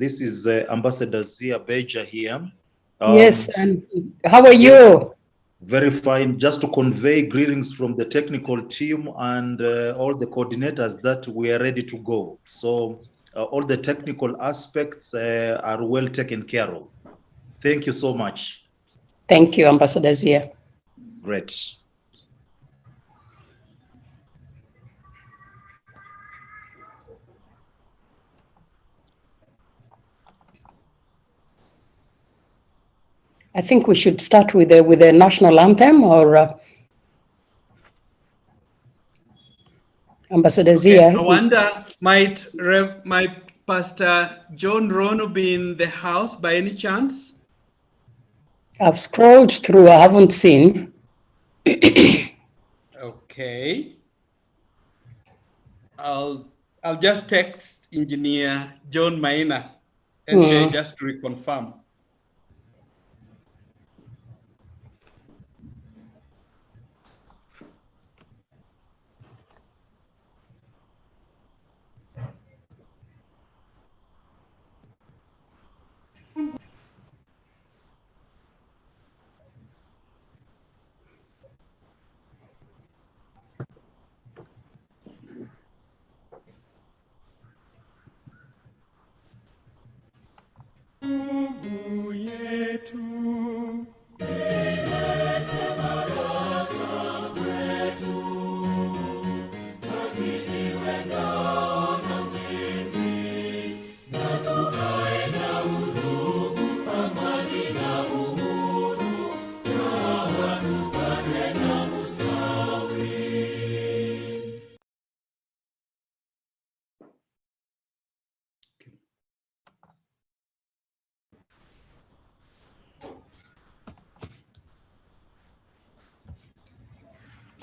This is Ambassador Zia Beja here. Yes, and how are you? Very fine. Just to convey greetings from the technical team and all the coordinators that we are ready to go. So all the technical aspects are well taken care of. Thank you so much. Thank you, Ambassador Zia. Great. I think we should start with the national anthem, or Ambassador Zia. I wonder, might Pastor John Rono be in the house by any chance? I've scrolled through, I haven't seen. Okay. I'll just text Engineer John Maina and just to reconfirm.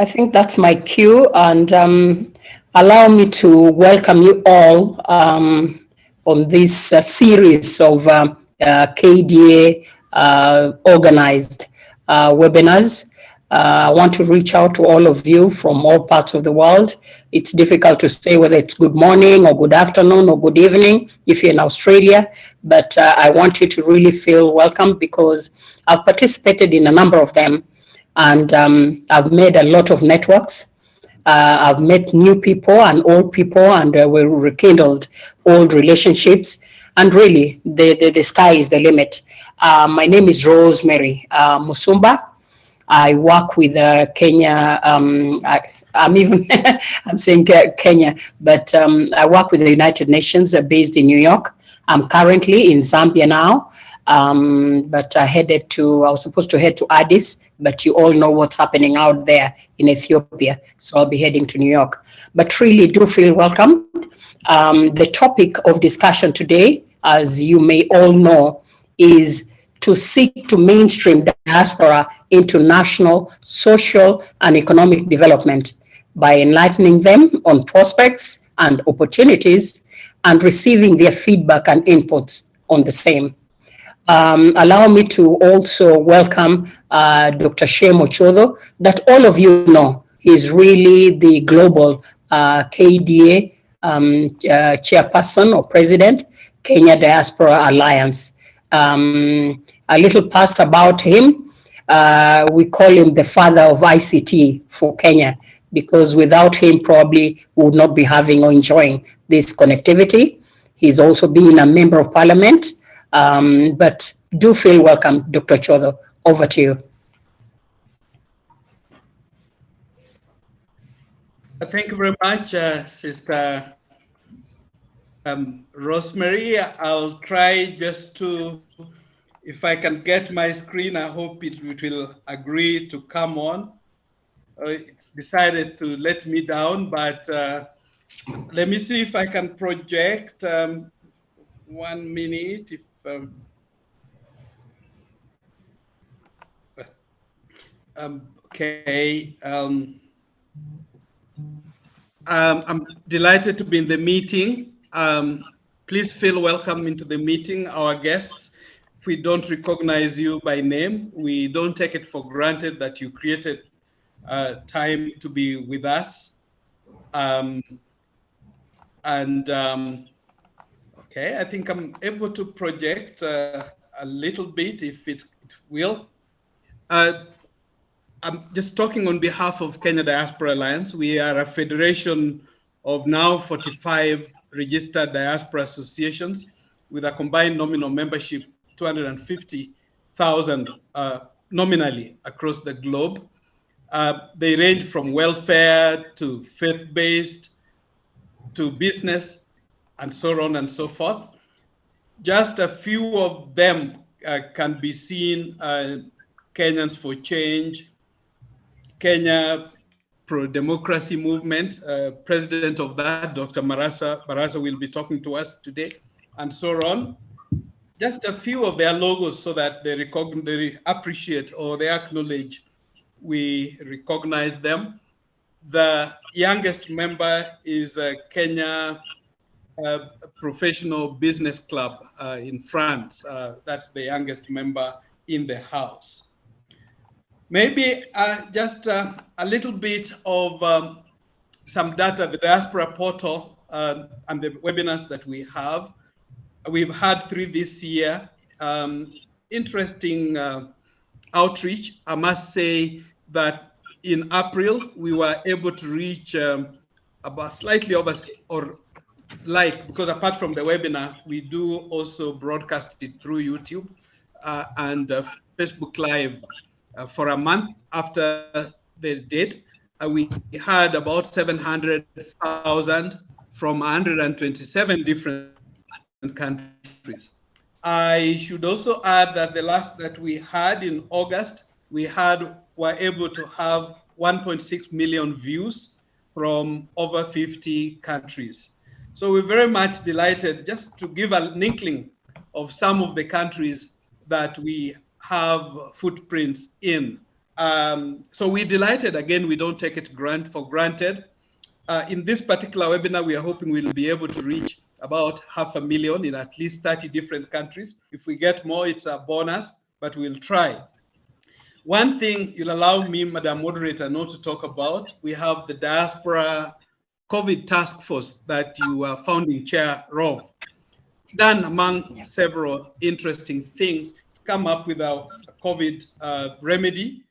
I think that's my cue, and allow me to welcome you all on this series of KDA organized webinars. I want to reach out to all of you from all parts of the world. It's difficult to say whether it's good morning or good afternoon or good evening if you're in Australia, but I want you to really feel welcome because I've participated in a number of them. And I've made a lot of networks. I've met new people and old people, and we rekindled old relationships. And really, the sky is the limit. My name is Rosemary Musumba. I work with Kenya. I'm saying Kenya, but I work with the United Nations based in New York. I'm currently in Zambia now. But I was supposed to head to Addis, but you all know what's happening out there in Ethiopia. So I'll be heading to New York. But really do feel welcome. The topic of discussion today, as you may all know, is to seek to mainstream diaspora into national, social, and economic development by enlightening them on prospects and opportunities and receiving their feedback and inputs on the same. Allow me to also welcome Dr. Shemo Chodho, that all of you know is really the global KDA chairperson or president, Kenya Diaspora Alliance. A little past about him, we call him the father of ICT for Kenya, because without him probably we would not be having or enjoying this connectivity. He's also been a member of parliament. But do feel welcome, Dr. Chodho. Over to you. Thank you very much, Sister Rosemary. I'll try just to, if I can get my screen, I hope it will agree to come on. It's decided to let me down, but let me see if I can project 1 minute. If okay. I'm delighted to be in the meeting. Please feel welcome into the meeting, our guests. If we don't recognize you by name, we don't take it for granted that you created time to be with us. Okay, I think I'm able to project a little bit, if it will. I'm just talking on behalf of Kenya Diaspora Alliance. We are a federation of now 45 registered diaspora associations with a combined nominal membership 250,000 nominally across the globe. They range from welfare to faith-based to business and so on and so forth. Just a few of them can be seen: Kenyans for Change, Kenya Pro-Democracy Movement. President of that, Dr. Barasa, will be talking to us today, and so on. Just a few of their logos so that they appreciate or they acknowledge we recognize them. The youngest member is Kenya Professional Business Club in France. That's the youngest member in the house. Maybe just a little bit of some data, the diaspora portal and the webinars that we have. We've had 3 this year. Interesting outreach. I must say that in April, we were able to reach about slightly over, or because apart from the webinar, we do also broadcast it through YouTube and Facebook Live for a month after the date. We had about 700,000 from 127 different countries. I should also add that the last that we had in August, were able to have 1.6 million views from over 50 countries. So we're very much delighted. Just to give an inkling of some of the countries that we have footprints in. So we're delighted. Again, we don't take it for granted. In this particular webinar, we are hoping we'll be able to reach about 500,000 in at least 30 different countries. If we get more, it's a bonus, but we'll try. One thing you'll allow me, Madam Moderator, not to talk about, we have the Diaspora COVID Task Force that you are founding chair of. It's done among several interesting things. It's come up with a COVID remedy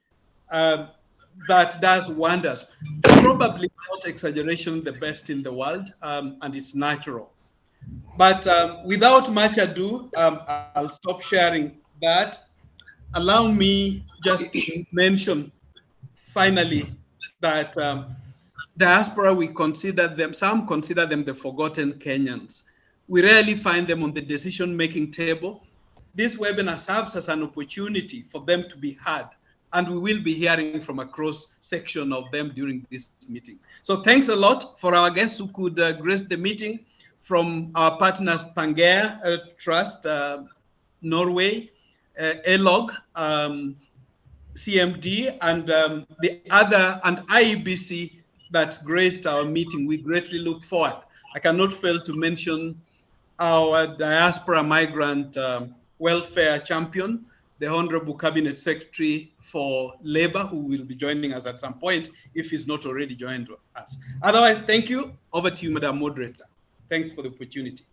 that does wonders. Probably, without exaggeration, the best in the world, and it's natural. But without much ado, I'll stop sharing that. Allow me just to mention finally that diaspora, some consider them the forgotten Kenyans. We rarely find them on the decision-making table. This webinar serves as an opportunity for them to be heard, and we will be hearing from a cross-section of them during this meeting. So thanks a lot for our guests who could grace the meeting, from our partners Pangaea Trust, Norway, ELOG, CMD, and the other, and IEBC that graced our meeting. We greatly look forward. I cannot fail to mention our diaspora migrant welfare champion, the Honorable Cabinet Secretary for Labor, who will be joining us at some point if he's not already joined us. Otherwise, thank you. Over to you, Madam Moderator. Thanks for the opportunity.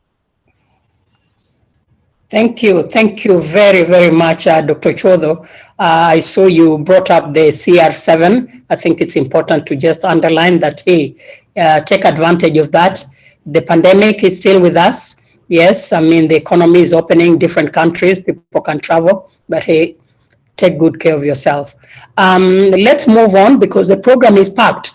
Thank you very, very much, Dr. Chodho. I saw you brought up the CR7. I think it's important to just underline that, hey, take advantage of that. The pandemic is still with us. Yes, I mean, the economy is opening, different countries, people can travel, but hey, take good care of yourself. Let's move on because the program is packed.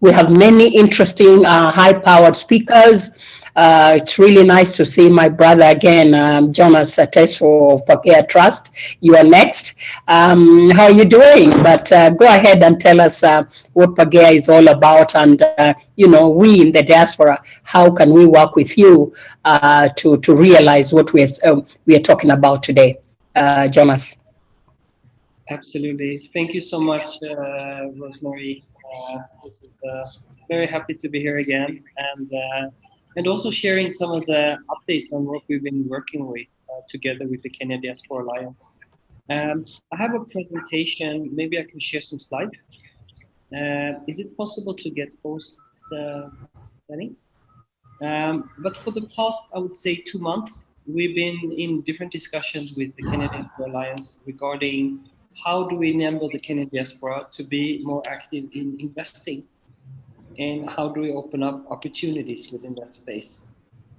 We have many interesting, high-powered speakers. It's really nice to see my brother again, Jonas Teso of Pangaea Trust. You are next. How are you doing? But go ahead and tell us what Pangaea is all about, and you know, we in the diaspora, how can we work with you to realize what we are talking about today, Jonas? Absolutely. Thank you so much, Rosemary. This is very happy to be here again, and also sharing some of the updates on what we've been working with together with the Kenya Diaspora Alliance. I have a presentation. Maybe I can share some slides. Is it possible to get host settings? But for the past, I would say, 2 months, we've been in different discussions with the Kenyan Diaspora Alliance regarding how do we enable the Kenyan diaspora to be more active in investing, and how do we open up opportunities within that space.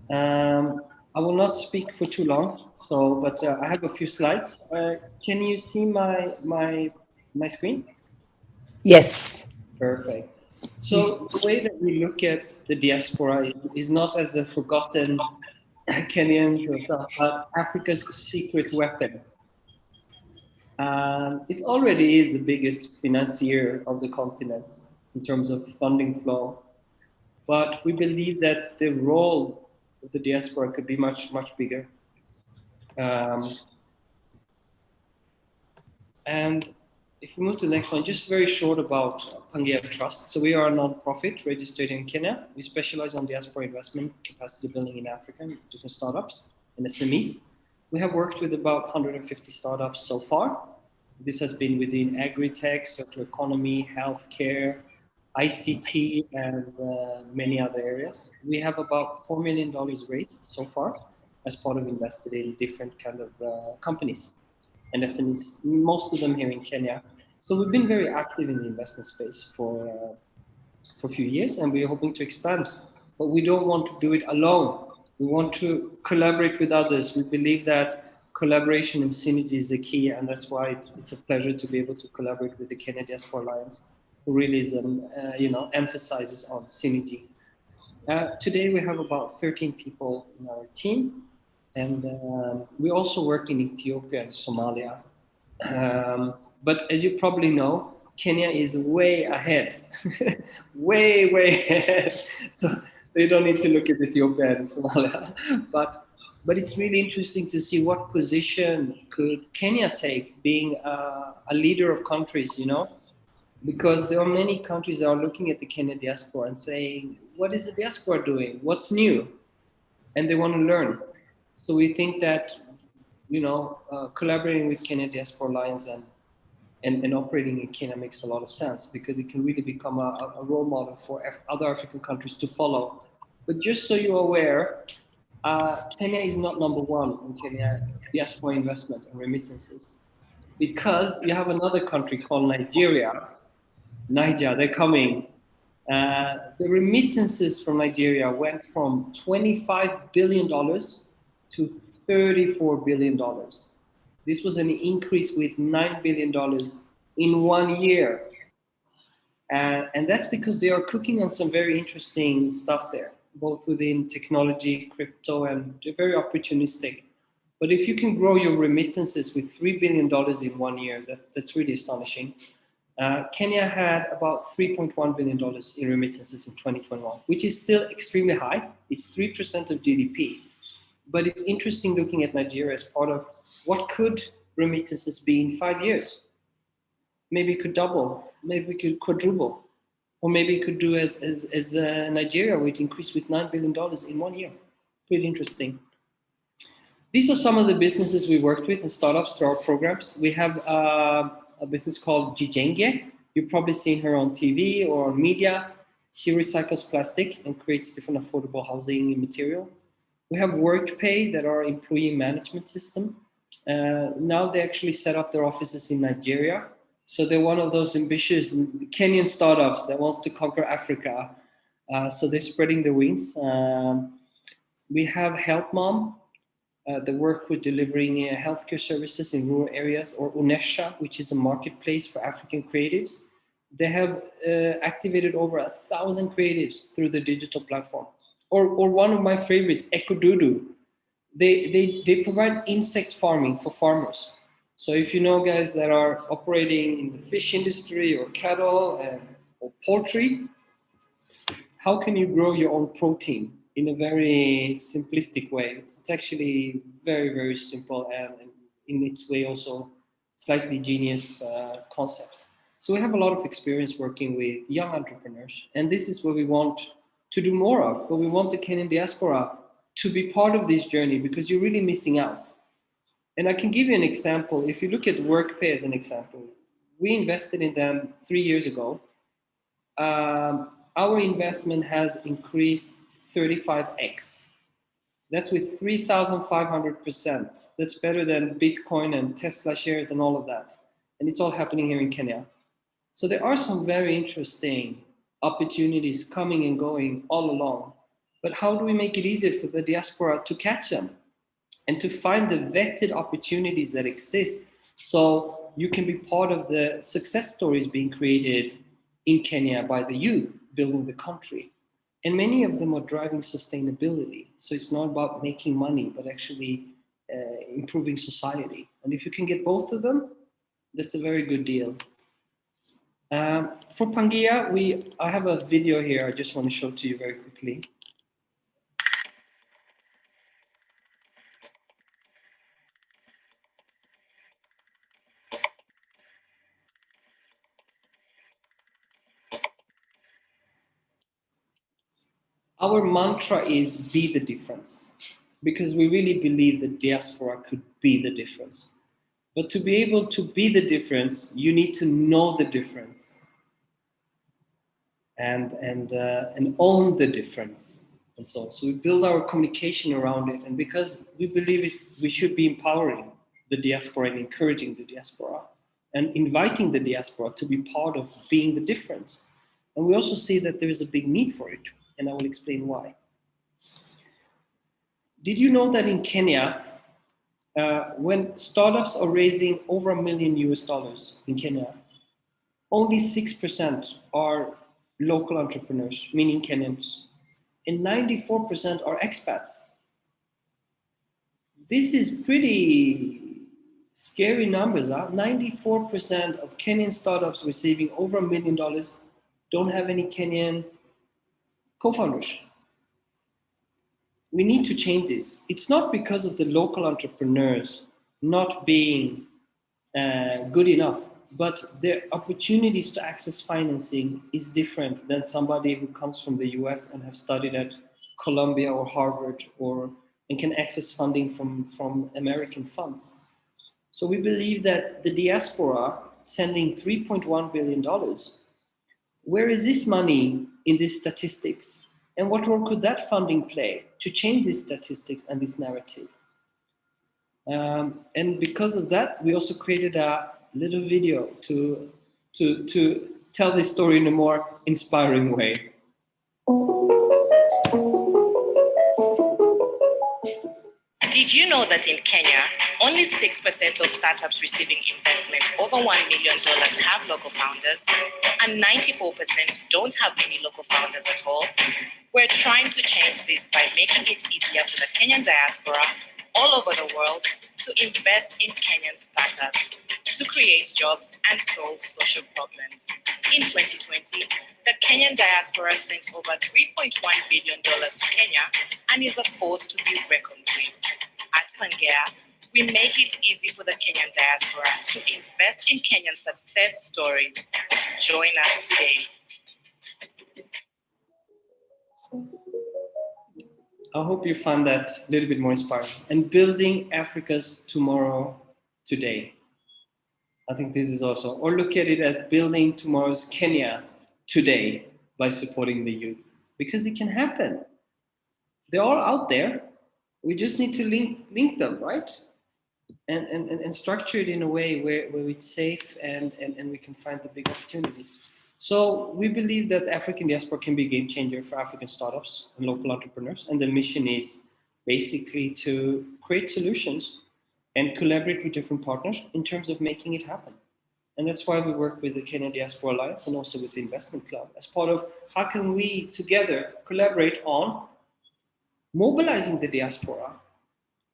I will not speak for too long, but I have a few slides. Can you see my screen? Yes. Perfect. So the way that we look at the diaspora is not as a forgotten Kenyans or something, but Africa's secret weapon. It already is the biggest financier of the continent in terms of funding flow, but we believe that the role of the diaspora could be much, much bigger. And if we move to the next one, just very short about Pangaea Trust. So we are a non-profit registered in Kenya. We specialize on diaspora investment, capacity building in Africa, different startups and SMEs. We have worked with about 150 startups so far. This has been within agri-tech, circular economy, healthcare, ICT, and many other areas. We have about $4 million raised so far as part of invested in different kind of companies and SMEs, most of them here in Kenya. So we've been very active in the investment space for a few years, and we're hoping to expand. But we don't want to do it alone. We want to collaborate with others. We believe that collaboration and synergy is the key, and that's why it's a pleasure to be able to collaborate with the Kenya Diaspora Alliance, who really is emphasizes on synergy. Today we have about 13 people in our team, and we also work in Ethiopia and Somalia. But as you probably know, Kenya is way ahead, way ahead. So you don't need to look at Ethiopia and Somalia, but it's really interesting to see what position could Kenya take, being a leader of countries, because there are many countries that are looking at the Kenya diaspora and saying, what is the diaspora doing? What's new? And they want to learn. So we think that, collaborating with Kenya Diaspora Alliance and operating in Kenya makes a lot of sense, because it can really become a role model for other African countries to follow. But just so you're aware, Kenya is not number one in Kenya diaspora investment and remittances, because you have another country called Nigeria. They're coming. The remittances from Nigeria went from $25 billion to $34 billion. This was an increase with $9 billion in 1 year. And that's because they are cooking on some very interesting stuff there, both within technology, crypto, and they're very opportunistic. But if you can grow your remittances with $3 billion in 1 year, that's really astonishing. Kenya had about $3.1 billion in remittances in 2021, which is still extremely high. It's 3% of GDP. But it's interesting looking at Nigeria as part of what could remittances be in 5 years. Maybe it could double, maybe it could quadruple, or maybe it could do as Nigeria, where it increased with $9 billion in 1 year. Pretty interesting. These are some of the businesses we worked with and startups through our programs. We have a business called Jijenge. You've probably seen her on TV or on media. She recycles plastic and creates different affordable housing material. We have WorkPay, that are employee management system. Now they actually set up their offices in Nigeria. So they're one of those ambitious Kenyan startups that wants to conquer Africa. So they're spreading their wings. We have Help Mom, that work with delivering healthcare services in rural areas, or UNESHA, which is a marketplace for African creatives. They have activated over 1,000 creatives through the digital platform. Or one of my favorites, Equitable. They provide insect farming for farmers. So if you know guys that are operating in the fish industry or cattle or poultry, how can you grow your own protein in a very simplistic way? It's actually very, very simple, and in its way also slightly genius concept. So we have a lot of experience working with young entrepreneurs, and this is what we want to do more of, but we want the Kenyan diaspora to be part of this journey, because you're really missing out. And I can give you an example. If you look at WorkPay as an example, we invested in them 3 years ago. Our investment has increased 35x. That's with 3,500%. That's better than Bitcoin and Tesla shares and all of that. And it's all happening here in Kenya. So there are some very interesting opportunities coming and going all along. But how do we make it easier for the diaspora to catch them and to find the vetted opportunities that exist, so you can be part of the success stories being created in Kenya by the youth building the country? And many of them are driving sustainability. So it's not about making money, but actually improving society. And if you can get both of them, that's a very good deal. For Pangaea, I have a video here I just want to show to you very quickly. Our mantra is be the difference, because we really believe that diaspora could be the difference. But to be able to be the difference, you need to know the difference and own the difference. And so we build our communication around it. And because we believe we should be empowering the diaspora and encouraging the diaspora and inviting the diaspora to be part of being the difference. And we also see that there is a big need for it. And I will explain why. Did you know that in Kenya, when startups are raising over $1 million in Kenya, only 6% are local entrepreneurs, meaning Kenyans, and 94% are expats. This is pretty scary numbers, huh? 94% of Kenyan startups receiving over $1 million don't have any Kenyan co-founders. We need to change this. It's not because of the local entrepreneurs not being good enough, but their opportunities to access financing is different than somebody who comes from the US and have studied at Columbia or Harvard and can access funding from American funds. So we believe that the diaspora sending $3.1 billion, where is this money in these statistics? And what role could that funding play to change these statistics and this narrative? And because of that, we also created a little video to tell this story in a more inspiring way. Did you know that in Kenya, only 6% of startups receiving investment over $1 million have local founders, and 94% don't have any local founders at all? We're trying to change this by making it easier for the Kenyan diaspora all over the world to invest in Kenyan startups, to create jobs and solve social problems. In 2020, the Kenyan diaspora sent over $3.1 billion to Kenya and is a force to be reckoned with. At Pangaea, we make it easy for the Kenyan diaspora to invest in Kenyan success stories. Join us today. I hope you found that a little bit more inspiring. And building Africa's tomorrow today. I think this is also, or look at it as building tomorrow's Kenya today by supporting the youth, because it can happen. They're all out there. We just need to link them, right? And structure it in a way where it's safe and we can find the big opportunities. So we believe that African diaspora can be a game changer for African startups and local entrepreneurs. And the mission is basically to create solutions and collaborate with different partners in terms of making it happen. And that's why we work with the Kenyan Diaspora Alliance and also with the Investment Club as part of how can we together collaborate on mobilizing the diaspora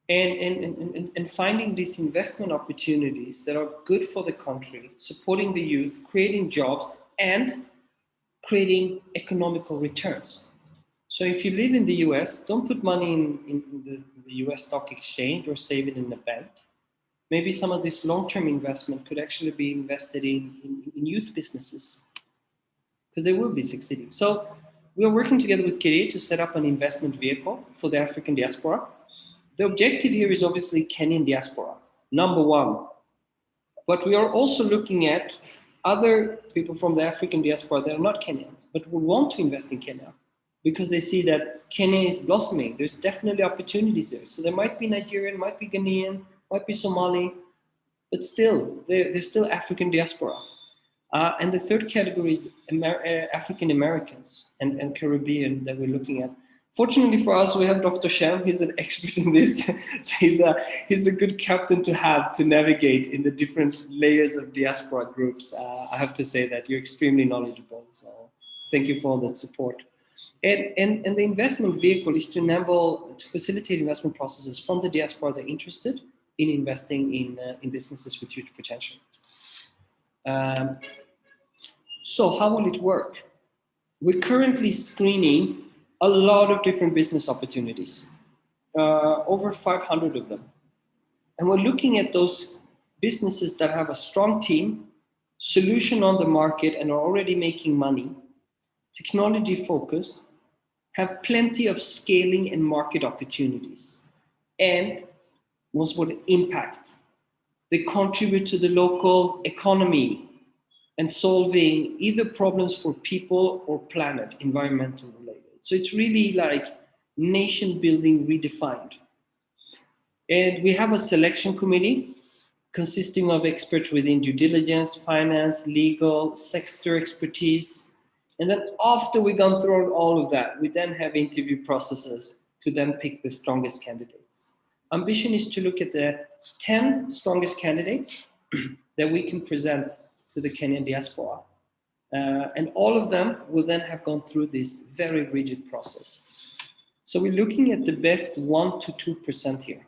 and finding these investment opportunities that are good for the country, supporting the youth, creating jobs, and creating economical returns. So if you live in the US, don't put money in the US stock exchange or save it in the bank. Maybe some of this long-term investment could actually be invested in youth businesses, because they will be succeeding. So we are working together with KDA to set up an investment vehicle for the African diaspora. The objective here is obviously Kenyan diaspora, number one. But we are also looking at other people from the African diaspora that are not Kenyan, but who want to invest in Kenya. because they see that Kenya is blossoming. There's definitely opportunities there. So there might be Nigerian, might be Ghanaian, might be Somali, but still, there's still African diaspora. And the third category is African Americans and Caribbean that we're looking at. Fortunately for us, we have Dr. Shem. He's an expert in this. So he's a good captain to have to navigate in the different layers of diaspora groups. I have to say that you're extremely knowledgeable. So thank you for all that support. And the investment vehicle is to facilitate investment processes from the diaspora that are interested in investing in businesses with huge potential. So how will it work? We're currently screening a lot of different business opportunities, over 500 of them. And we're looking at those businesses that have a strong team, solution on the market, and are already making money, technology focused, have plenty of scaling and market opportunities, and most important, impact. They contribute to the local economy and solving either problems for people or planet, environmental related. So it's really like nation building redefined. And we have a selection committee consisting of experts within due diligence, finance, legal, sector expertise. And then after we've gone through all of that, we then have interview processes to then pick the strongest candidates. Ambition is to look at the 10 strongest candidates that we can present to the Kenyan diaspora. And all of them will then have gone through this very rigid process. So we're looking at the best 1 to 2% here.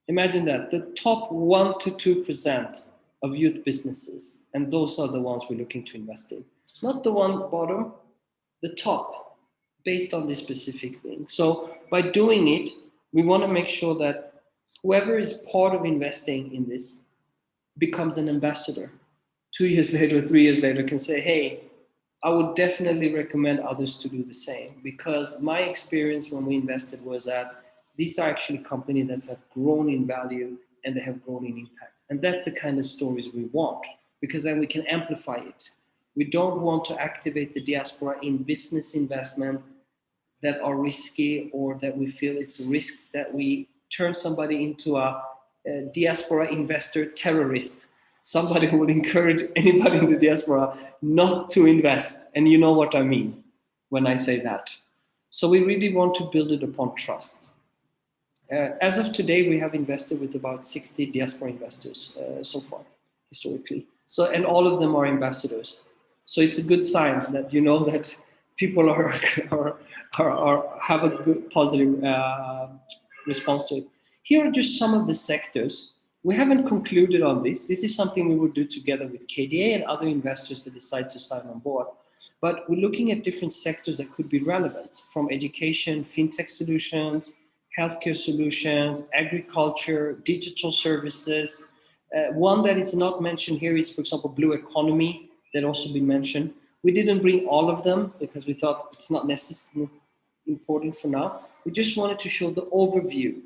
Imagine that, the top 1 to 2% of youth businesses, and those are the ones we're looking to invest in. Not the one bottom, the top, based on this specific thing. So by doing it, we want to make sure that whoever is part of investing in this becomes an ambassador. 2 years later, 3 years later, can say, hey, I would definitely recommend others to do the same, because my experience when we invested was that these are actually companies that have grown in value and they have grown in impact. And that's the kind of stories we want, because then we can amplify it. We don't want to activate the diaspora in business investment that are risky, or that we feel it's a risk that we turn somebody into a diaspora investor terrorist. Somebody who will encourage anybody in the diaspora not to invest. And you know what I mean when I say that. So we really want to build it upon trust. As of today, we have invested with about 60 diaspora investors so far, historically. So, and all of them are ambassadors. So it's a good sign that you know that people have a good positive response to it. Here are just some of the sectors. We haven't concluded on this. This is something we would do together with KDA and other investors that decide to sign on board. But we're looking at different sectors that could be relevant, from education, fintech solutions, healthcare solutions, agriculture, digital services. One that is not mentioned here is, for example, blue economy, that also been mentioned. We didn't bring all of them because we thought it's not necessarily important for now. We just wanted to show the overview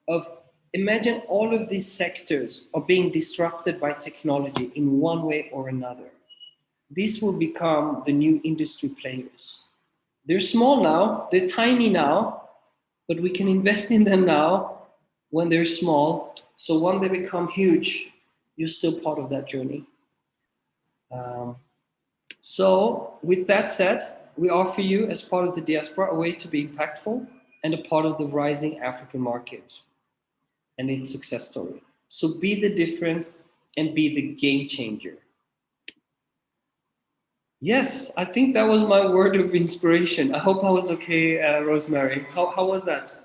of, imagine all of these sectors are being disrupted by technology in one way or another. These will become the new industry players. They're small now, they're tiny now, but we can invest in them now when they're small. So when they become huge, you're still part of that journey. So with that said, we offer you, as part of the diaspora, a way to be impactful and a part of the rising African market and its success story. So be the difference and be the game changer. Yes, I think that was my word of inspiration. I hope I was okay, Rosemary. How was that?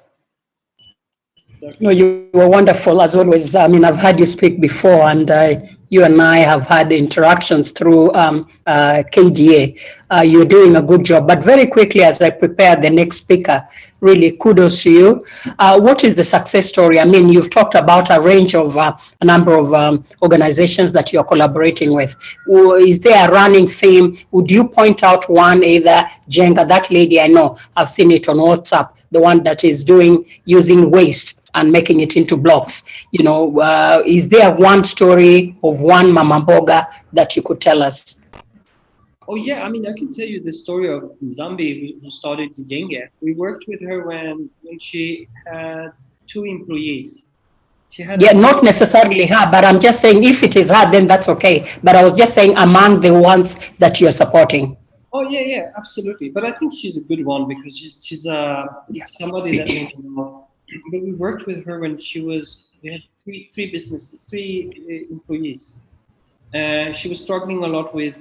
No, you were wonderful, as always. I mean, I've heard you speak before, and you and I have had interactions through KDA. You're doing a good job. But very quickly, as I prepare the next speaker, really kudos to you. What is the success story? I mean, you've talked about a range of a number of organizations that you're collaborating with. Is there a running theme? Would you point out one, either Jenga, that lady I know, I've seen it on WhatsApp, the one that is using waste and making it into blocks? You know, is there one story of one mama mboga that you could tell us? Oh yeah, I mean, I can tell you the story of Zambi who started Genge. We worked with her when she had 2 employees. She had not necessarily her, but I'm just saying if it is her, then that's okay. But I was just saying among the ones that you're supporting. Oh yeah, absolutely. But I think she's a good one because she's somebody that made me know. But we worked with her when we had three businesses, 3 employees. She was struggling a lot with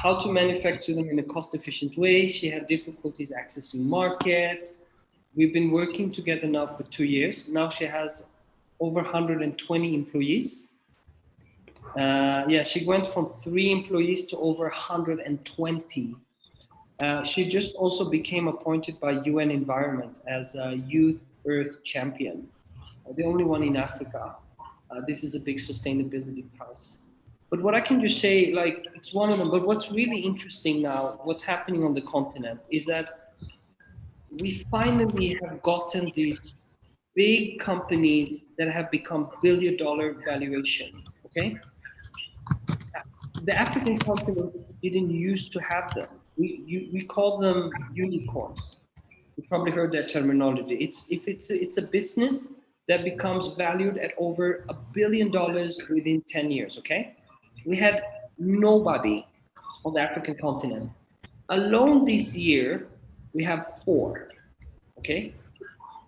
how to manufacture them in a cost-efficient way. She had difficulties accessing market. We've been working together now for 2 years. Now she has over 120 employees. She went from 3 employees to over 120. She just also became appointed by UN Environment as a Youth Earth Champion, the only one in Africa. This is a big sustainability prize. But what I can just say, like, it's one of them, but what's really interesting now, what's happening on the continent is that we finally have gotten these big companies that have become billion-dollar valuation, okay? The African continent didn't used to have them. We call them unicorns. You probably heard that terminology. It's a business that becomes valued at over $1 billion within 10 years, okay? We had nobody on the African continent. Alone this year, we have 4, okay?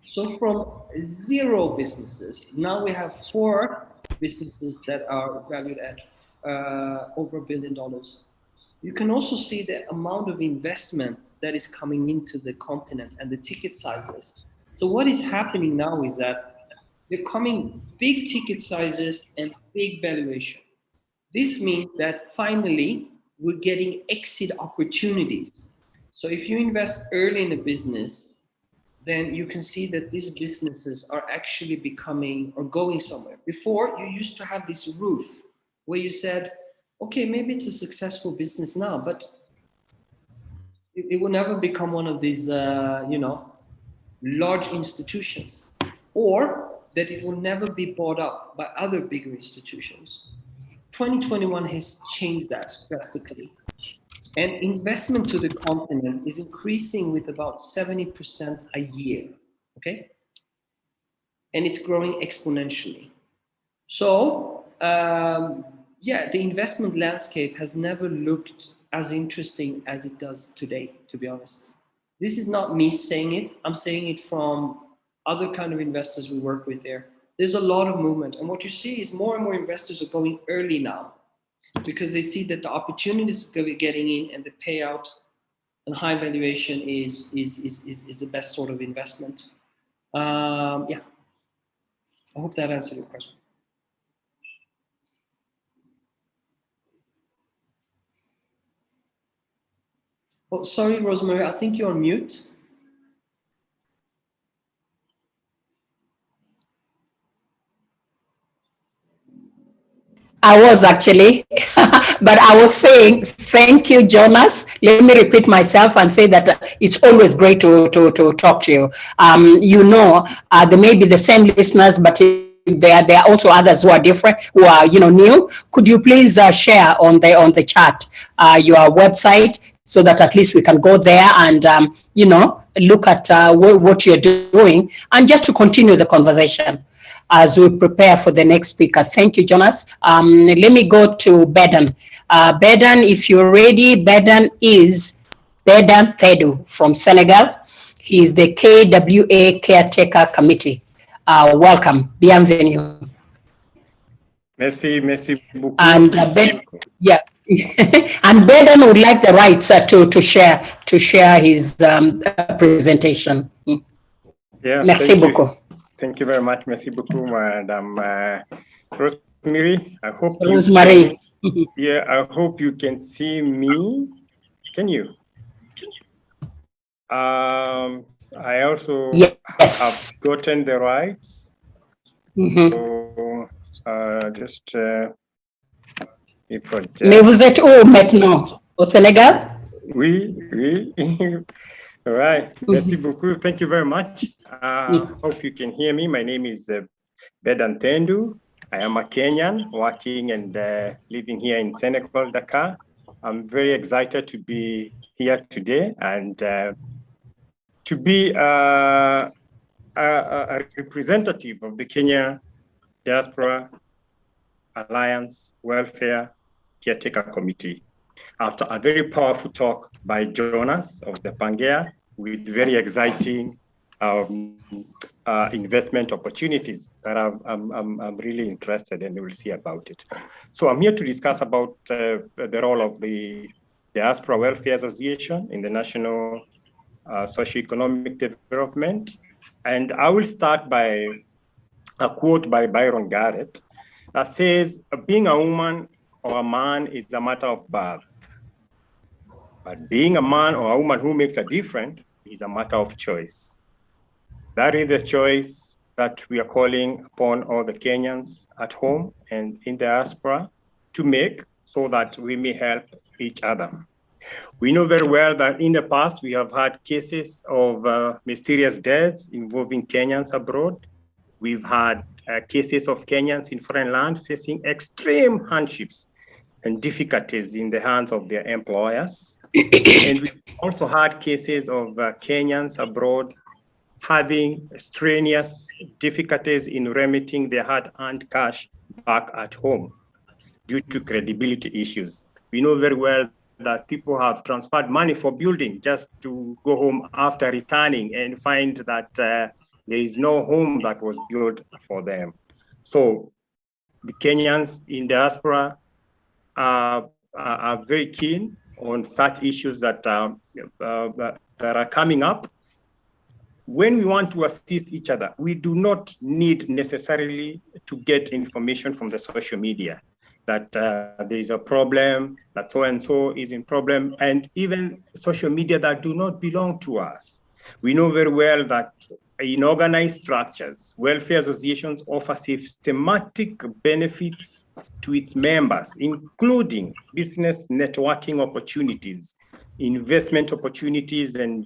So from 0 businesses, now we have 4 businesses that are valued at over $1 billion. You can also see the amount of investment that is coming into the continent and the ticket sizes. So what is happening now is that they're coming big ticket sizes and big valuation. This means that finally we're getting exit opportunities. So if you invest early in a business, then you can see that these businesses are actually becoming or going somewhere. Before, you used to have this roof where you said, okay, maybe it's a successful business now, but it will never become one of these, large institutions, or that it will never be bought up by other bigger institutions. 2021 has changed that drastically. And investment to the continent is increasing with about 70% a year, okay? And it's growing exponentially. So, the investment landscape has never looked as interesting as it does today, to be honest. This is not me saying it. I'm saying it from other kind of investors we work with there. There's a lot of movement. And what you see is more and more investors are going early now because they see that the opportunities are getting in and the payout and high valuation is the best sort of investment. I hope that answered your question. Oh, sorry, Rosemary, I think you're on mute. I was actually, but I was saying, thank you, Jonas. Let me repeat myself and say that it's always great to talk to you. There may be the same listeners, but there are also others who are different, who are, new. Could you please share on the chat your website so that at least we can go there and, look at what you're doing and just to continue the conversation as we prepare for the next speaker. Thank you, Jonas. Let me go to Bedan. Bedan, if you're ready, Bedan is Bedan Thedu from Senegal. He is the KWA Caretaker Committee. Welcome, bienvenue. Merci beaucoup. And and Bedan would like the rights to share his presentation. Yeah, merci beaucoup. Thank you very much. Merci beaucoup, Madam Rosemary. I hope Rosemary. I hope you can see me. Can you? I also have gotten the rights. So just Mais vous êtes où maintenant? Au Sénégal? Oui. All right. Merci beaucoup. Thank you very much. Hope you can hear me. My name is Bedan Thedu. I am a Kenyan working and living here in Senegal, Dakar. I'm very excited to be here today and to be a representative of the Kenya Diaspora Alliance Welfare Caretaker Committee after a very powerful talk by Jonas of the Pangaea with very exciting investment opportunities that I'm really interested in. We'll see about it. So I'm here to discuss about the role of the Diaspora Welfare Association in the national socio-economic development. And I will start by a quote by Byron Garrett that says, being a woman or a man is a matter of birth, but being a man or a woman who makes a difference is a matter of choice. That is the choice that we are calling upon all the Kenyans at home and in diaspora to make so that we may help each other. We know very well that in the past, we have had cases of mysterious deaths involving Kenyans abroad. We've had cases of Kenyans in foreign land facing extreme hardships and difficulties in the hands of their employers. And we've also had cases of Kenyans abroad having strenuous difficulties in remitting their hard-earned cash back at home due to credibility issues. We know very well that people have transferred money for building just to go home after returning and find that there is no home that was built for them. So the Kenyans in diaspora are very keen on such issues that are coming up. When we want to assist each other, we do not need necessarily to get information from the social media that there is a problem, that so-and-so is in problem, and even social media that do not belong to us. We know very well that in organized structures, welfare associations offer systematic benefits to its members, including business networking opportunities, investment opportunities, and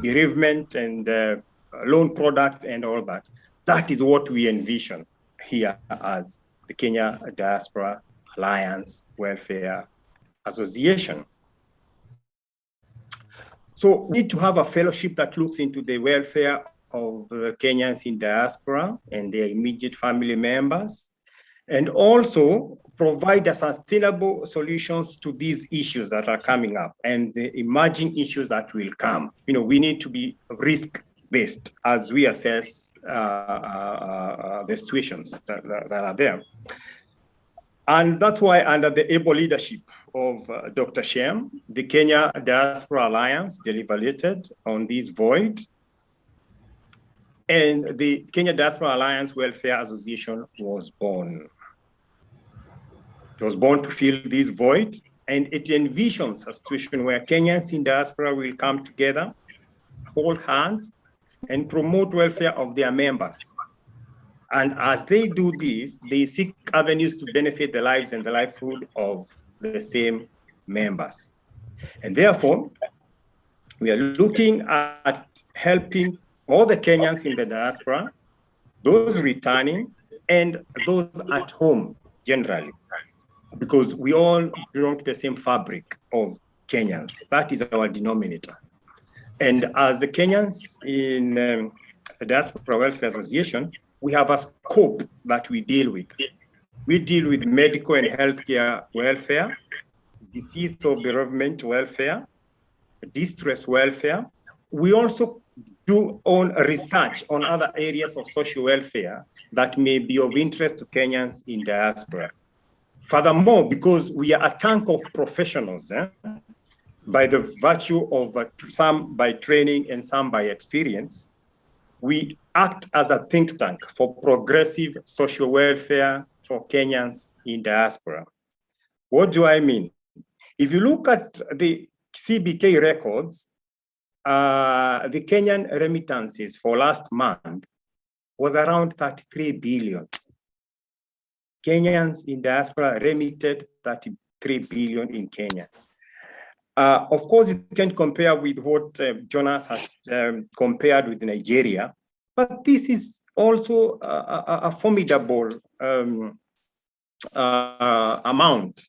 bereavement and loan products and all that. That is what we envision here as the Kenya Diaspora Alliance Welfare Association. So we need to have a fellowship that looks into the welfare of Kenyans in diaspora and their immediate family members, and also provide a sustainable solutions to these issues that are coming up and the emerging issues that will come. You know, we need to be risk-based as we assess the situations that are there. And that's why under the able leadership of Dr. Shem, the Kenya Diaspora Alliance deliberated on this void. And the Kenya Diaspora Alliance Welfare Association was born. It was born to fill this void, and it envisions a situation where Kenyans in diaspora will come together, hold hands, and promote welfare of their members. And as they do this, they seek avenues to benefit the lives and the livelihood of the same members. And therefore, we are looking at helping all the Kenyans in the diaspora, those returning, and those at home generally, because we all belong to the same fabric of Kenyans. That is our denominator. And as the Kenyans in the Diaspora Welfare Association, we have a scope that we deal with. We deal with medical and healthcare welfare, deceased or bereavement welfare, distress welfare. We also do own research on other areas of social welfare that may be of interest to Kenyans in diaspora. Furthermore, because we are a tank of professionals, by the virtue of some by training and some by experience, we act as a think tank for progressive social welfare for Kenyans in diaspora. What do I mean? If you look at the CBK records, the Kenyan remittances for last month was around 33 billion. Kenyans in diaspora remitted 33 billion in Kenya. Of course, you can compare with what Jonas has compared with Nigeria, but this is also a formidable amount.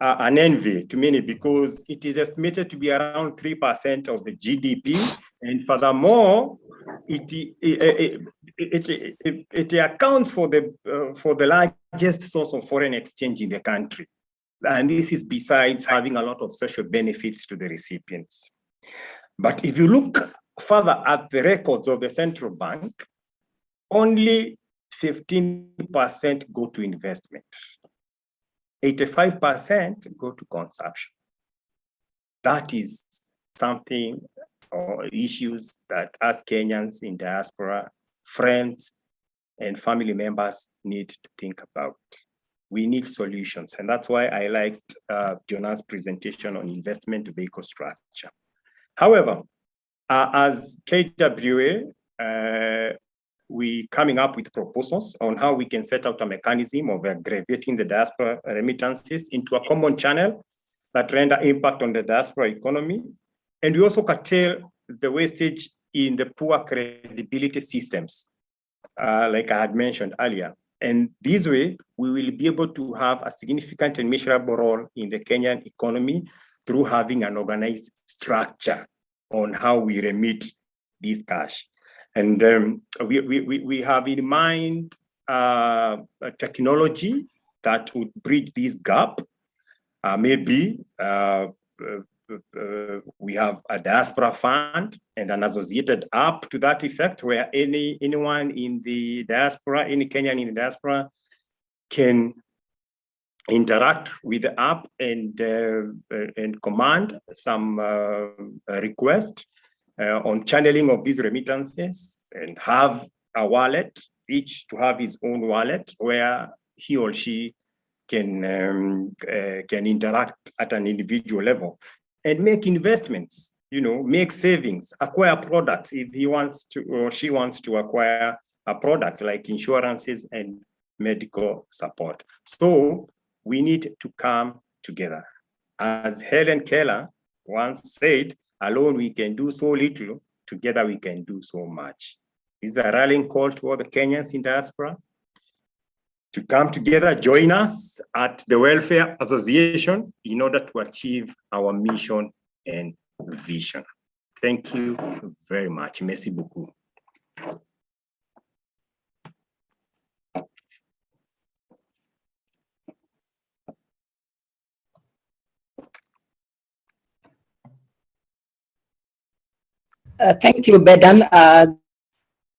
an envy to many because it is estimated to be around 3% of the GDP, and furthermore, it accounts for the largest source of foreign exchange in the country, and this is besides having a lot of social benefits to the recipients. But if you look further at the records of the central bank, only 15% go to investment. 85% go to consumption. That is something or issues that us Kenyans in diaspora, friends and family members need to think about. We need solutions, and that's why I liked Jonah's presentation on investment vehicle structure. However, as KWA, we coming up with proposals on how we can set out a mechanism of aggregating the diaspora remittances into a common channel that render impact on the diaspora economy. And we also curtail the wastage in the poor credibility systems, like I had mentioned earlier. And this way, we will be able to have a significant and measurable role in the Kenyan economy through having an organized structure on how we remit this cash. And we have in mind a technology that would bridge this gap. Maybe we have a Diaspora Fund and an associated app to that effect, where anyone in the diaspora, any Kenyan in the diaspora, can interact with the app and command some request on channeling of these remittances, and have a wallet, each to have his own wallet where he or she can interact at an individual level and make investments, make savings, acquire products if he wants to or she wants to acquire products like insurances and medical support. So we need to come together. As Helen Keller once said, alone we can do so little, together we can do so much. This is a rallying call to all the Kenyans in diaspora to come together, join us at the Welfare Association in order to achieve our mission and vision. Thank you very much. Merci beaucoup. Thank you, Bedan.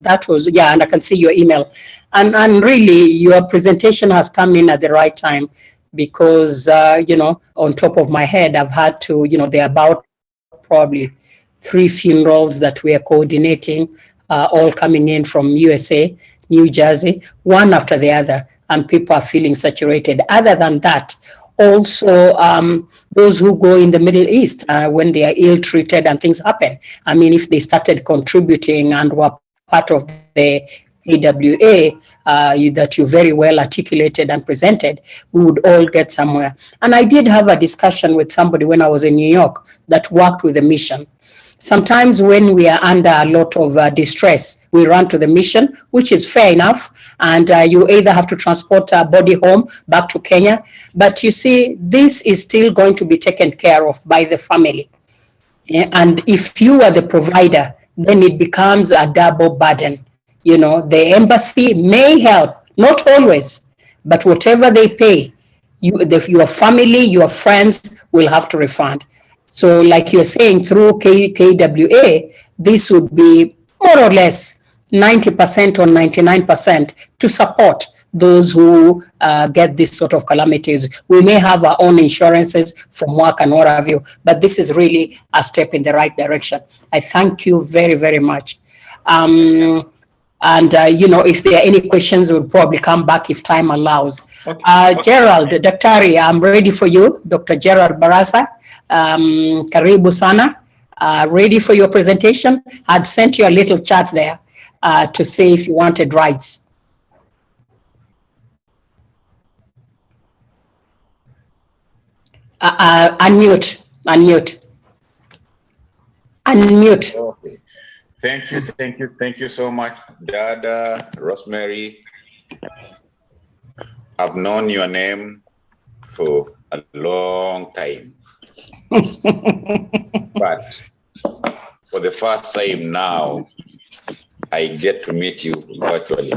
That was, yeah, and I can see your email. And really, your presentation has come in at the right time because, on top of my head, I've had to, there are about probably 3 funerals that we are coordinating, all coming in from USA, New Jersey, one after the other, and people are feeling saturated. Other than that, also those who go in the Middle East when they are ill-treated and things happen. I mean, if they started contributing and were part of the AWA that you very well articulated and presented, we would all get somewhere. And I did have a discussion with somebody when I was in New York that worked with the mission. Sometimes when we are under a lot of distress, we run to the mission, which is fair enough. And you either have to transport a body home back to Kenya. But you see, this is still going to be taken care of by the family. Yeah? And if you are the provider, then it becomes a double burden. The embassy may help, not always, but whatever they pay, your family, your friends will have to refund. So like you're saying, through KWA, this would be more or less 90% or 99% to support those who get this sort of calamities. We may have our own insurances from work and what have you, but this is really a step in the right direction. I thank you very, very much. And if there are any questions, we'll probably come back if time allows. Okay. Gerald, Daktari, I'm ready for you. Dr. Gerald Barasa, karibu sana. Ready for your presentation? I'd sent you a little chat there to say if you wanted rights. Unmute. Okay. Thank you so much, Dada, Rosemary. I've known your name for a long time. But for the first time now, I get to meet you virtually.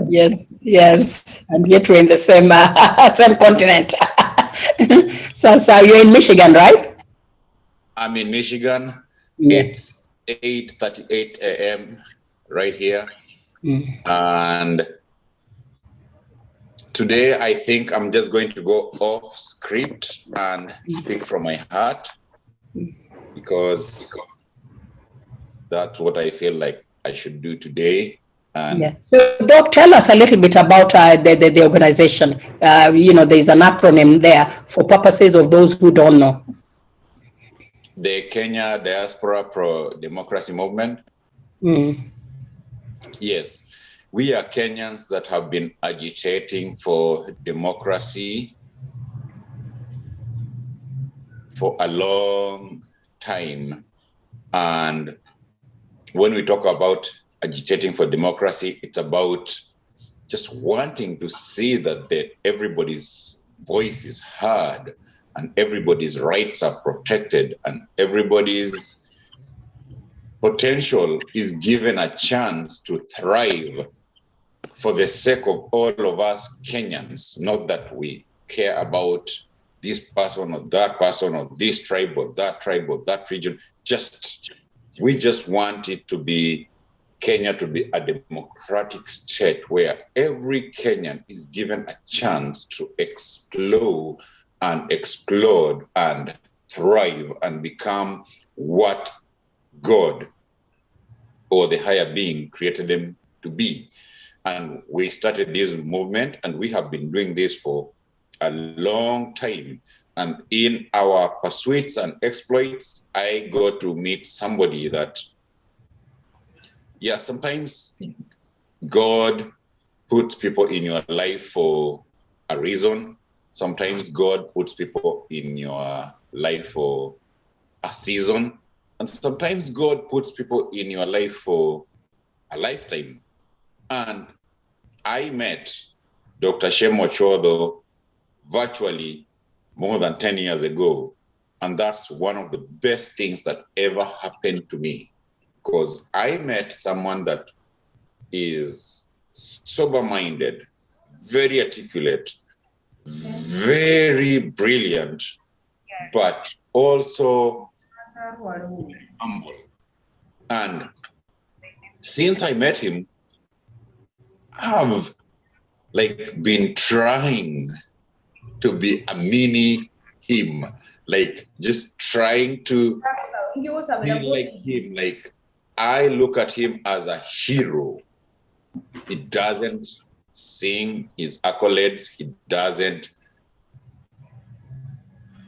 Yes, yes, and yet we're in the same same continent. So you're in Michigan, right? I'm in Michigan. Yeah. It's 8:38 a.m. right here. Mm. And today, I think I'm just going to go off script and speak from my heart, because that's what I feel like I should do today. And yeah. So, Doc, tell us a little bit about the organization. There's an acronym there for purposes of those who don't know. The Kenya Diaspora Pro-Democracy Movement. Mm. Yes, we are Kenyans that have been agitating for democracy for a long time. And when we talk about agitating for democracy, it's about just wanting to see that everybody's voice is heard and everybody's rights are protected and everybody's potential is given a chance to thrive for the sake of all of us Kenyans. Not that we care about this person or this tribe or that region. We just want it to be Kenya to be a democratic state where every Kenyan is given a chance to explore and explode and thrive and become what God or the higher being created them to be. And we started this movement, and we have been doing this for a long time. And in our pursuits and exploits, I go to meet somebody that, yeah, sometimes God puts people in your life for a reason. Sometimes God puts people in your life for a season. And sometimes God puts people in your life for a lifetime. And I met Dr. Shemo Chodho virtually more than 10 years ago. And that's one of the best things that ever happened to me, because I met someone that is sober-minded, very articulate, very brilliant, but also humble. And since I met him, I've been trying to be a mini him, just trying to be like him. I look at him as a hero. He doesn't sing his accolades. He doesn't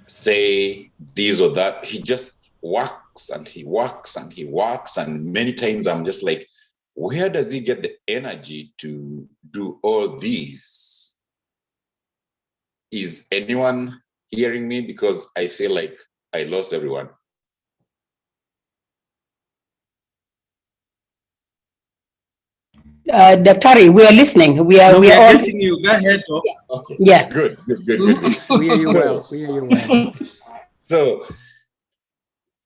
say this or that. He just works and he works and he works. And many times I'm just like, where does he get the energy to do all these? Is anyone hearing me? Because I feel like I lost everyone. Daktari, we are listening. We are all getting you. Go ahead. Okay. Yeah. Good. We hear you well. We hear you well. So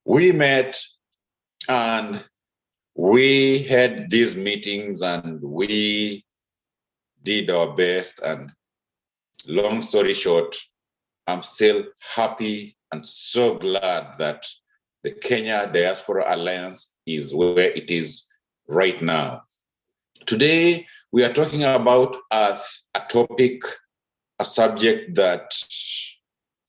we met and we had these meetings and we did our best. And long story short, I'm still happy and so glad that the Kenya Diaspora Alliance is where it is right now. Today, we are talking about a topic, a subject that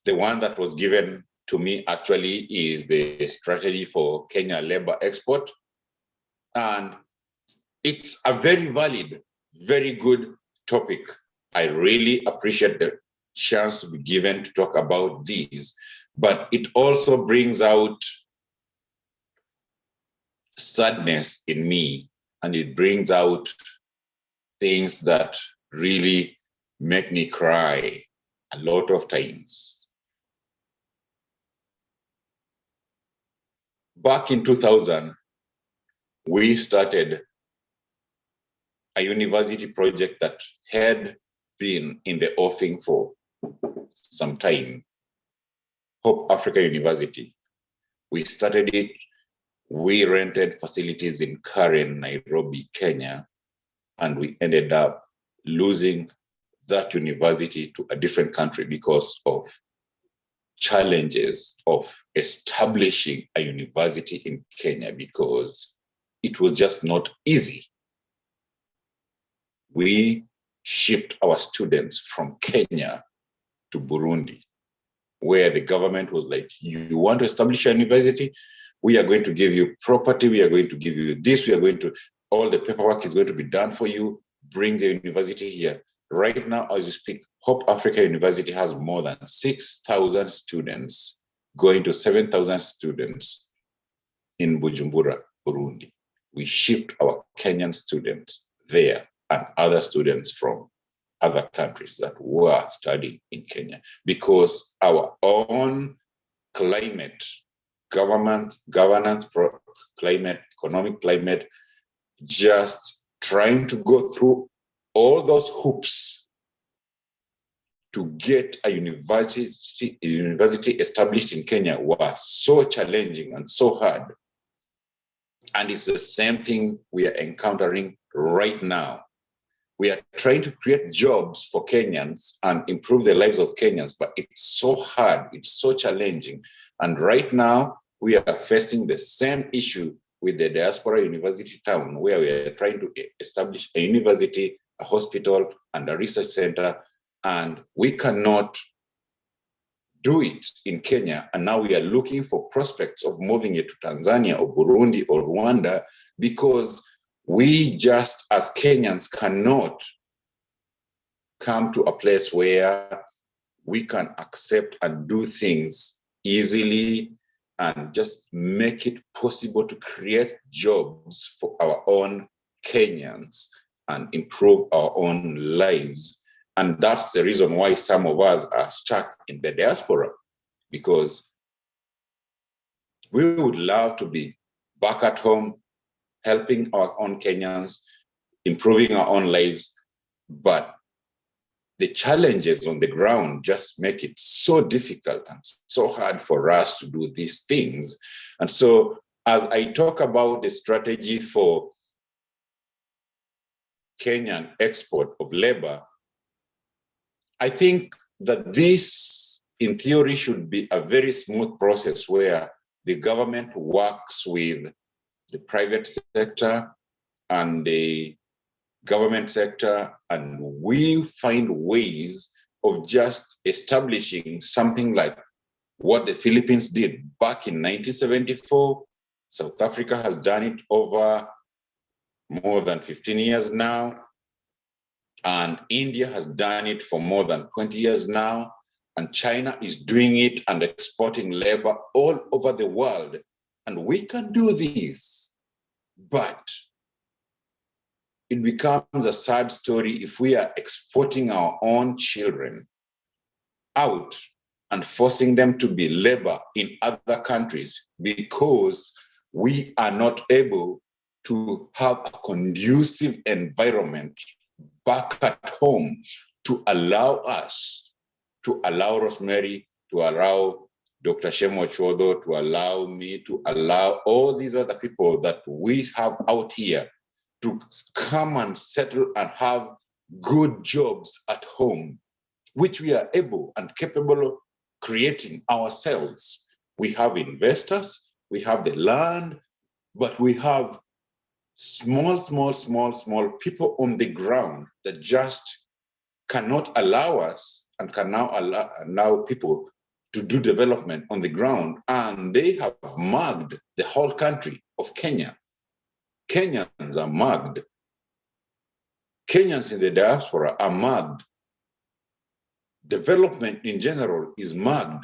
the one that was given to me actually is the strategy for Kenya labor export. And it's a very valid, very good topic. I really appreciate the chance to be given to talk about these, but it also brings out sadness in me, and it brings out things that really make me cry a lot of times. Back in 2000, we started a university project that had been in the offing for some time, Hope Africa University. We started it, we rented facilities in Karen, Nairobi, Kenya, and we ended up losing that university to a different country because of challenges of establishing a university in Kenya, because it was just not easy. We shipped our students from Kenya to Burundi, where the government was like, you want to establish a university? We are going to give you property. We are going to give you this. We are going to, all the paperwork is going to be done for you. Bring the university here. Right now, as you speak, Hope Africa University has more than 6,000 students, going to 7,000 students in Bujumbura, Burundi. We shipped our Kenyan students there and other students from other countries that were studying in Kenya, because our own climate, governance, climate, economic climate, just trying to go through all those hoops to get a university established in Kenya was so challenging and so hard. And it's the same thing we are encountering right now. We are trying to create jobs for Kenyans and improve the lives of Kenyans, but it's so hard, it's so challenging. And right now, we are facing the same issue with the Diaspora University town, where we are trying to establish a university, a hospital, and a research center, and we cannot do it in Kenya. And now we are looking for prospects of moving it to Tanzania or Burundi or Rwanda, because we just as Kenyans cannot come to a place where we can accept and do things easily and just make it possible to create jobs for our own Kenyans and improve our own lives. And that's the reason why some of us are stuck in the diaspora, because we would love to be back at home, helping our own Kenyans, improving our own lives, but the challenges on the ground just make it so difficult and so hard for us to do these things. And so as I talk about the strategy for Kenyan export of labor, I think that this, in theory, should be a very smooth process where the government works with the private sector and the government sector, and we find ways of just establishing something like what the Philippines did back in 1974. South Africa has done it over more than 15 years now. And India has done it for more than 20 years now. And China is doing it and exporting labor all over the world. And we can do this, but it becomes a sad story if we are exporting our own children out and forcing them to be labor in other countries because we are not able to have a conducive environment back at home to allow us, to allow Rosemary, to allow Dr. Shemo Chodo, to allow me, to allow all these other people that we have out here to come and settle and have good jobs at home, which we are able and capable of creating ourselves. We have investors, we have the land, but we have small people on the ground that just cannot allow us and can now allow people to do development on the ground. And they have mugged the whole country of Kenya. Kenyans are mugged. Kenyans in the diaspora are mugged. Development in general is mugged.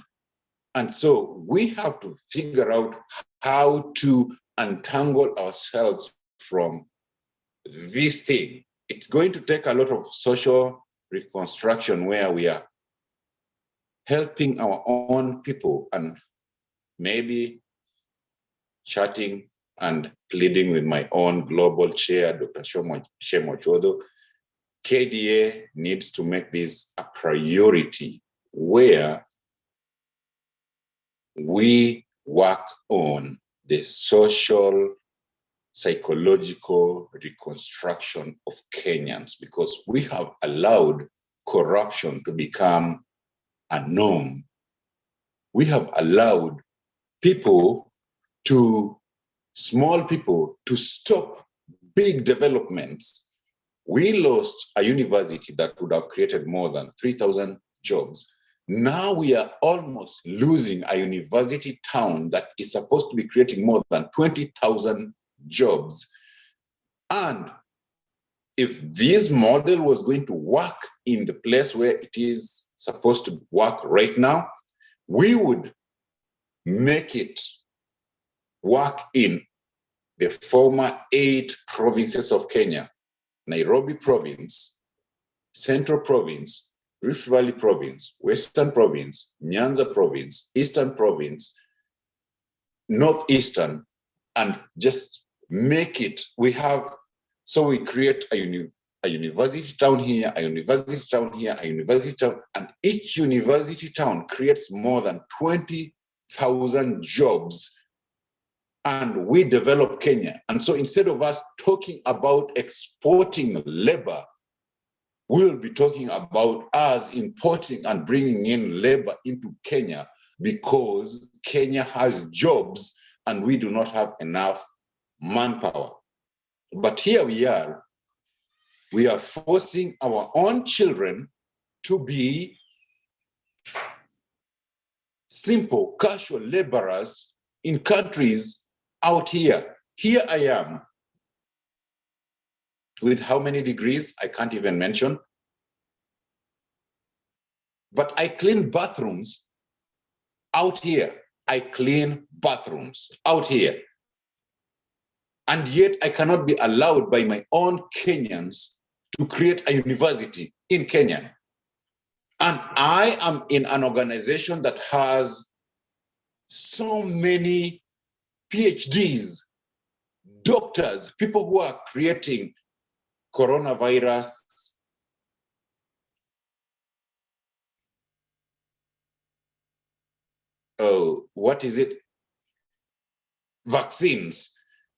And so we have to figure out how to untangle ourselves from this thing. It's going to take a lot of social reconstruction where we are helping our own people and maybe chatting and pleading with my own global chair, Dr. Shemo Chodo. KDA needs to make this a priority where we work on the social, psychological reconstruction of Kenyans, because we have allowed corruption to become a norm. We have allowed small people to stop big developments. We lost a university that would have created more than 3,000 jobs. Now we are almost losing a university town that is supposed to be creating more than 20,000 jobs. And if this model was going to work in the place where it is supposed to work right now, we would make it work in the former 8 provinces of Kenya: Nairobi Province, Central Province, Rift Valley Province, Western Province, Nyanza Province, Eastern Province, Northeastern, and just make it. We create a university town here, a university town here, a university town, and each university town creates more than 20,000 jobs, and we develop Kenya. And so instead of us talking about exporting labor, we'll be talking about us importing and bringing in labor into Kenya, because Kenya has jobs and we do not have enough manpower. But here we are forcing our own children to be simple, casual laborers in countries out here. Here I am with how many degrees? I can't even mention. But I clean bathrooms out here. I clean bathrooms out here. And yet I cannot be allowed by my own Kenyans to create a university in Kenya. And I am in an organization that has so many PhDs, doctors, people who are creating coronavirus vaccines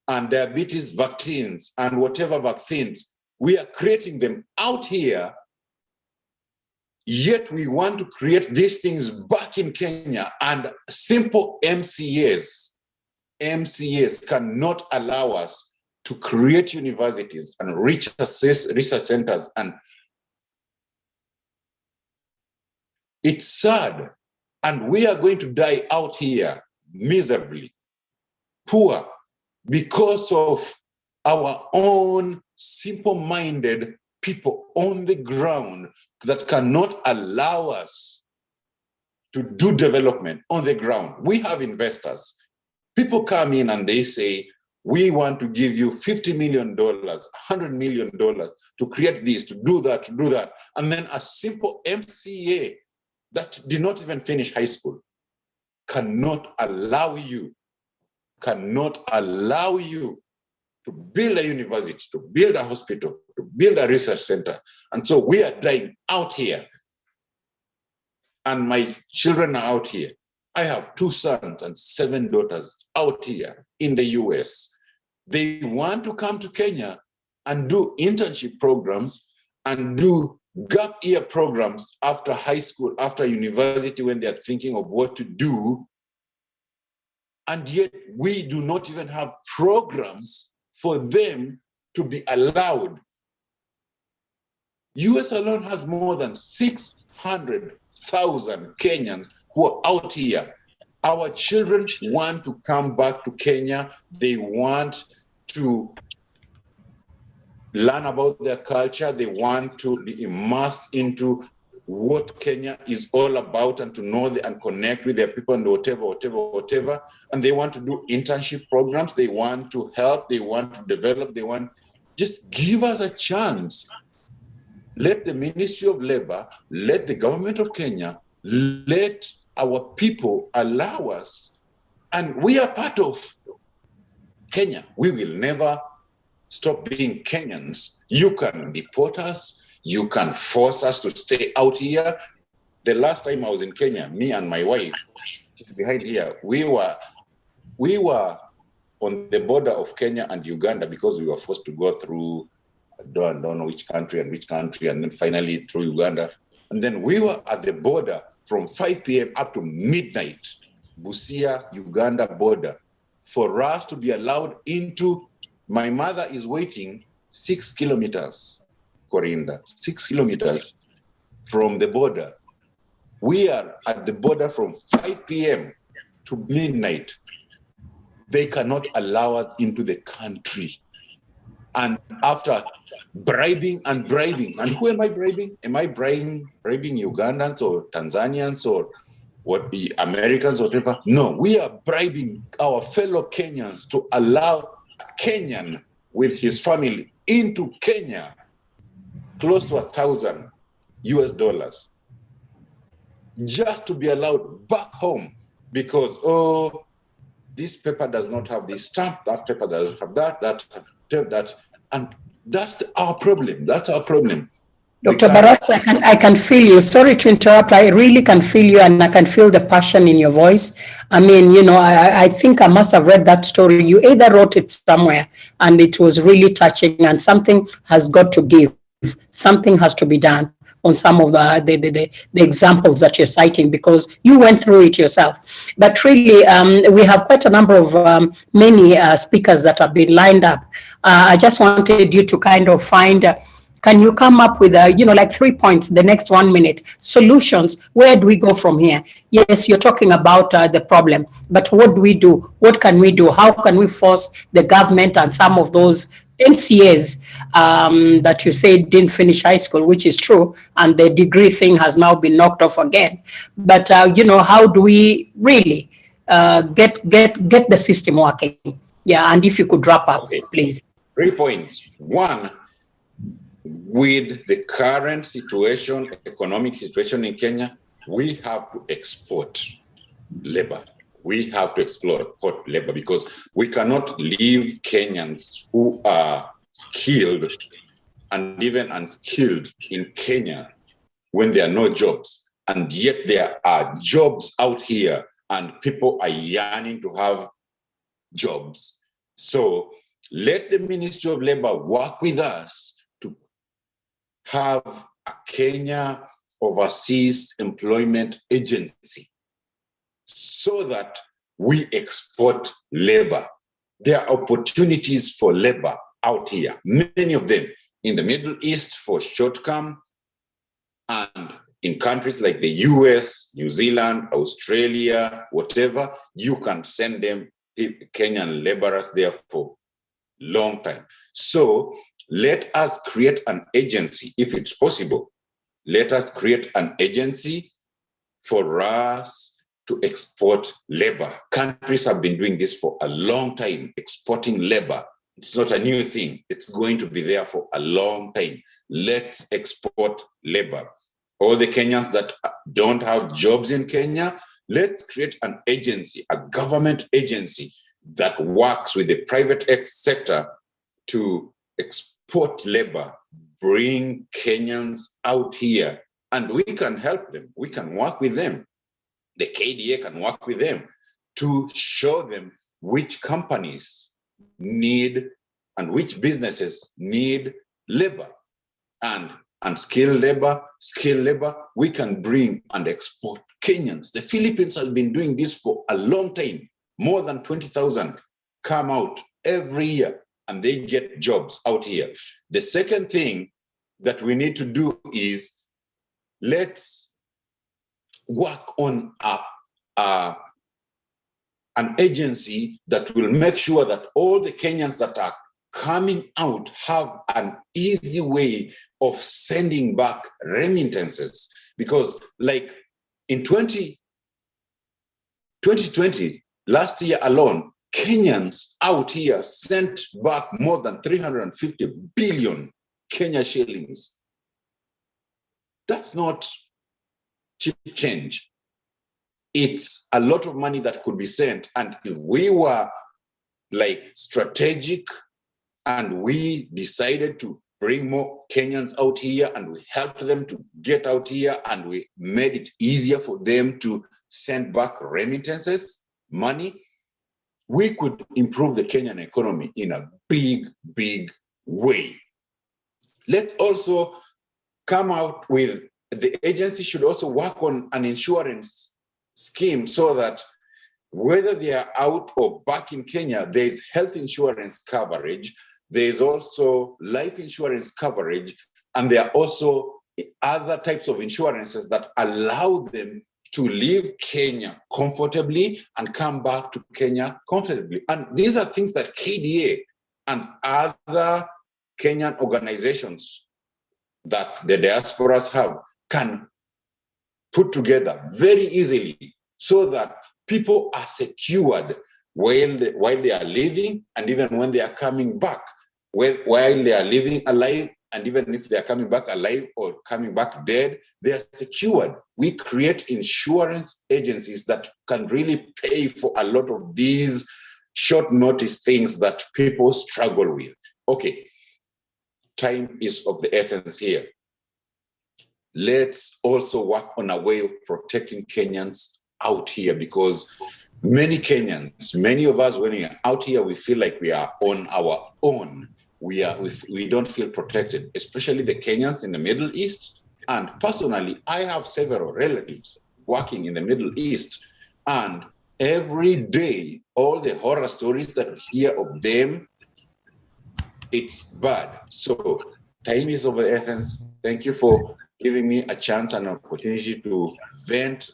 and diabetes vaccines and whatever vaccines. We are creating them out here, yet we want to create these things back in Kenya, and simple MCAs cannot allow us to create universities and research centers. And it's sad. And we are going to die out here miserably, poor, because of our own simple-minded people on the ground that cannot allow us to do development on the ground. We have investors. People come in and they say, we want to give you $50 million, $100 million to create this, to do that. And then a simple MCA that did not even finish high school cannot allow you to build a university, to build a hospital, to build a research center. And so we are dying out here. And my children are out here. I have 2 sons and 7 daughters out here in the US. They want to come to Kenya and do internship programs and do gap year programs after high school, after university, when they're thinking of what to do. And yet we do not even have programs for them to be allowed. US alone has more than 600,000 Kenyans who are out here. Our children want to come back to Kenya. They want to learn about their culture. They want to be immersed into what Kenya is all about and to know and connect with their people and whatever. And they want to do internship programs. They want to help. They want to develop. Just give us a chance. Let the Ministry of Labor, let the government of Kenya, let our people allow us. And we are part of Kenya. We will never stop being Kenyans. You can deport us. You can force us to stay out here. The last time I was in Kenya, me and my wife, she's behind here, we were on the border of Kenya and Uganda because we were forced to go through, I don't know which country, and then finally through Uganda. And then we were at the border from 5 p.m. up to midnight, Busia, Uganda border, for us to be allowed into. My mother is waiting 6 kilometers, Corinda, 6 kilometers from the border. We are at the border from 5 p.m. to midnight. They cannot allow us into the country. And after bribing, and who am I bribing? Am I bribing Ugandans or Tanzanians or what, the Americans or whatever? No, we are bribing our fellow Kenyans to allow a Kenyan with his family into Kenya, close to $1,000 US, just to be allowed back home because, oh, this paper does not have this stamp, that paper doesn't have that, and that's our problem. That's our problem. Dr. Barras, I can feel you. Sorry to interrupt. I really can feel you, and I can feel the passion in your voice. I mean, you know, I think I must have read that story. You either wrote it somewhere, and it was really touching, and something has got to give. Something has to be done on some of the examples that you're citing, because you went through it yourself. But really, we have quite a number of many speakers that have been lined up. I just wanted you to kind of find, can you come up with, you know, like 3 points, the next 1 minute, solutions? Where do we go from here? Yes, you're talking about the problem, but what do we do? What can we do? How can we force the government and some of those MCAs that you say didn't finish high school, which is true, and the degree thing has now been knocked off again. But you know, how do we really get the system working? Yeah, and if you could wrap up, okay, please. 3 points. One, with the current situation, economic situation in Kenya, we have to export labor. We have to export labor because we cannot leave Kenyans who are skilled and even unskilled in Kenya when there are no jobs. And yet there are jobs out here and people are yearning to have jobs. So let the Ministry of Labor work with us to have a Kenya Overseas Employment Agency, so that we export labor. There are opportunities for labor out here, many of them in the Middle East for short-term, and in countries like the US, New Zealand, Australia, whatever, you can send them Kenyan laborers there for long time. So let us create an agency, if it's possible. Let us create an agency for us to export labor. Countries have been doing this for a long time, exporting labor. It's not a new thing. It's going to be there for a long time. Let's export labor. All the Kenyans that don't have jobs in Kenya, let's create an agency, a government agency that works with the private sector to export labor, bring Kenyans out here, and we can help them. We can work with them. The KDA can work with them to show them which companies need and which businesses need labor, and skilled labor, we can bring and export Kenyans. The Philippines have been doing this for a long time. More than 20,000 come out every year and they get jobs out here. The second thing that we need to do is let's work on an agency that will make sure that all the Kenyans that are coming out have an easy way of sending back remittances. Because like in 2020, last year alone, Kenyans out here sent back more than 350 billion Kenya shillings. That's not cheap change. It's a lot of money that could be sent. And if we were like strategic and we decided to bring more Kenyans out here, and we helped them to get out here, and we made it easier for them to send back remittances, money, we could improve the Kenyan economy in a big, big way. Let's also come out with, the agency should also work on an insurance scheme so that whether they are out or back in Kenya, there is health insurance coverage, there is also life insurance coverage, and there are also other types of insurances that allow them to leave Kenya comfortably and come back to Kenya comfortably. And these are things that KDA and other Kenyan organizations that the diasporas have can put together very easily so that people are secured while they are living and even when they are coming back, while they are living alive, and even if they are coming back alive or coming back dead, they are secured. We create insurance agencies that can really pay for a lot of these short notice things that people struggle with. Okay, time is of the essence here. Let's also work on a way of protecting Kenyans out here, because many Kenyans, many of us, when we are out here, we feel like we are on our own. We don't feel protected, especially the Kenyans in the Middle East. And personally, I have several relatives working in the Middle East, and every day, all the horror stories that we hear of them, it's bad. So time is of the essence. Thank you for giving me a chance and opportunity to vent.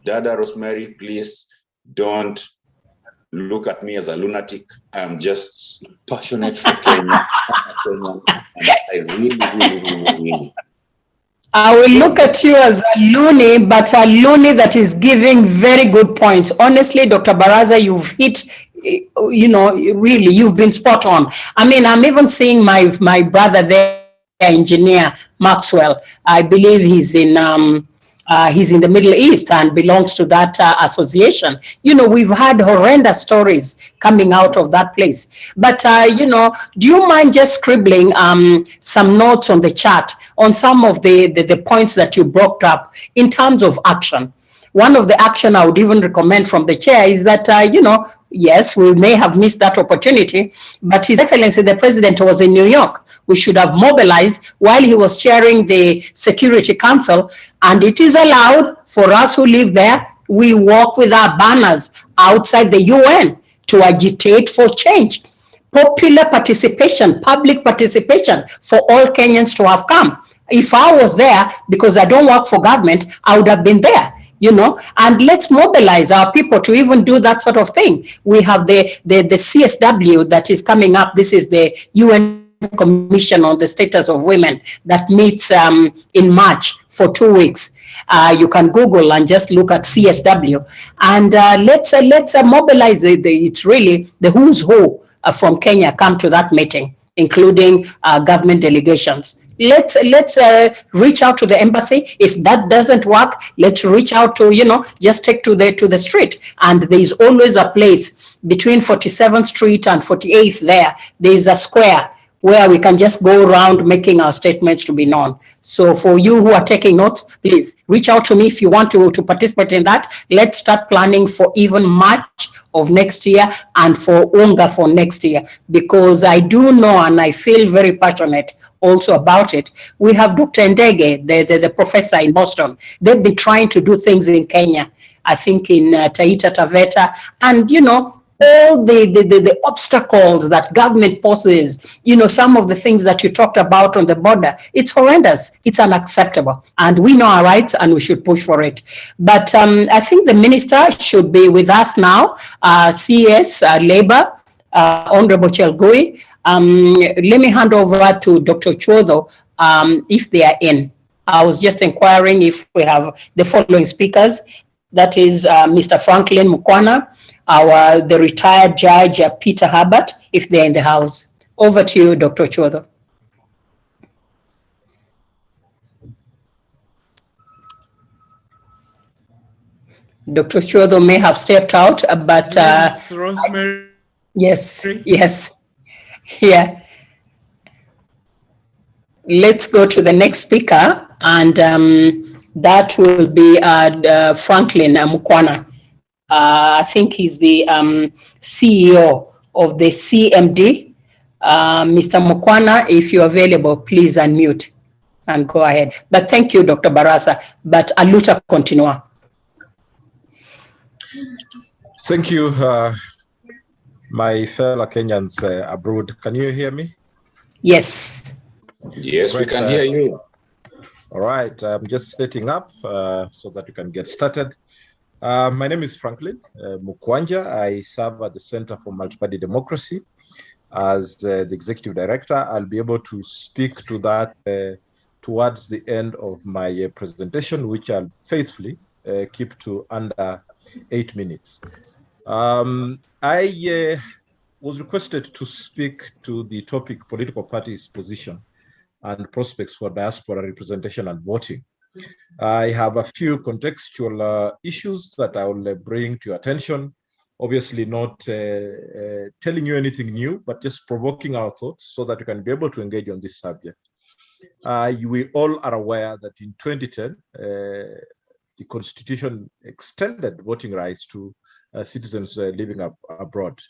Dada Rosemary, please don't look at me as a lunatic. I'm just passionate for Kenya. And I really. I will look at you as a loony, but a loony that is giving very good points. Honestly, Dr. Baraza, you've hit, you know, really, you've been spot on. I mean, I'm even seeing my brother there, engineer Maxwell. I believe he's in the Middle East and belongs to that association. You know, we've had horrendous stories coming out of that place. But, you know, do you mind just scribbling some notes on the chat on some of the points that you brought up in terms of action? One of the action I would even recommend from the chair is that, you know, yes, we may have missed that opportunity, but His Excellency the President was in New York. We should have mobilized while he was chairing the Security Council, and it is allowed for us who live there. We walk with our banners outside the UN to agitate for change. Popular participation, public participation for all Kenyans to have come. If I was there, because I don't work for government, I would have been there. You know, and let's mobilize our people to even do that sort of thing. We have the CSW that is coming up. This is the UN Commission on the Status of Women that meets in March for 2 weeks. You can Google and just look at CSW, and let's mobilize it's really the who's who from Kenya come to that meeting, including government delegations. Let's reach out to the embassy. If that doesn't work, let's reach out to, you know, just take to the street. And there is always a place between 47th Street and 48th there. There is a square where we can just go around making our statements to be known. So for you who are taking notes, please reach out to me if you want to participate in that. Let's start planning for even March of next year and for UNGA for next year, because I do know and I feel very passionate also about it. We have Dr. Ndege, the professor in Boston. They've been trying to do things in Kenya, I think in Taita Taveta, and you know, all the obstacles that government poses, you know, some of the things that you talked about on the border, it's horrendous, it's unacceptable, and we know our rights and we should push for it. But I think the minister should be with us now, CS Labor, Honorable Chelgui. Let me hand over to Dr. Chwotho if they are in. I was just inquiring if we have the following speakers. That is Mr. Franklin Mckenna, the retired judge Peter Herbert, if they're in the house. Over to you, Dr. Chwotho. Dr. Chwotho may have stepped out, but Rosemary. Yes, yeah. let's go to the next speaker, and that will be Franklin Mckenna. I think he's the CEO of the CMD. Mr. Mckenna, if you're available, please unmute and go ahead. But thank you, Dr. Barasa. But Aluta continua. Thank you, my fellow Kenyans abroad. Can you hear me? Yes. Yes, we can hear you. All right, I'm just setting up so that we can get started. My name is Franklin Mckenna. I serve at the Center for Multi-Party Democracy as the Executive Director. I'll be able to speak to that towards the end of my presentation, which I'll faithfully keep to under 8 minutes. I was requested to speak to the topic political parties' position and prospects for diaspora representation and voting. I have a few contextual issues that I will bring to your attention. Obviously not telling you anything new, but just provoking our thoughts so that you can be able to engage on this subject. We all are aware that in 2010, the Constitution extended voting rights to citizens living abroad.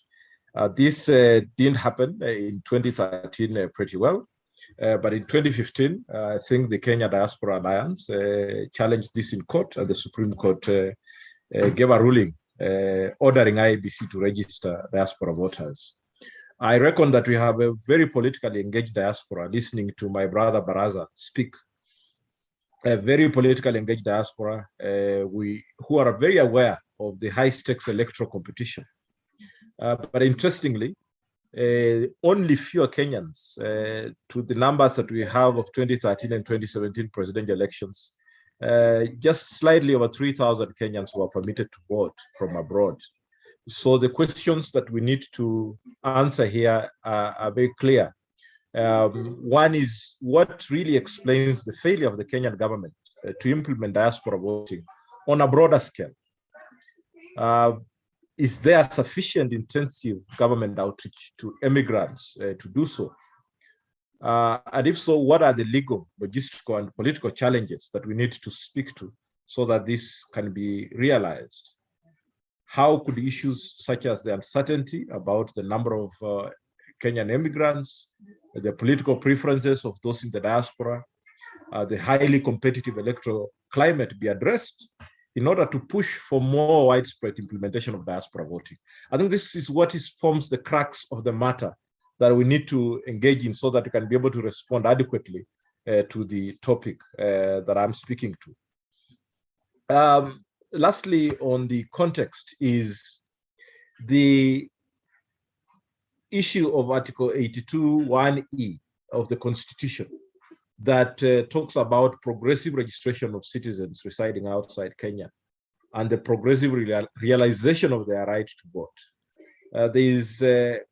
This didn't happen in 2013 pretty well. But in 2015, I think the Kenya Diaspora Alliance challenged this in court, and the Supreme Court gave a ruling ordering IEBC to register diaspora voters. I reckon that we have a very politically engaged diaspora, listening to my brother Baraza speak. A very politically engaged diaspora who are very aware of the high-stakes electoral competition. But interestingly, only fewer Kenyans to the numbers that we have of 2013 and 2017 presidential elections. Just slightly over 3,000 Kenyans were permitted to vote from abroad. So the questions that we need to answer here are very clear. One is, what really explains the failure of the Kenyan government to implement diaspora voting on a broader scale? Is there sufficient intensive government outreach to immigrants to do so? And if so, what are the legal, logistical, and political challenges that we need to speak to so that this can be realized? How could issues such as the uncertainty about the number of Kenyan immigrants, the political preferences of those in the diaspora, the highly competitive electoral climate be addressed in order to push for more widespread implementation of diaspora voting? I think this is what forms the crux of the matter that we need to engage in so that we can be able to respond adequately to the topic that I'm speaking to. Lastly, on the context is the issue of Article 82(1)(e) of the Constitution that talks about progressive registration of citizens residing outside Kenya and the progressive realization of their right to vote. There is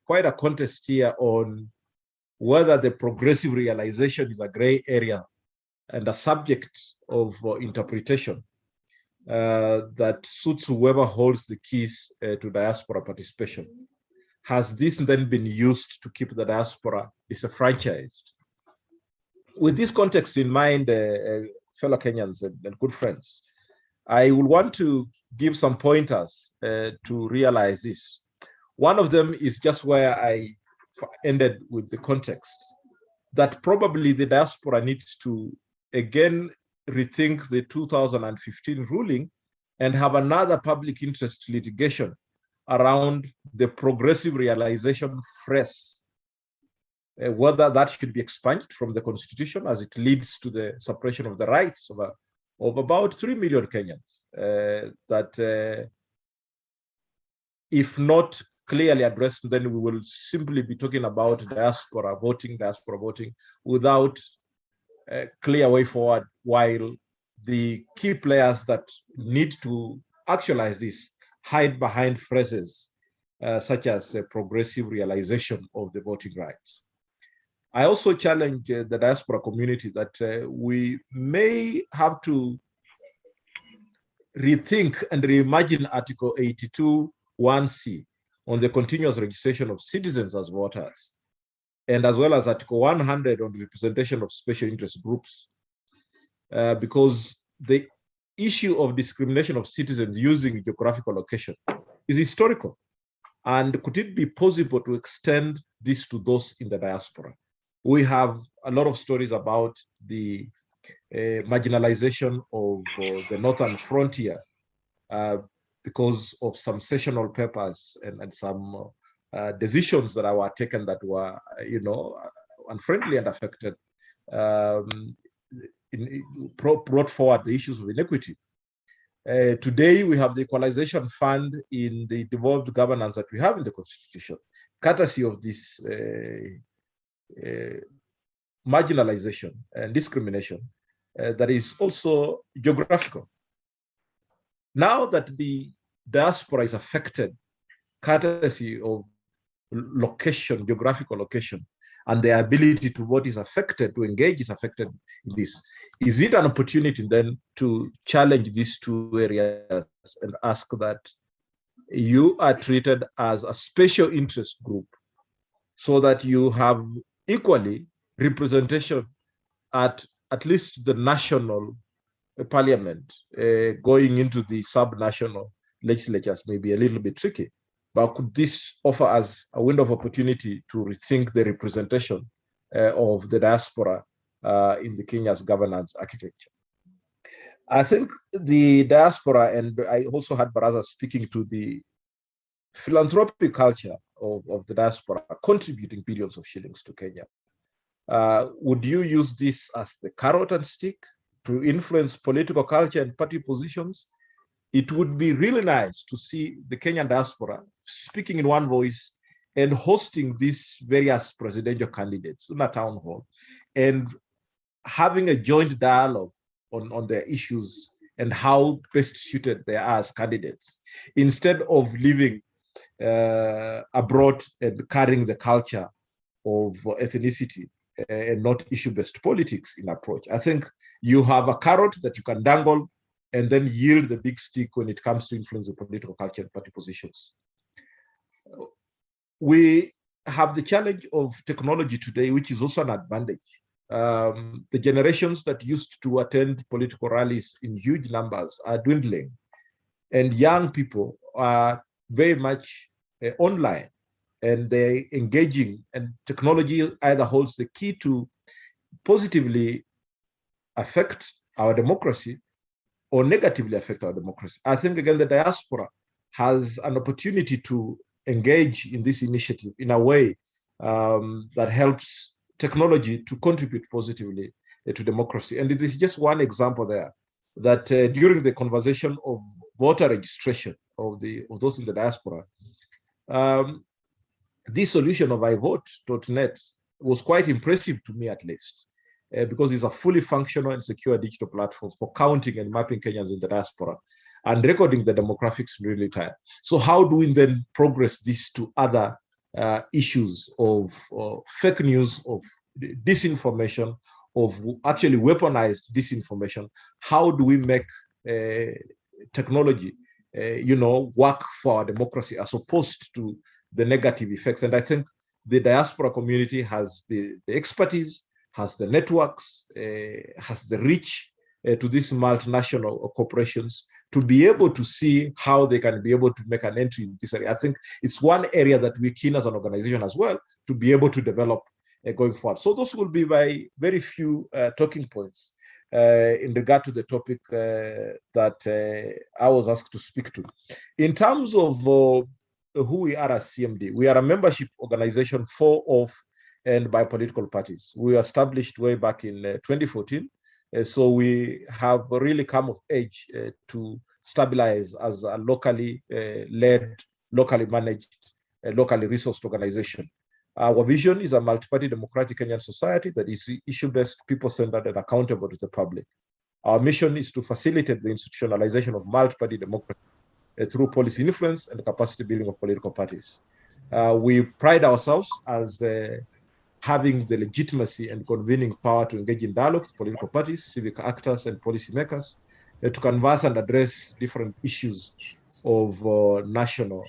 quite a contest here on whether the progressive realization is a gray area and a subject of interpretation that suits whoever holds the keys to diaspora participation. Has this then been used to keep the diaspora disenfranchised? With this context in mind, fellow Kenyans and good friends, I will want to give some pointers to realize this. One of them is just where I ended with the context, that probably the diaspora needs to again rethink the 2015 ruling and have another public interest litigation around the progressive realization phrase, whether that should be expunged from the Constitution as it leads to the suppression of the rights of about 3 million Kenyans, that if not clearly addressed, then we will simply be talking about diaspora voting without a clear way forward, while the key players that need to actualize this hide behind phrases such as progressive realization of the voting rights. I also challenge the diaspora community that we may have to rethink and reimagine Article 82(1)(c) on the continuous registration of citizens as voters. and as well as Article 100 on the representation of special interest groups, because the issue of discrimination of citizens using geographical location is historical. And could it be possible to extend this to those in the diaspora? We have a lot of stories about the marginalization of the northern frontier because of some sessional papers and some decisions that were taken that were, unfriendly and affected, brought forward the issues of inequity. Today, we have the Equalization Fund in the devolved governance that we have in the Constitution, courtesy of this marginalization and discrimination that is also geographical. Now that the diaspora is affected, courtesy of location, geographical location, and the ability to what is affected, to engage is affected in this. Is it an opportunity then to challenge these two areas and ask that you are treated as a special interest group so that you have equally representation at least the national parliament? Going into the sub-national legislatures may be a little bit tricky, but could this offer us a window of opportunity to rethink the representation of the diaspora in the Kenya's governance architecture? I think the diaspora, and I also had Baraza speaking to the philanthropic culture of the diaspora, contributing billions of shillings to Kenya. Would you use this as the carrot and stick to influence political culture and party positions? It would be really nice to see the Kenyan diaspora speaking in one voice and hosting these various presidential candidates in a town hall and having a joint dialogue on their issues and how best suited they are as candidates, instead of living abroad and carrying the culture of ethnicity and not issue-based politics in approach. I think you have a carrot that you can dangle and then yield the big stick when it comes to influence the political culture and party positions. We have the challenge of technology today, which is also an advantage. The generations that used to attend political rallies in huge numbers are dwindling, and young people are very much online, and they're engaging, and technology either holds the key to positively affect our democracy or negatively affect our democracy. I think, again, the diaspora has an opportunity to engage in this initiative in a way that helps technology to contribute positively to democracy. And it is just one example there, that during the conversation of voter registration of those in the diaspora, this solution of ivote.net was quite impressive to me, at least, because it's a fully functional and secure digital platform for counting and mapping Kenyans in the diaspora and recording the demographics in real time. So how do we then progress this to other issues of fake news, of disinformation, of actually weaponized disinformation? How do we make technology, work for our democracy as opposed to the negative effects? And I think the diaspora community has the expertise, has the networks, has the reach to these multinational corporations to be able to see how they can be able to make an entry in this area. I think it's one area that we're keen as an organization as well to be able to develop going forward. So those will be my very few talking points in regard to the topic that I was asked to speak to. In terms of who we are as CMD, we are a membership organization for, of, and by political parties. We were established way back in 2014. So we have really come of age to stabilize as a locally led, locally managed, locally resourced organization. Our vision is a multi-party democratic Kenyan society that is issue-based, people-centered, and accountable to the public. Our mission is to facilitate the institutionalization of multi-party democracy through policy influence and capacity building of political parties. We pride ourselves as having the legitimacy and convening power to engage in dialogue with political parties, civic actors, and policymakers to canvass and address different issues of national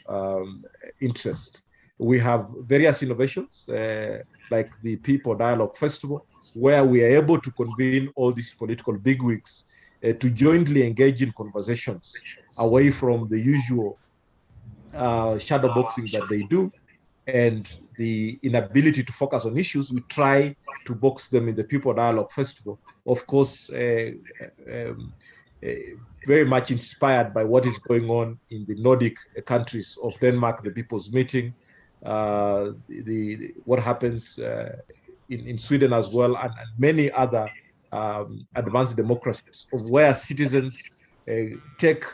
interest. We have various innovations like the People Dialogue Festival, where we are able to convene all these political bigwigs to jointly engage in conversations away from the usual shadow boxing that they do, and the inability to focus on issues. We try to box them in the People Dialogue Festival. Of course, very much inspired by what is going on in the Nordic countries of Denmark, the People's Meeting, what happens in Sweden as well, and many other advanced democracies, of where citizens take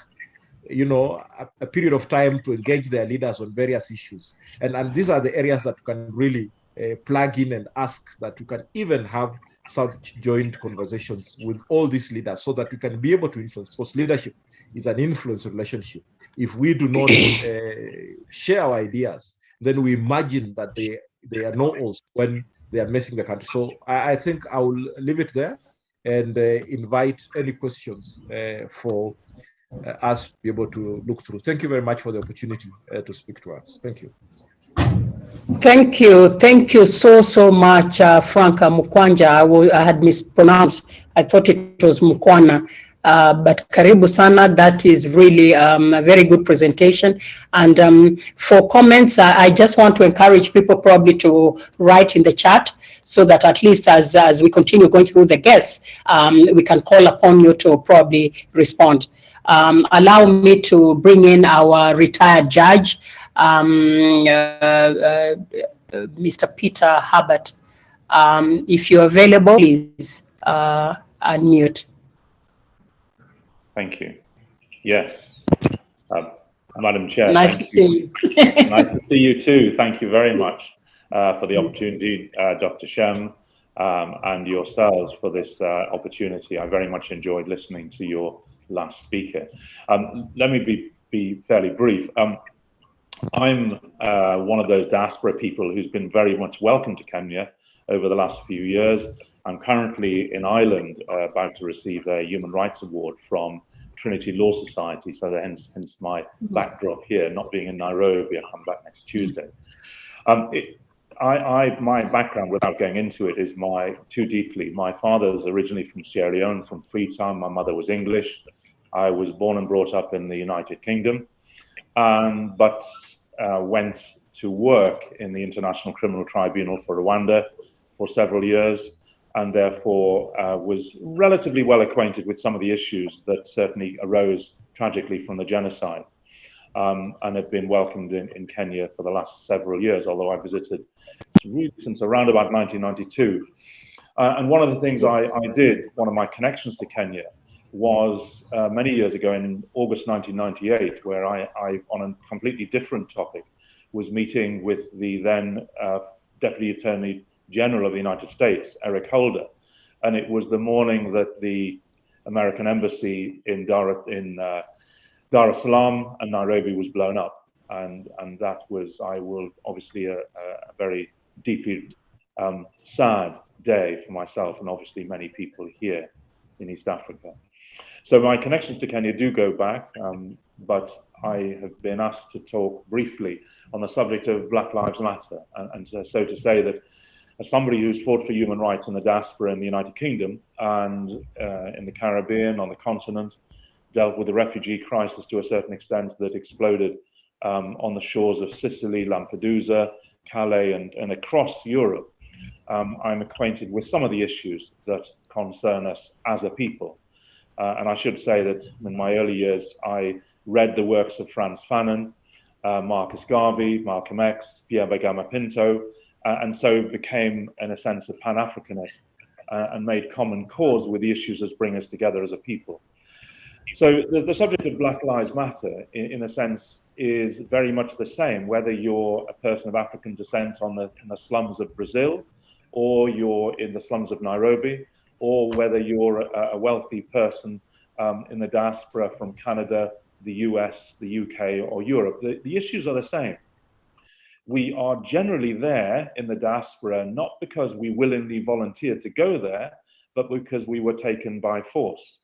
a period of time to engage their leaders on various issues. And these are the areas that you can really plug in and ask that you can even have such joint conversations with all these leaders so that we can be able to influence, because leadership is an influence relationship. If we do not share our ideas, then we imagine that they are know-alls when they are messing the country. So I think I will leave it there and invite any questions for us to be able to look through. Thank you very much for the opportunity to speak to us. Thank you. Thank you so much, Frank Mukwanja. I had mispronounced. I thought it was Mukwana. But karibu sana, that is really a very good presentation. And for comments, I just want to encourage people probably to write in the chat, so that at least as we continue going through the guests, we can call upon you to probably respond. Allow me to bring in our retired judge, Mr. Peter Herbert. If you're available, please unmute. Thank you. Yes. Madam Chair. Nice to see you. Nice to see you too. Thank you very much for the opportunity, Dr. Shem, and yourselves for this opportunity. I very much enjoyed listening to your last speaker. Let me be fairly brief. I'm one of those diaspora people who's been very much welcome to Kenya over the last few years. I'm currently in Ireland, about to receive a Human Rights Award from Trinity Law Society, so hence my backdrop here, not being in Nairobi. I come back next Tuesday. My background, without going into it, is too deeply. My father's originally from Sierra Leone, from Freetown. My mother was English. I was born and brought up in the United Kingdom, but went to work in the International Criminal Tribunal for Rwanda for several years, and therefore was relatively well acquainted with some of the issues that certainly arose tragically from the genocide, and have been welcomed in Kenya for the last several years, although I visited since around about 1992. And one of the things I did, one of my connections to Kenya, was many years ago in August 1998, where I, on a completely different topic, was meeting with the then Deputy Attorney General of the United States, Eric Holder. And it was the morning that the American embassy in Dar es Salaam and Nairobi was blown up. And that was, obviously a very deeply sad day for myself and obviously many people here in East Africa. So my connections to Kenya do go back, but I have been asked to talk briefly on the subject of Black Lives Matter. And so to say that as somebody who's fought for human rights in the diaspora in the United Kingdom and in the Caribbean, on the continent, dealt with the refugee crisis to a certain extent that exploded on the shores of Sicily, Lampedusa, Calais, and across Europe, I'm acquainted with some of the issues that concern us as a people. And I should say that in my early years, I read the works of Frantz Fanon, Marcus Garvey, Malcolm X, Pierre Bagama Pinto, and so became, in a sense, a Pan-Africanist and made common cause with the issues that bring us together as a people. So the subject of Black Lives Matter, in a sense, is very much the same, whether you're a person of African descent in the slums of Brazil, or you're in the slums of Nairobi, or whether you're a wealthy person in the diaspora from Canada, the US, the UK, or Europe. The issues are the same. We are generally there in the diaspora, not because we willingly volunteered to go there, but because we were taken by force.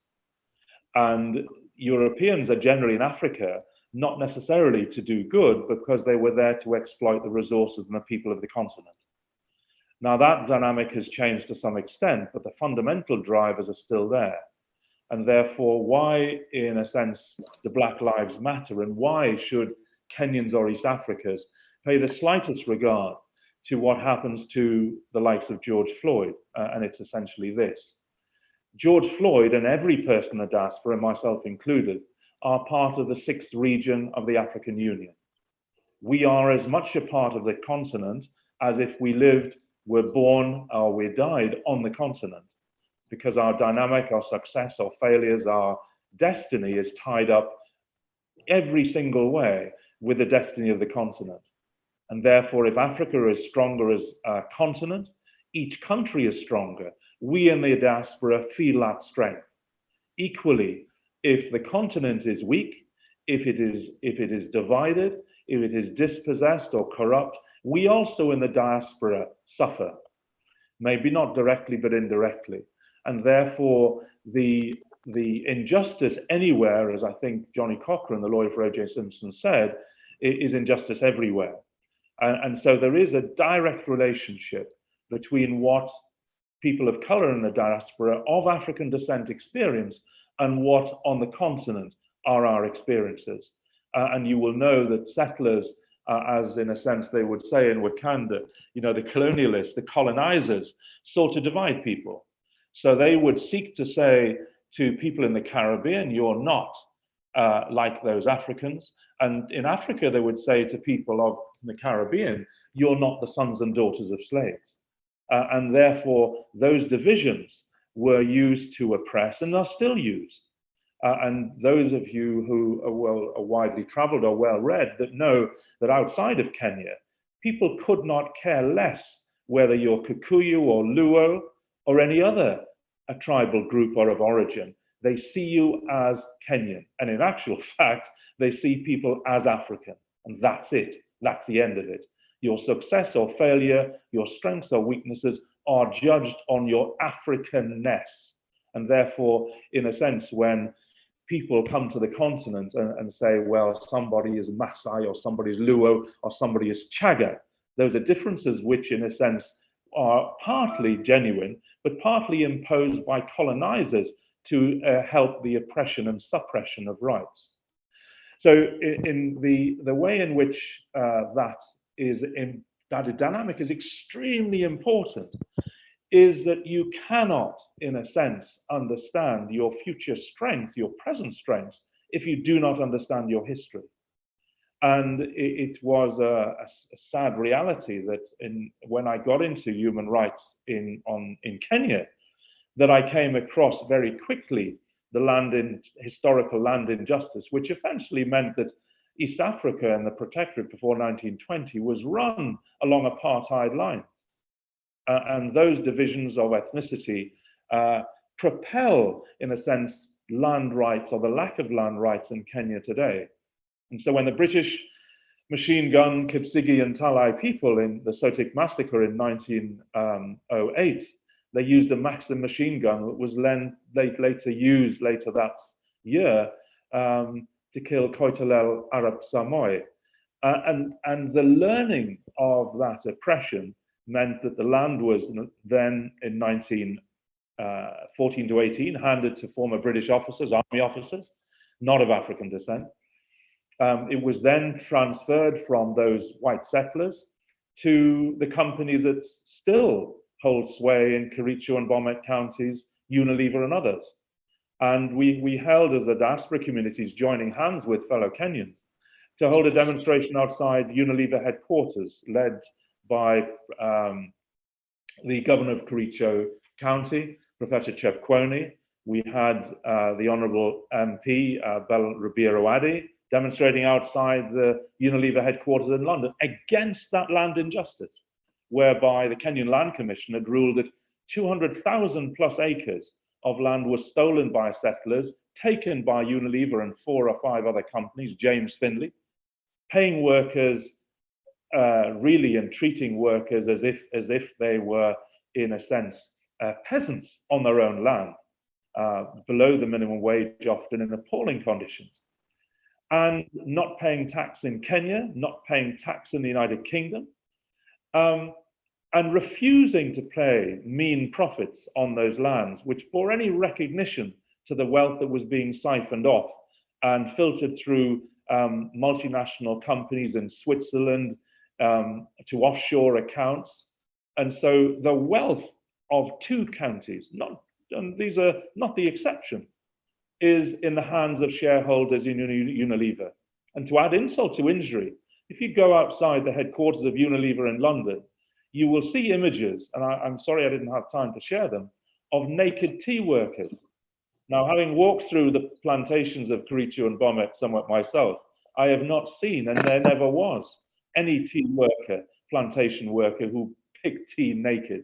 And Europeans are generally in Africa, not necessarily to do good, because they were there to exploit the resources and the people of the continent. Now that dynamic has changed to some extent, but the fundamental drivers are still there. And therefore, why, in a sense, do Black Lives Matter, and why should Kenyans or East Africans pay the slightest regard to what happens to the likes of George Floyd? And it's essentially this. George Floyd and every person in the diaspora, myself included, are part of the 6th region of the African Union. We are as much a part of the continent as if we lived, were born, or we died on the continent, because our dynamic, our success, our failures, our destiny is tied up every single way with the destiny of the continent. And therefore, if Africa is stronger as a continent, each country is stronger. We in the diaspora feel that strength. Equally, if the continent is weak, if it is divided, if it is dispossessed or corrupt, we also in the diaspora suffer. Maybe not directly, but indirectly. And therefore, the injustice anywhere, as I think Johnny Cochran, the lawyer for O.J. Simpson, said, is injustice everywhere. And so there is a direct relationship between what people of color in the diaspora of African descent experience and what on the continent are our experiences. And you will know that settlers, as in a sense they would say in Wakanda, you know, the colonialists, the colonizers, sought to divide people. So they would seek to say to people in the Caribbean, you're not like those Africans. And in Africa, they would say to people of the Caribbean, you're not the sons and daughters of slaves. And therefore, those divisions were used to oppress and are still used. And those of you who are widely traveled or well read that know that outside of Kenya, people could not care less whether you're Kikuyu or Luo or any other a tribal group or of origin. They see you as Kenyan. And in actual fact, they see people as African. And that's it. That's the end of it. Your success or failure, your strengths or weaknesses are judged on your Africanness. And therefore, in a sense, when people come to the continent and say, well, somebody is Maasai or somebody is Luo or somebody is Chaga, those are differences which, in a sense, are partly genuine, but partly imposed by colonizers to help the oppression and suppression of rights. So in the way in which that dynamic is extremely important is that you cannot, in a sense, understand your future strength, your present strengths, if you do not understand your history. And it was a sad reality that when I got into human rights in Kenya, that I came across very quickly the historical land injustice, which essentially meant that East Africa and the protectorate before 1920 was run along apartheid lines. And those divisions of ethnicity propel, in a sense, land rights or the lack of land rights in Kenya today. And so when the British machine gun Kipsigi and Talai people in the Sotik massacre in 1908, they used a Maxim machine gun that was later used later that year to kill Koitalel Arab Samoy. And the learning of that oppression meant that the land was then in 1914 to 18 handed to former British officers, army officers, not of African descent. It was then transferred from those white settlers to the companies that still hold sway in Kericho and Bomet counties, Unilever and others. And we held, as the diaspora communities, joining hands with fellow Kenyans to hold a demonstration outside Unilever headquarters, led by the governor of Kericho County, Professor Chepkwony. We had the Honourable MP, Bel Rubiero Addy, demonstrating outside the Unilever headquarters in London against that land injustice, whereby the Kenyan Land Commission had ruled that 200,000 plus acres of land was stolen by settlers, taken by Unilever and 4 or 5 other companies, James Finley, paying workers really and treating workers as if they were, in a sense, peasants on their own land, below the minimum wage, often in appalling conditions. And not paying tax in Kenya, not paying tax in the United Kingdom. and refusing to pay mean profits on those lands, which bore any recognition to the wealth that was being siphoned off and filtered through multinational companies in Switzerland to offshore accounts. And so the wealth of two counties, and these are not the exception, is in the hands of shareholders in Unilever. And to add insult to injury, if you go outside the headquarters of Unilever in London, you will see images, and I'm sorry I didn't have time to share them, of naked tea workers. Now, having walked through the plantations of Kericho and Bomet somewhat myself, I have not seen, and there never was, any tea worker, plantation worker who picked tea naked.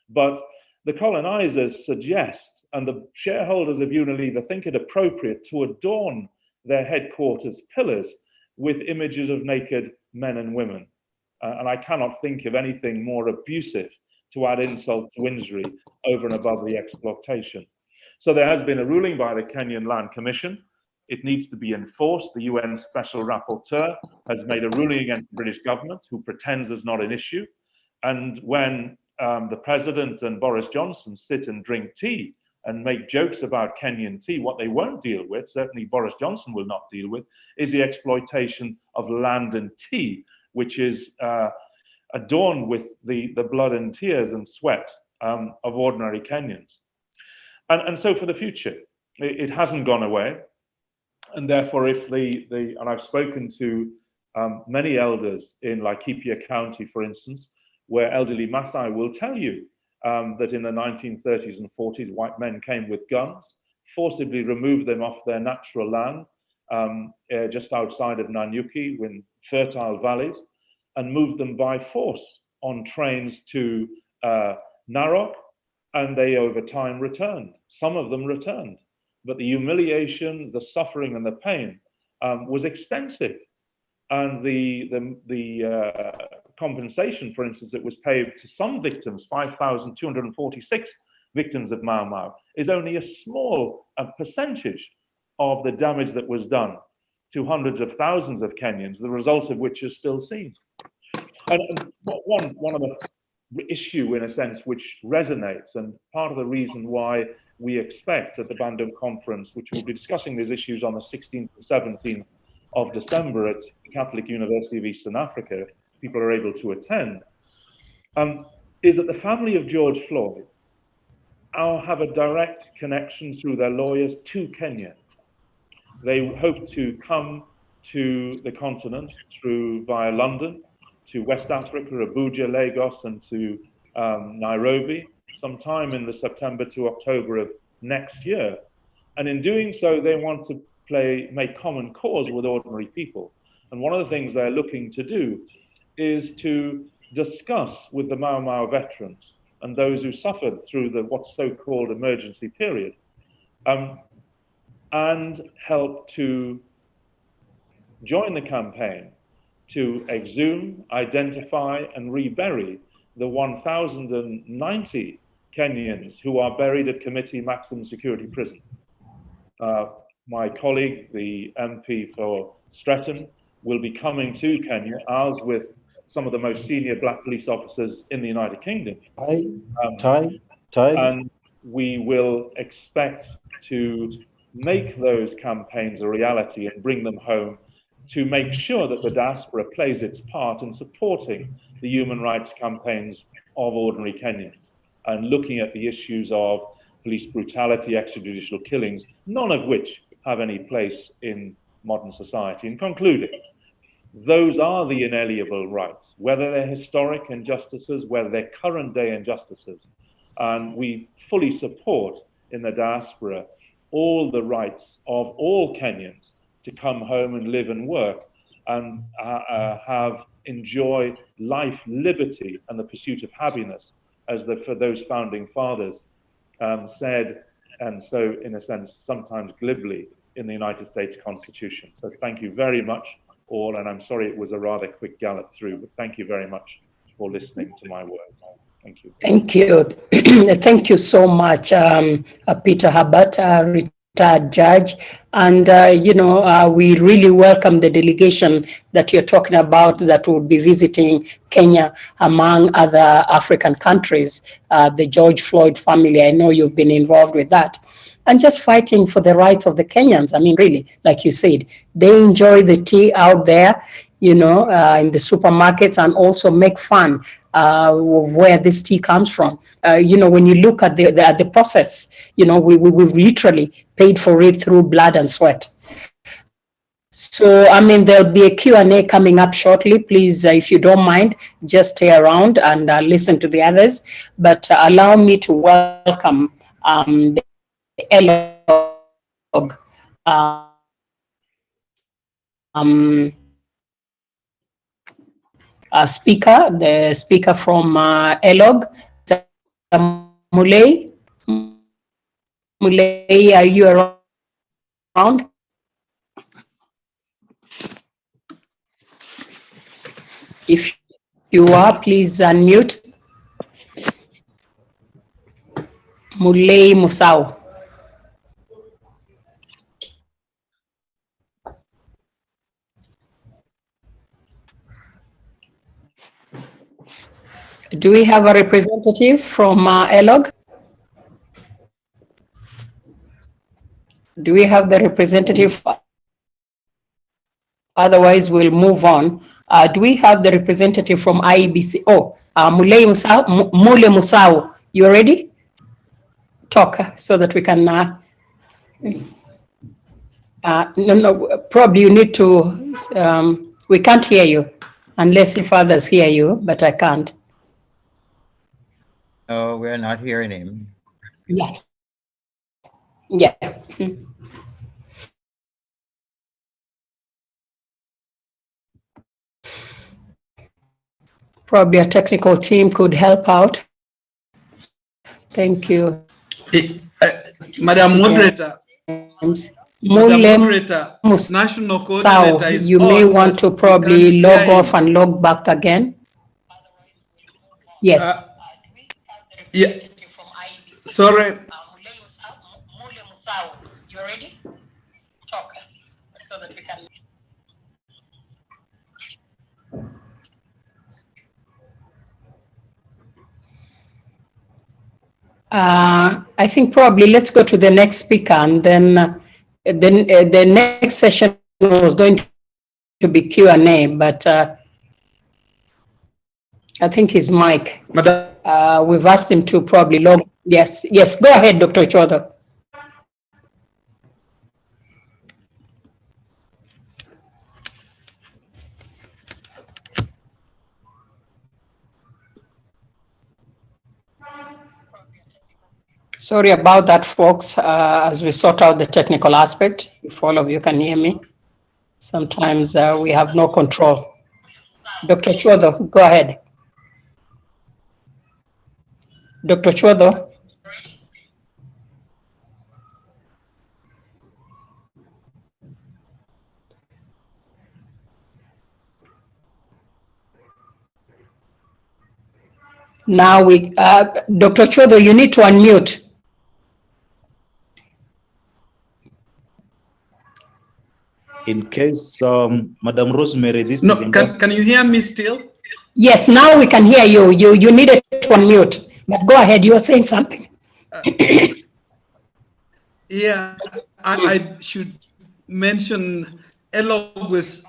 But the colonizers suggest, and the shareholders of Unilever think it appropriate to adorn their headquarters pillars with images of naked men and women. And I cannot think of anything more abusive to add insult to injury over and above the exploitation. So there has been a ruling by the Kenyan Land Commission. It needs to be enforced. The UN Special Rapporteur has made a ruling against the British government, who pretends there's not an issue. And when the President and Boris Johnson sit and drink tea and make jokes about Kenyan tea, what they won't deal with, certainly Boris Johnson will not deal with, is the exploitation of land and tea, which is adorned with the blood and tears and sweat of ordinary Kenyans. And so for the future, it hasn't gone away. And therefore, if and I've spoken to many elders in Laikipia County, for instance, where elderly Maasai will tell you that in the 1930s and 40s, white men came with guns, forcibly removed them off their natural land, just outside of Nanyuki, in fertile valleys, and moved them by force on trains to Narok, and they over time returned. Some of them returned, but the humiliation, the suffering, and the pain was extensive. And the compensation, for instance, that was paid to some victims, 5,246 victims of Mau Mau, is only a small percentage of the damage that was done to hundreds of thousands of Kenyans, the result of which is still seen. And one of the issue, in a sense, which resonates, and part of the reason why we expect at the Bandung Conference, which we'll be discussing these issues on the 16th and 17th of December at the Catholic University of Eastern Africa, people are able to attend, is that the family of George Floyd have a direct connection through their lawyers to Kenya. They hope to come to the continent via London, to West Africa, Abuja, Lagos, and to Nairobi, sometime in the September to October of next year. And in doing so, they want to make common cause with ordinary people. And one of the things they're looking to do is to discuss with the Mau Mau veterans and those who suffered through what's so-called emergency period, and help to join the campaign to exhume, identify, and rebury the 1,090 Kenyans who are buried at Committee Maximum Security Prison. My colleague, the MP for Streatham, will be coming to Kenya, as with some of the most senior black police officers in the United Kingdom. And we will expect to make those campaigns a reality and bring them home to make sure that the diaspora plays its part in supporting the human rights campaigns of ordinary Kenyans and looking at the issues of police brutality, extrajudicial killings, none of which have any place in modern society. In concluding, those are the inalienable rights, whether they're historic injustices, whether they're current day injustices. And we fully support in the diaspora all the rights of all Kenyans to come home and live and work and enjoy life, liberty, and the pursuit of happiness, as for those founding fathers said, and so in a sense, sometimes glibly, in the United States Constitution. So thank you very much all, and I'm sorry it was a rather quick gallop through, but thank you very much for listening to my words. Thank you. Thank you. Thank you so much, Peter Herbert, Judge, and we really welcome the delegation that you're talking about that will be visiting Kenya, among other African countries. The George Floyd family, I know you've been involved with that, and just fighting for the rights of the Kenyans. I mean, really, like you said, they enjoy the tea out there, in the supermarkets, and also make fun of where this tea comes from. When you look at the process, we literally paid for it through blood and sweat. So, I mean, there'll be a Q&A coming up shortly. Please, if you don't mind, just stay around and listen to the others. But allow me to welcome the ELOG speaker, the speaker from ELOG, Muley. Muley, are you around? If you are, please unmute. Muley Musau. Do we have a representative from ELOG? Do we have the representative? Otherwise, we'll move on. Do we have the representative from IEBC? Oh, Mule Musau, you ready? Talk so that we can. No, probably you need to. We can't hear you unless if others hear you, but I can't. No, we're not hearing him. Yeah. Yeah. Probably a technical team could help out. Thank you. Madam Moderator. National coordinator is you may want to probably log off and log back again. Yes. Yeah. Sorry. You ready? Talk so that we can. I think probably let's go to the next speaker, and then the next session was going to be Q&A, but I think his mic. We've asked him to probably log. Yes, go ahead, Dr. Chodha. Sorry about that, folks, as we sort out the technical aspect, if all of you can hear me. Sometimes we have no control. Dr. Chodha, go ahead. Dr. Chodha. Now Dr. Chodha, you need to unmute. In case, Madam Rosemary, this no, is can you hear me still? Yes, now we can hear you. You needed to unmute, but go ahead. You were saying something. Yeah, I should mention ELOG was.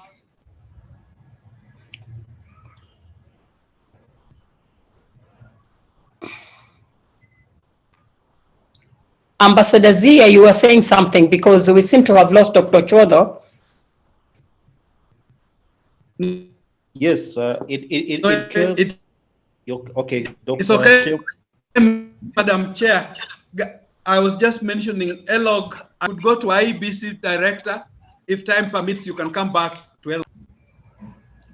Ambassador Zia, you were saying something because we seem to have lost Dr. Chodha. Yes, it's okay. Dr. It's okay, Madam Chair. I was just mentioning ELOG. I would go to IEBC director. If time permits, you can come back to ELOG.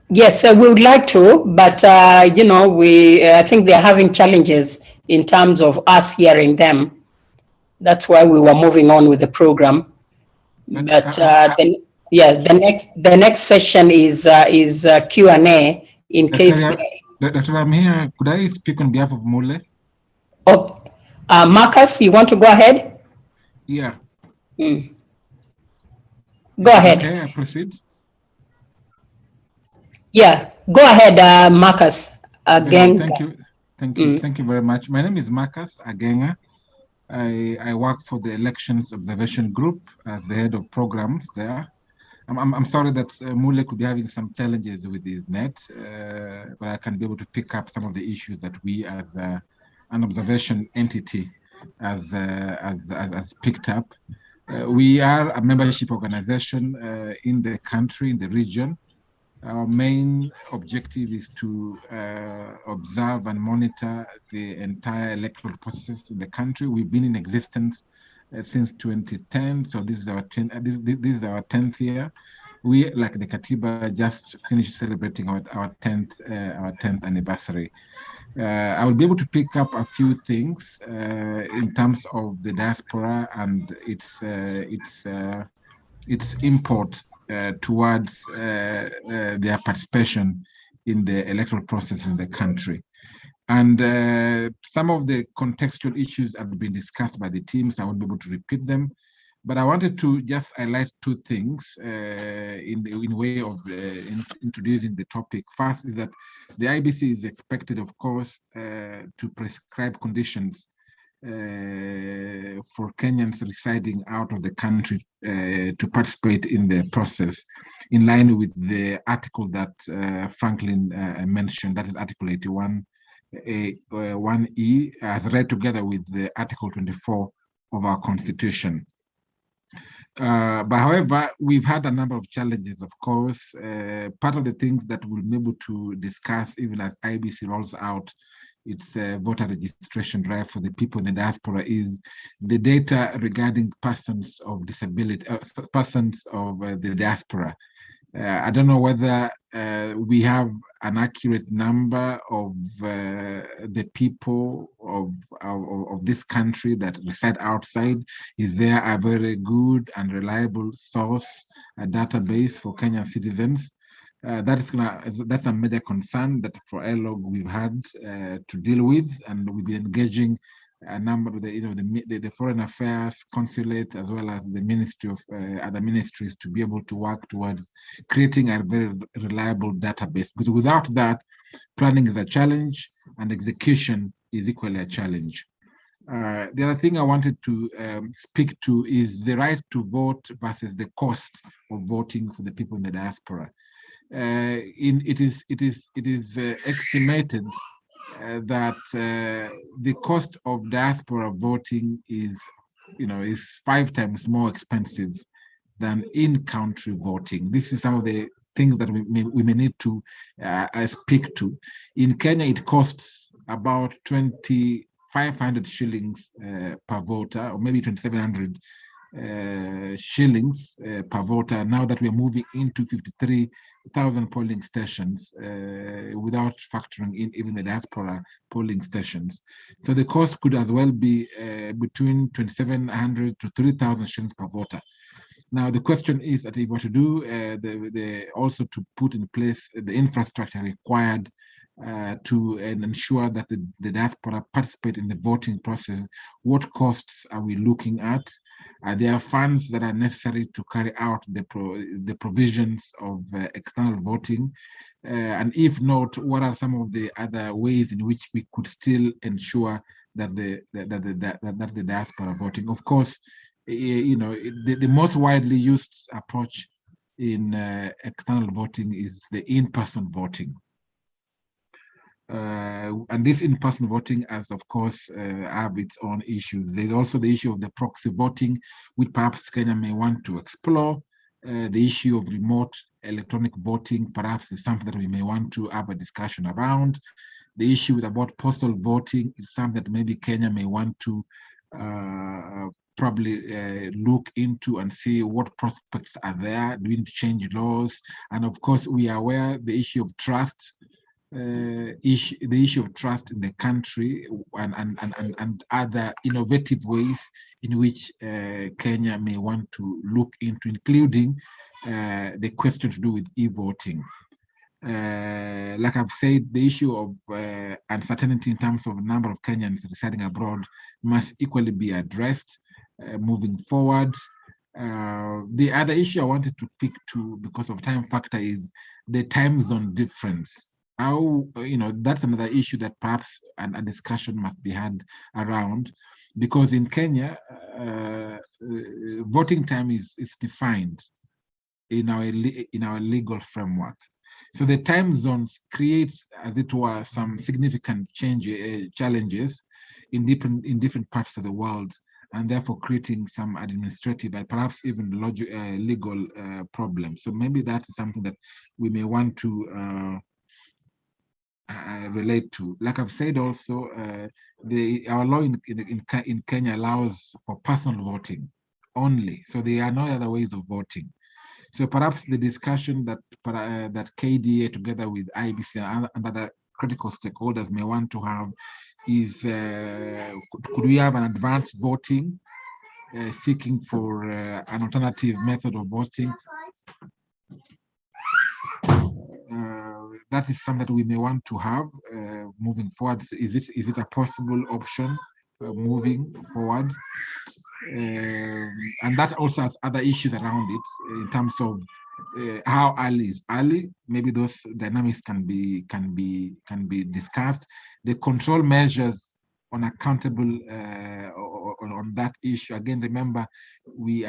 Yes, we would like to, but I think they're having challenges in terms of us hearing them. That's why we were moving on with the program. But the next session is Q&A in case. Dr. I'm here. Could I speak on behalf of Mule? Oh, Marcus, you want to go ahead? Yeah. Go ahead. Okay, I proceed. Yeah, go ahead, Marcus Agenga. Thank you very much. My name is Marcus Agenga. I work for the Elections Observation Group as the head of programs there. I'm sorry that Mule could be having some challenges with his net, but I can be able to pick up some of the issues that we as an observation entity has picked up. We are a membership organization in the country, in the region. Our main objective is to observe and monitor the entire electoral process in the country. We've been in existence since 2010, so this is our 10th year. We, like the Katiba, just finished celebrating our 10th anniversary. I will be able to pick up a few things in terms of the diaspora and its import towards their participation in the electoral process in the country. And some of the contextual issues have been discussed by the team, so I won't be able to repeat them. But I wanted to just highlight two things in way of introducing the topic. First is that the IBC is expected, of course, to prescribe conditions for Kenyans residing out of the country to participate in the process, in line with the article that Franklin mentioned, that is Article 1E, as read together with the Article 24 of our Constitution. But however, we've had a number of challenges, of course. Part of the things that we'll be able to discuss, even as IBC rolls out its voter registration drive for the people in the diaspora, is the data regarding persons of disability, persons of the diaspora. I don't know whether we have an accurate number of the people of this country that reside outside. Is there a very good and reliable source, a database for Kenyan citizens? That's a major concern that for ELOG we've had to deal with, and we've been engaging a number of the Foreign Affairs Consulate, as well as the Ministry of other ministries, to be able to work towards creating a very reliable database. Because without that, planning is a challenge and execution is equally a challenge. The other thing I wanted to speak to is the right to vote versus the cost of voting for the people in the diaspora. It is estimated that the cost of diaspora voting is 5 times more expensive than in-country voting. This is some of the things that we may need to speak to. In Kenya, it costs about 2,500 shillings per voter, or maybe 2,700 shillings per voter, now that we are moving into 53,000 polling stations without factoring in even the diaspora polling stations. So the cost could as well be between 2,700 to 3,000 shillings per voter. Now the question is that if we were to do also to put in place the infrastructure required to ensure that the diaspora participate in the voting process, what costs are we looking at? There are funds that are necessary to carry out the provisions of external voting, and if not, what are some of the other ways in which we could still ensure that the diaspora voting? Of course, the most widely used approach in external voting is the in-person voting. And this in-person voting has, of course, have its own issues. There's also the issue of the proxy voting, which perhaps Kenya may want to explore. The issue of remote electronic voting perhaps is something that we may want to have a discussion around. The issue about postal voting is something that maybe Kenya may want to probably look into and see what prospects are there. Do we need to change laws? And of course, we are aware the issue of trust, the issue of trust in the country, and other innovative ways in which Kenya may want to look into, including the question to do with e-voting. Like I've said, the issue of uncertainty in terms of number of Kenyans residing abroad must equally be addressed moving forward. The other issue I wanted to pick to, because of time factor, is the time zone difference. How, that's another issue that perhaps a discussion must be had around, because in Kenya, voting time is defined in our legal framework. So the time zones create, as it were, some significant challenges in different parts of the world, and therefore creating some administrative and perhaps even legal problems. So maybe that is something that we may want to relate to. Like I've said also, our law in Kenya allows for personal voting only. So there are no other ways of voting. So perhaps the discussion that KDA together with IBC and other critical stakeholders may want to have is, could we have an advanced voting, seeking for an alternative method of voting? That is something that we may want to have moving forward. Is it a possible option moving forward? And that also has other issues around it in terms of how early is early. Maybe those dynamics can be discussed. The control measures on accountable on that issue. Again, remember, we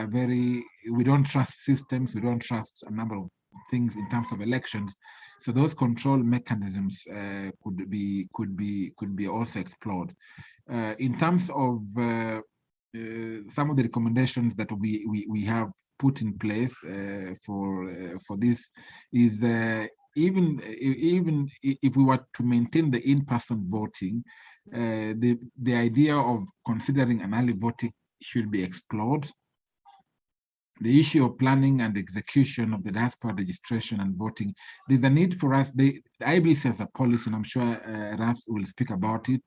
don't trust systems. We don't trust a number of things in terms of elections. So those control mechanisms could be also explored. In terms of some of the recommendations that we have put in place for this is, even if we were to maintain the in-person voting, the idea of considering an early voting should be explored. The issue of planning and execution of the diaspora registration and voting, there's a need for us. The IBC has a policy, and I'm sure Ras will speak about it.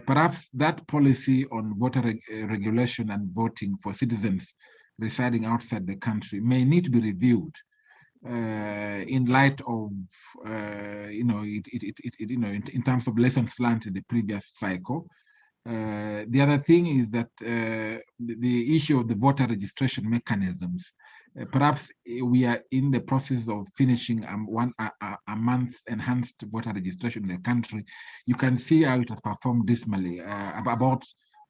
Perhaps that policy on voter regulation and voting for citizens residing outside the country may need to be reviewed in light of, in terms of lessons learned in the previous cycle. The other thing is that the issue of the voter registration mechanisms, perhaps we are in the process of finishing a month's enhanced voter registration in the country. You can see how it has performed dismally. About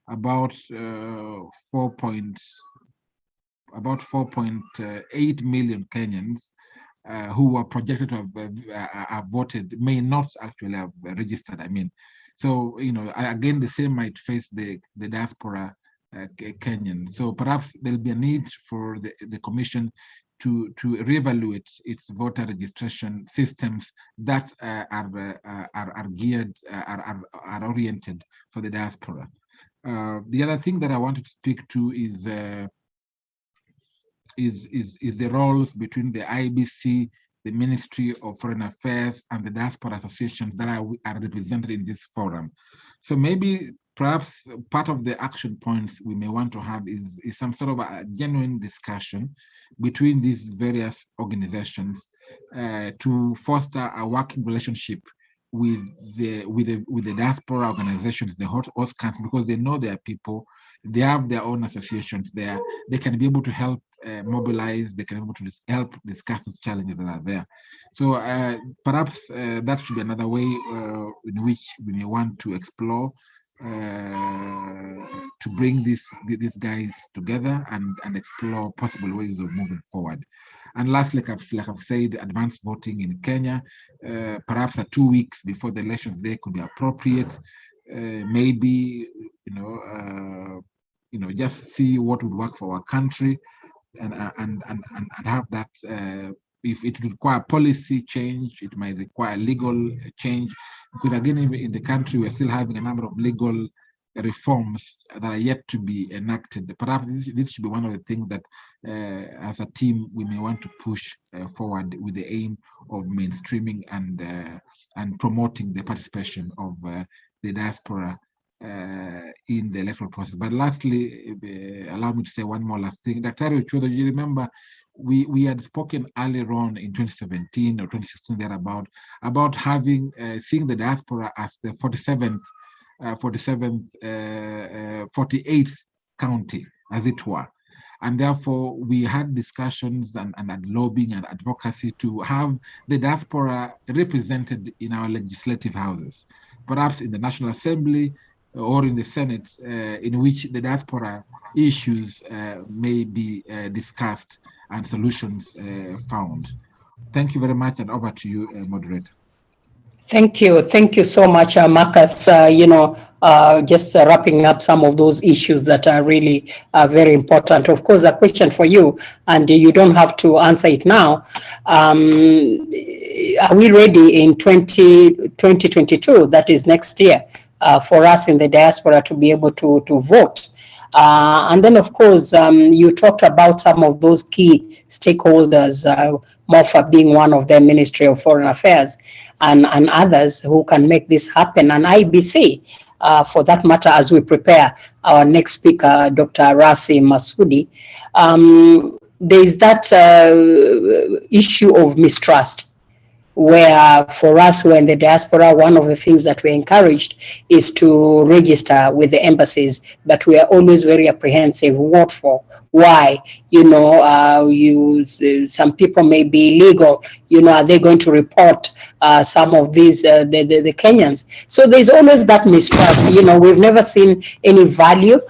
4.8 million Kenyans who were projected to have voted may not actually have registered. So, again, the same might face the diaspora Kenyan. So perhaps there'll be a need for the Commission to reevaluate its voter registration systems that are geared, are oriented for the diaspora. The other thing that I wanted to speak to is the roles between the IBC, the Ministry of Foreign Affairs, and the diaspora associations that are represented in this forum. So maybe perhaps part of the action points we may want to have is some sort of a genuine discussion between these various organizations to foster a working relationship with the diaspora organizations, the host country, because they know their people, they have their own associations there, they can be able to help mobilize, they can be able to help discuss those challenges that are there. So perhaps that should be another way in which we may want to explore to bring these guys together and explore possible ways of moving forward. And lastly, like I've said, advanced voting in Kenya, perhaps 2 weeks before the elections day could be appropriate. Maybe, just see what would work for our country and have that. If it require policy change, it might require legal change, because again, in the country, we're still having a number of legal reforms that are yet to be enacted. Perhaps this should be one of the things that, as a team, we may want to push forward with the aim of mainstreaming and promoting the participation of the diaspora in the electoral process. But lastly, allow me to say one more last thing. Dr. Ochodo, you remember we had spoken earlier on in 2017 or 2016 thereabout about having seeing the diaspora as the 48th county, as it were. And therefore, we had discussions and lobbying and advocacy to have the diaspora represented in our legislative houses, perhaps in the National Assembly or in the Senate, in which the diaspora issues may be discussed and solutions found. Thank you very much, and over to you, moderator. Thank you so much, Marcus. Just wrapping up some of those issues that are really very important. Of course, a question for you, and you don't have to answer it now. Are we ready in 2022, that is next year, for us in the diaspora to be able to vote? And then, of course, you talked about some of those key stakeholders, MOFA being one of them, Ministry of Foreign Affairs, and others who can make this happen, and IBC, for that matter, as we prepare our next speaker, Dr. Rosemary Musumba. There is that issue of mistrust, where for us who are in the diaspora, one of the things that we're encouraged is to register with the embassies, but we are always very apprehensive. What for? Why? Some people may be illegal. Are they going to report some of these, the Kenyans? So there's always that mistrust. We've never seen any value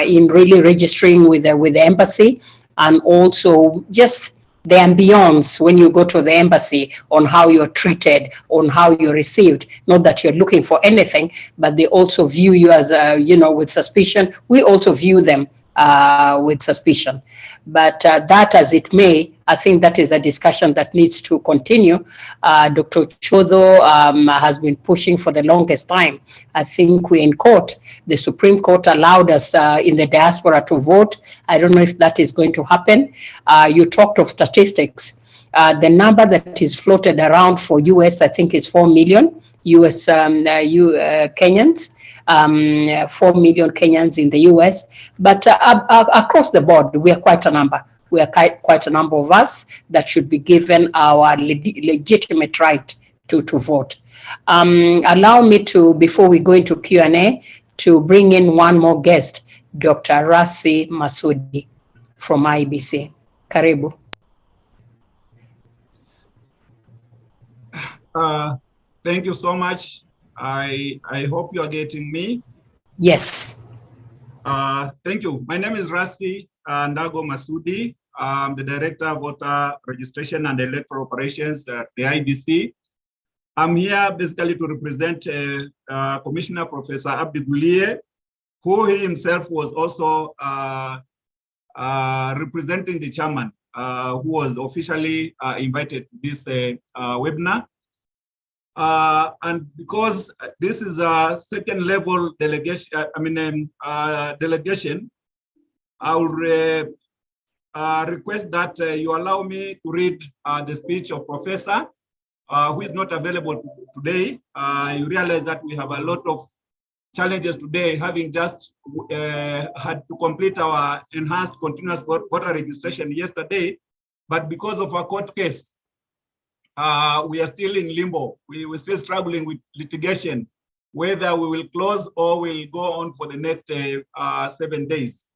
in really registering with the embassy, and also just the ambience when you go to the embassy, on how you're treated, on how you're received. Not that you're looking for anything, but they also view you as, with suspicion. We also view them with suspicion. But that as it may, I think that is a discussion that needs to continue. Dr. Chodho has been pushing for the longest time. I think we're in court. The Supreme Court allowed us in the diaspora to vote. I don't know if that is going to happen. You talked of statistics. The number that is floated around for US, I think, is 4 million US Kenyans. 4 million Kenyans in the US, but across the board, we are quite a number. We are quite a number of us that should be given our legitimate right to vote. Allow me to, before we go into Q&A, to bring in one more guest, Dr. Rosemary Musumba from IBC. Karibu. Thank you so much. I hope you are getting me. Yes. Thank you. My name is Rasi Ndago Masudi. I'm the Director of Voter Registration and Electoral Operations at the IBC. I'm here basically to represent Commissioner Professor Abdi Guliye, who he himself was also representing the chairman, who was officially invited to this webinar. And because this is a second level delegation, delegation, I will request that you allow me to read the speech of Professor, who is not available today. You realize that we have a lot of challenges today, having just had to complete our enhanced continuous voter registration yesterday, but because of a court case, we are still in limbo. We're still struggling with litigation, whether we will close or we'll go on for the next 7 days.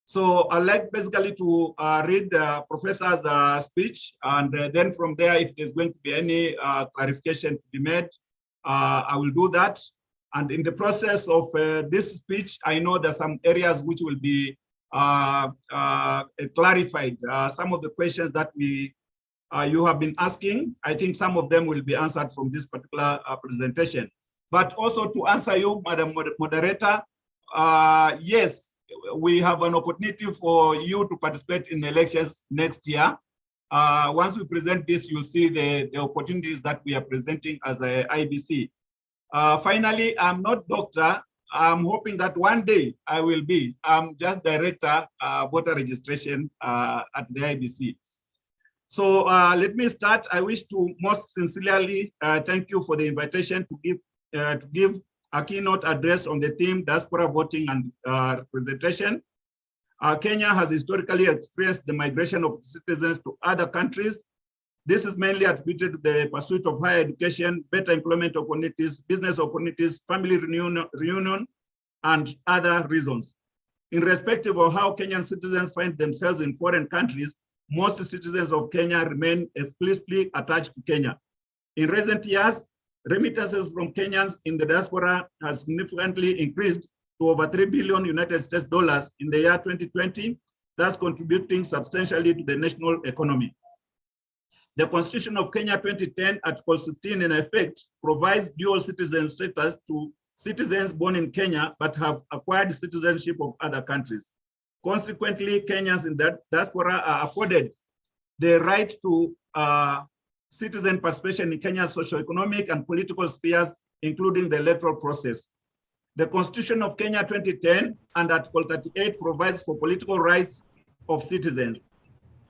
So I'd like basically to read Professor's speech, and then from there, if there's going to be any clarification to be made, I will do that. And in the process of this speech, I know there's some areas which will be clarified. Some of the questions that you have been asking, I think some of them will be answered from this particular presentation. But also to answer you, Madam Moderator, yes, we have an opportunity for you to participate in elections next year. Once we present this, you'll see the opportunities that we are presenting as a IBC. Finally, I'm not doctor. I'm hoping that one day I will be. I'm just director voter registration at the IBC. So let me start. I wish to most sincerely thank you for the invitation to give a keynote address on the theme diaspora voting and representation. Kenya has historically experienced the migration of citizens to other countries. This is mainly attributed to the pursuit of higher education, better employment opportunities, business opportunities, family reunion, and other reasons. Irrespective of how Kenyan citizens find themselves in foreign countries, most citizens of Kenya remain explicitly attached to Kenya. In recent years, remittances from Kenyans in the diaspora has significantly increased to over $3 billion United States dollars in the year 2020, thus contributing substantially to the national economy. The Constitution of Kenya 2010, Article 16 in effect, provides dual citizen status to citizens born in Kenya but have acquired citizenship of other countries. Consequently, Kenyans in the diaspora are afforded the right to citizen participation in Kenya's socio-economic and political spheres, including the electoral process. The Constitution of Kenya 2010 and Article 38 provides for political rights of citizens.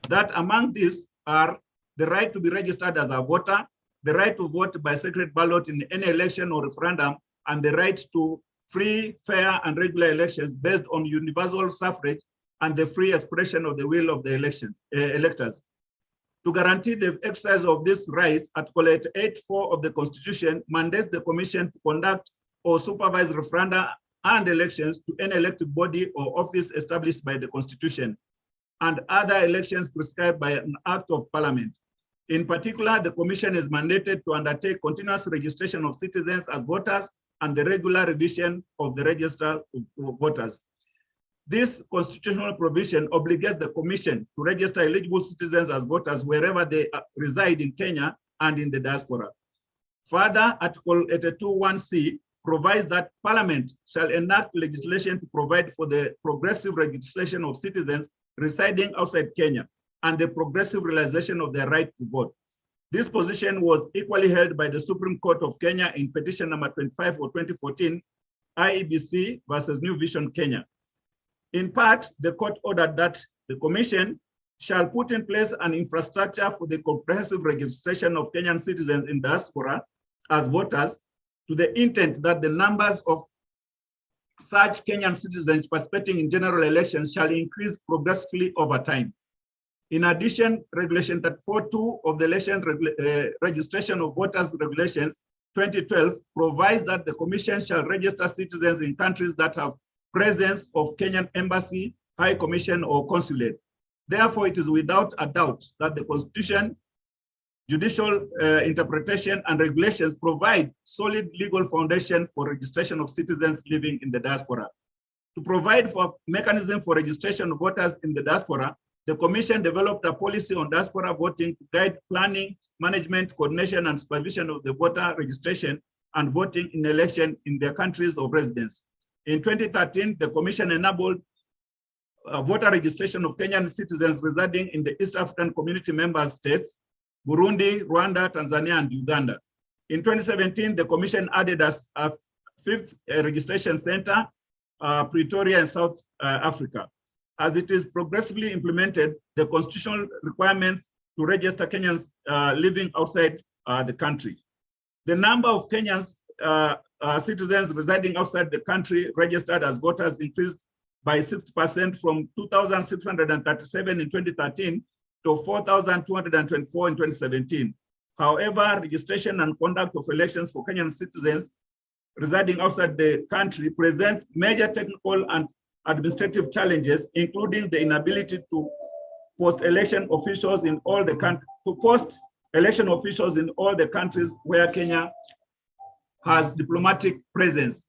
That among these are the right to be registered as a voter, the right to vote by secret ballot in any election or referendum, and the right to free, fair, and regular elections based on universal suffrage and the free expression of the will of the electors. To guarantee the exercise of these rights, Article 88.4 of the Constitution mandates the Commission to conduct or supervise referenda and elections to any elected body or office established by the Constitution, and other elections prescribed by an Act of Parliament. In particular, the Commission is mandated to undertake continuous registration of citizens as voters and the regular revision of the register of voters. This constitutional provision obligates the Commission to register eligible citizens as voters wherever they reside in Kenya and in the diaspora. Further, Article 82.1c provides that Parliament shall enact legislation to provide for the progressive registration of citizens residing outside Kenya and the progressive realization of their right to vote. This position was equally held by the Supreme Court of Kenya in petition number 25 of 2014, IEBC versus New Vision Kenya. In part, the court ordered that the Commission shall put in place an infrastructure for the comprehensive registration of Kenyan citizens in diaspora as voters, to the intent that the numbers of such Kenyan citizens participating in general elections shall increase progressively over time. In addition, Regulation 34.2 of the Election Registration of Voters Regulations 2012 provides that the Commission shall register citizens in countries that have presence of Kenyan embassy, high commission, or consulate. Therefore, it is without a doubt that the Constitution, judicial interpretation, and regulations provide solid legal foundation for registration of citizens living in the diaspora. To provide for mechanism for registration of voters in the diaspora, the Commission developed a policy on diaspora voting to guide planning, management, coordination, and supervision of the voter registration and voting in election in their countries of residence. In 2013, the Commission enabled voter registration of Kenyan citizens residing in the East African Community member states, Burundi, Rwanda, Tanzania, and Uganda. In 2017, the Commission added a fifth registration center, Pretoria in South Africa. As it is progressively implemented, the constitutional requirements to register Kenyans living outside the country. The number of Kenyans citizens residing outside the country registered as voters increased by 60% from 2,637 in 2013 to 4,224 in 2017. However, registration and conduct of elections for Kenyan citizens residing outside the country presents major technical and administrative challenges, including the inability to post election officials in all the countries where Kenya has diplomatic presence.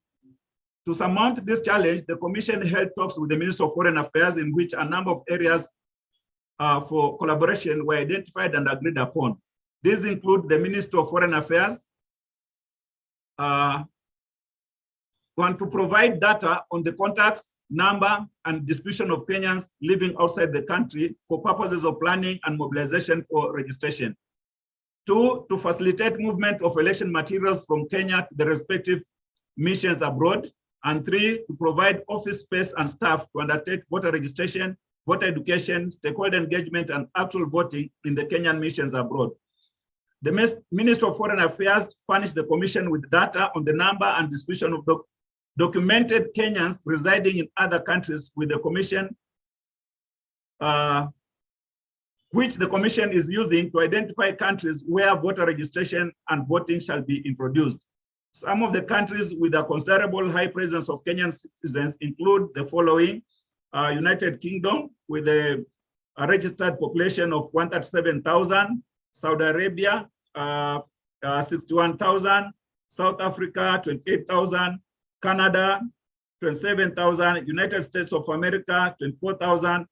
To surmount this challenge, the Commission held talks with the Minister of Foreign Affairs in which a number of areas for collaboration were identified and agreed upon. These include the Minister of Foreign Affairs, want to provide data on the contacts, number, and distribution of Kenyans living outside the country for purposes of planning and mobilization for registration. 2, to facilitate movement of election materials from Kenya to the respective missions abroad. And 3, to provide office space and staff to undertake voter registration, voter education, stakeholder engagement, and actual voting in the Kenyan missions abroad. The Minister of Foreign Affairs furnished the Commission with data on the number and distribution of documented Kenyans residing in other countries with the Commission, which the Commission is using to identify countries where voter registration and voting shall be introduced. Some of the countries with a considerable high presence of Kenyan citizens include the following: United Kingdom with a registered population of 137,000, Saudi Arabia, 61,000, South Africa, 28,000, Canada, 27,000, United States of America, 24,000,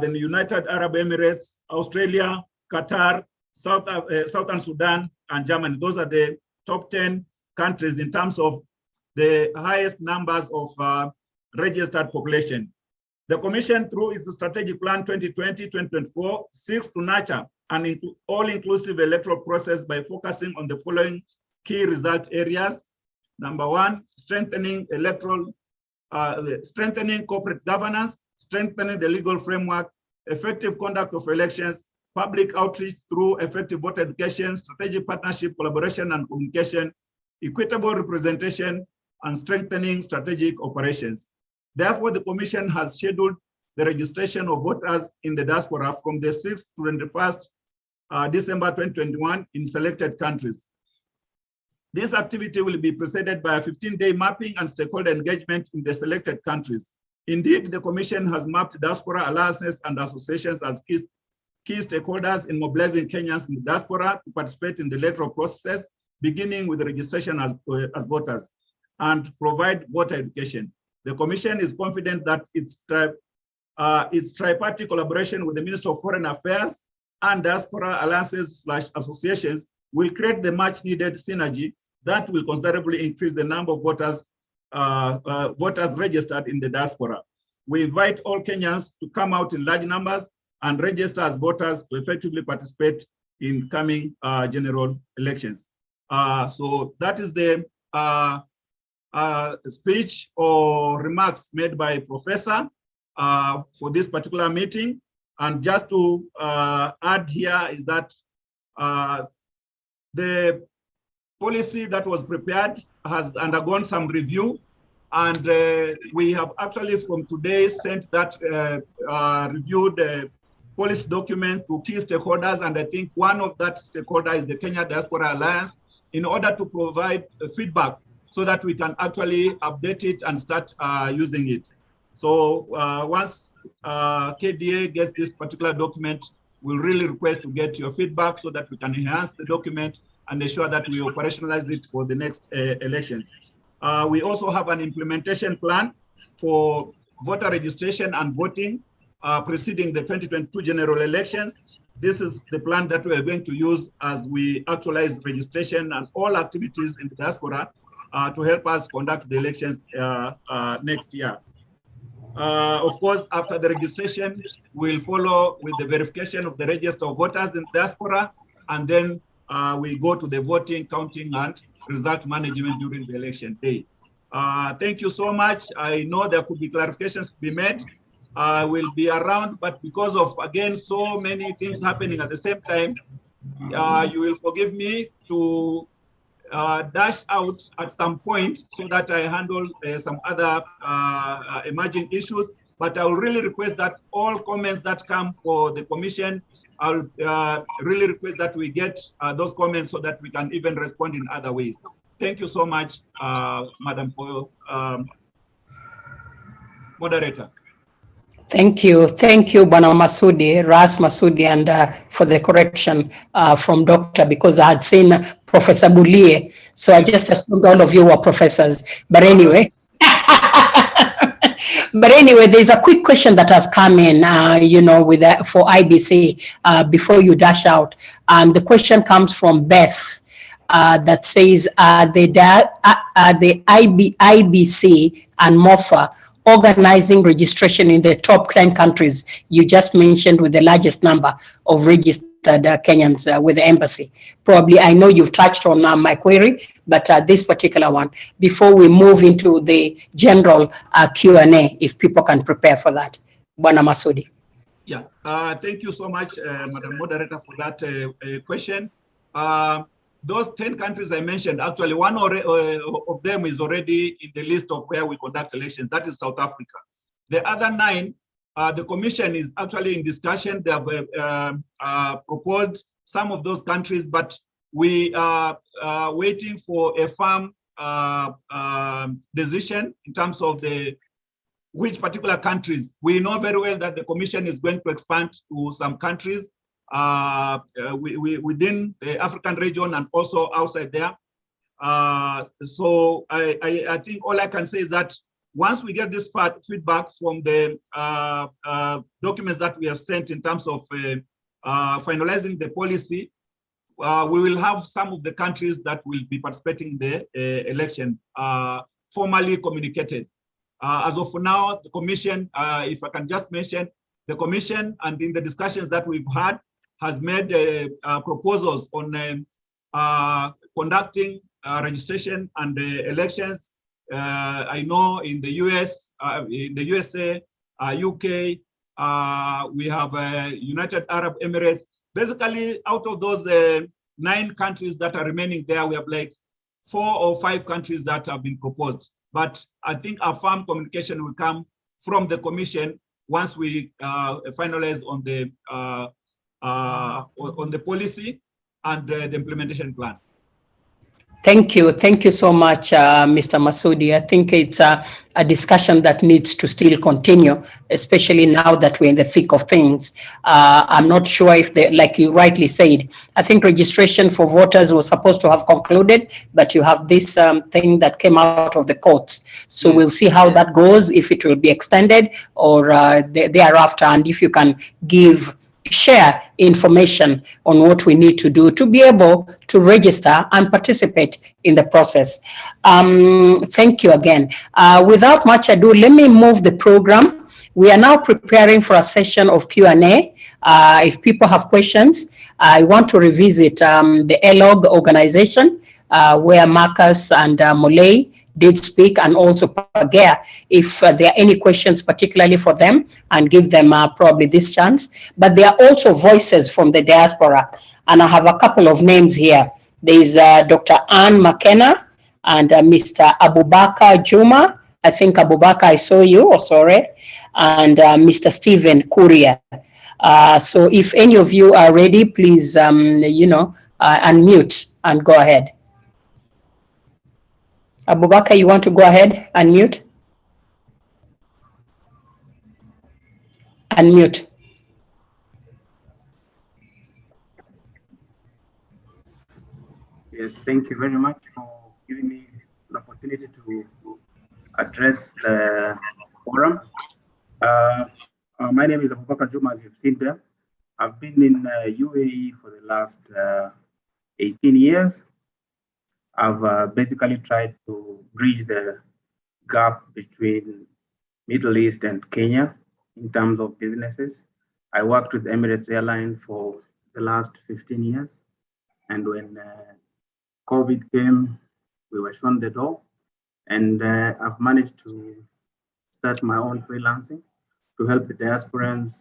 then the United Arab Emirates, Australia, Qatar, Southern Sudan, and Germany. Those are the top 10 countries in terms of the highest numbers of registered population. The Commission, through its strategic plan 2020-2024, seeks to nurture an all-inclusive electoral process by focusing on the following key result areas. Number one, strengthening corporate governance, strengthening the legal framework, effective conduct of elections, public outreach through effective voter education, strategic partnership, collaboration and communication, equitable representation, and strengthening strategic operations. Therefore, the Commission has scheduled the registration of voters in the diaspora from the 6th to 21st December 2021 in selected countries. This activity will be preceded by a 15-day mapping and stakeholder engagement in the selected countries. Indeed, the Commission has mapped diaspora alliances and associations as key stakeholders in mobilizing Kenyans in the diaspora to participate in the electoral process, beginning with the registration as voters, and provide voter education. The Commission is confident that its tripartite collaboration with the Ministry of Foreign Affairs and diaspora alliances/associations will create the much needed synergy that will considerably increase the number of voters registered in the diaspora. We invite all Kenyans to come out in large numbers and register as voters to effectively participate in coming general elections. So that is the speech or remarks made by Professor for this particular meeting. And just to add here is that the policy that was prepared has undergone some review, and we have actually from today sent that reviewed policy document to key stakeholders, and I think one of that stakeholder is the Kenya Diaspora Alliance, in order to provide feedback so that we can actually update it and start using it. So once KDA gets this particular document, we'll really request to get your feedback so that we can enhance the document and ensure that we operationalize it for the next elections. We also have an implementation plan for voter registration and voting preceding the 2022 general elections. This is the plan that we are going to use as we actualize registration and all activities in the diaspora to help us conduct the elections next year. Of course, after the registration, we'll follow with the verification of the register of voters in the diaspora, and then we go to the voting, counting, and result management during the election day. Thank you so much. I know there could be clarifications to be made. I will be around, but because of, again, so many things happening at the same time, you will forgive me to dash out at some point so that I handle some other emerging issues. But I will really request that all comments that come for the Commission, I'll really request that we get those comments so that we can even respond in other ways. Thank you so much, Madam Moderator. Thank you, Bwana Masudi, Ras Masudi, and for the correction from Doctor, because I had seen Professor Bulie, so I just assumed all of you were professors. But anyway, there's a quick question that has come in, with for IBC before you dash out, and the question comes from Beth. That says, the IBC and MOFA organizing registration in the top 10 countries you just mentioned with the largest number of registered Kenyans with the embassy? Probably, I know you've touched on my query, but this particular one, before we move into the general Q&A, if people can prepare for that. Bwana Masudi. Yeah, thank you so much, Madam Moderator, for that question. Those 10 countries I mentioned, actually one of them is already in the list of where we conduct elections. That is South Africa. The other 9, the Commission is actually in discussion. They have proposed some of those countries, but we are waiting for a firm decision in terms of the which particular countries. We know very well that the Commission is going to expand to some countries within the African region and also outside there. So I think all I can say is that once we get this feedback from the documents that we have sent in terms of finalizing the policy, we will have some of the countries that will be participating in the election formally communicated. As of now, the Commission, if I can just mention, the Commission and in the discussions that we've had has made proposals on conducting registration and elections. I know in the US, in the USA, UK, we have United Arab Emirates. Basically, out of those 9 countries that are remaining there, we have like 4 or 5 countries that have been proposed. But I think a firm communication will come from the Commission once we finalize on the policy and the implementation plan. Thank you so much, Mr. Masudi. I think it's a discussion that needs to still continue, especially now that we're in the thick of things. I'm not sure if like you rightly said, I think registration for voters was supposed to have concluded, but you have this thing that came out of the courts. So yes, we'll see how that goes, if it will be extended or thereafter, and if you can share information on what we need to do to be able to register and participate in the process. Thank you again. Without much ado, let me move the program. We are now preparing for a session of Q&A. If people have questions, I want to revisit the ELOG organization where Marcus and Molay did speak, and also Pangaea, if there are any questions particularly for them, and give them probably this chance. But there are also voices from the diaspora, and I have a couple of names here. There is Dr. Anne Mckenna and Mr. Abubakar Juma. I think Abubakar, I saw you, sorry, and Mr. Stephen Kuria. So if any of you are ready, please, unmute and go ahead. Abubakar, you want to go ahead? Unmute. Unmute. Yes, thank you very much for giving me an opportunity to address the forum. My name is Abubakar Juma, as you've seen there. I've been in UAE for the last 18 years. I've basically tried to bridge the gap between Middle East and Kenya in terms of businesses. I worked with Emirates Airline for the last 15 years. And when COVID came, we were shown the door. And I've managed to start my own freelancing to help the diasporans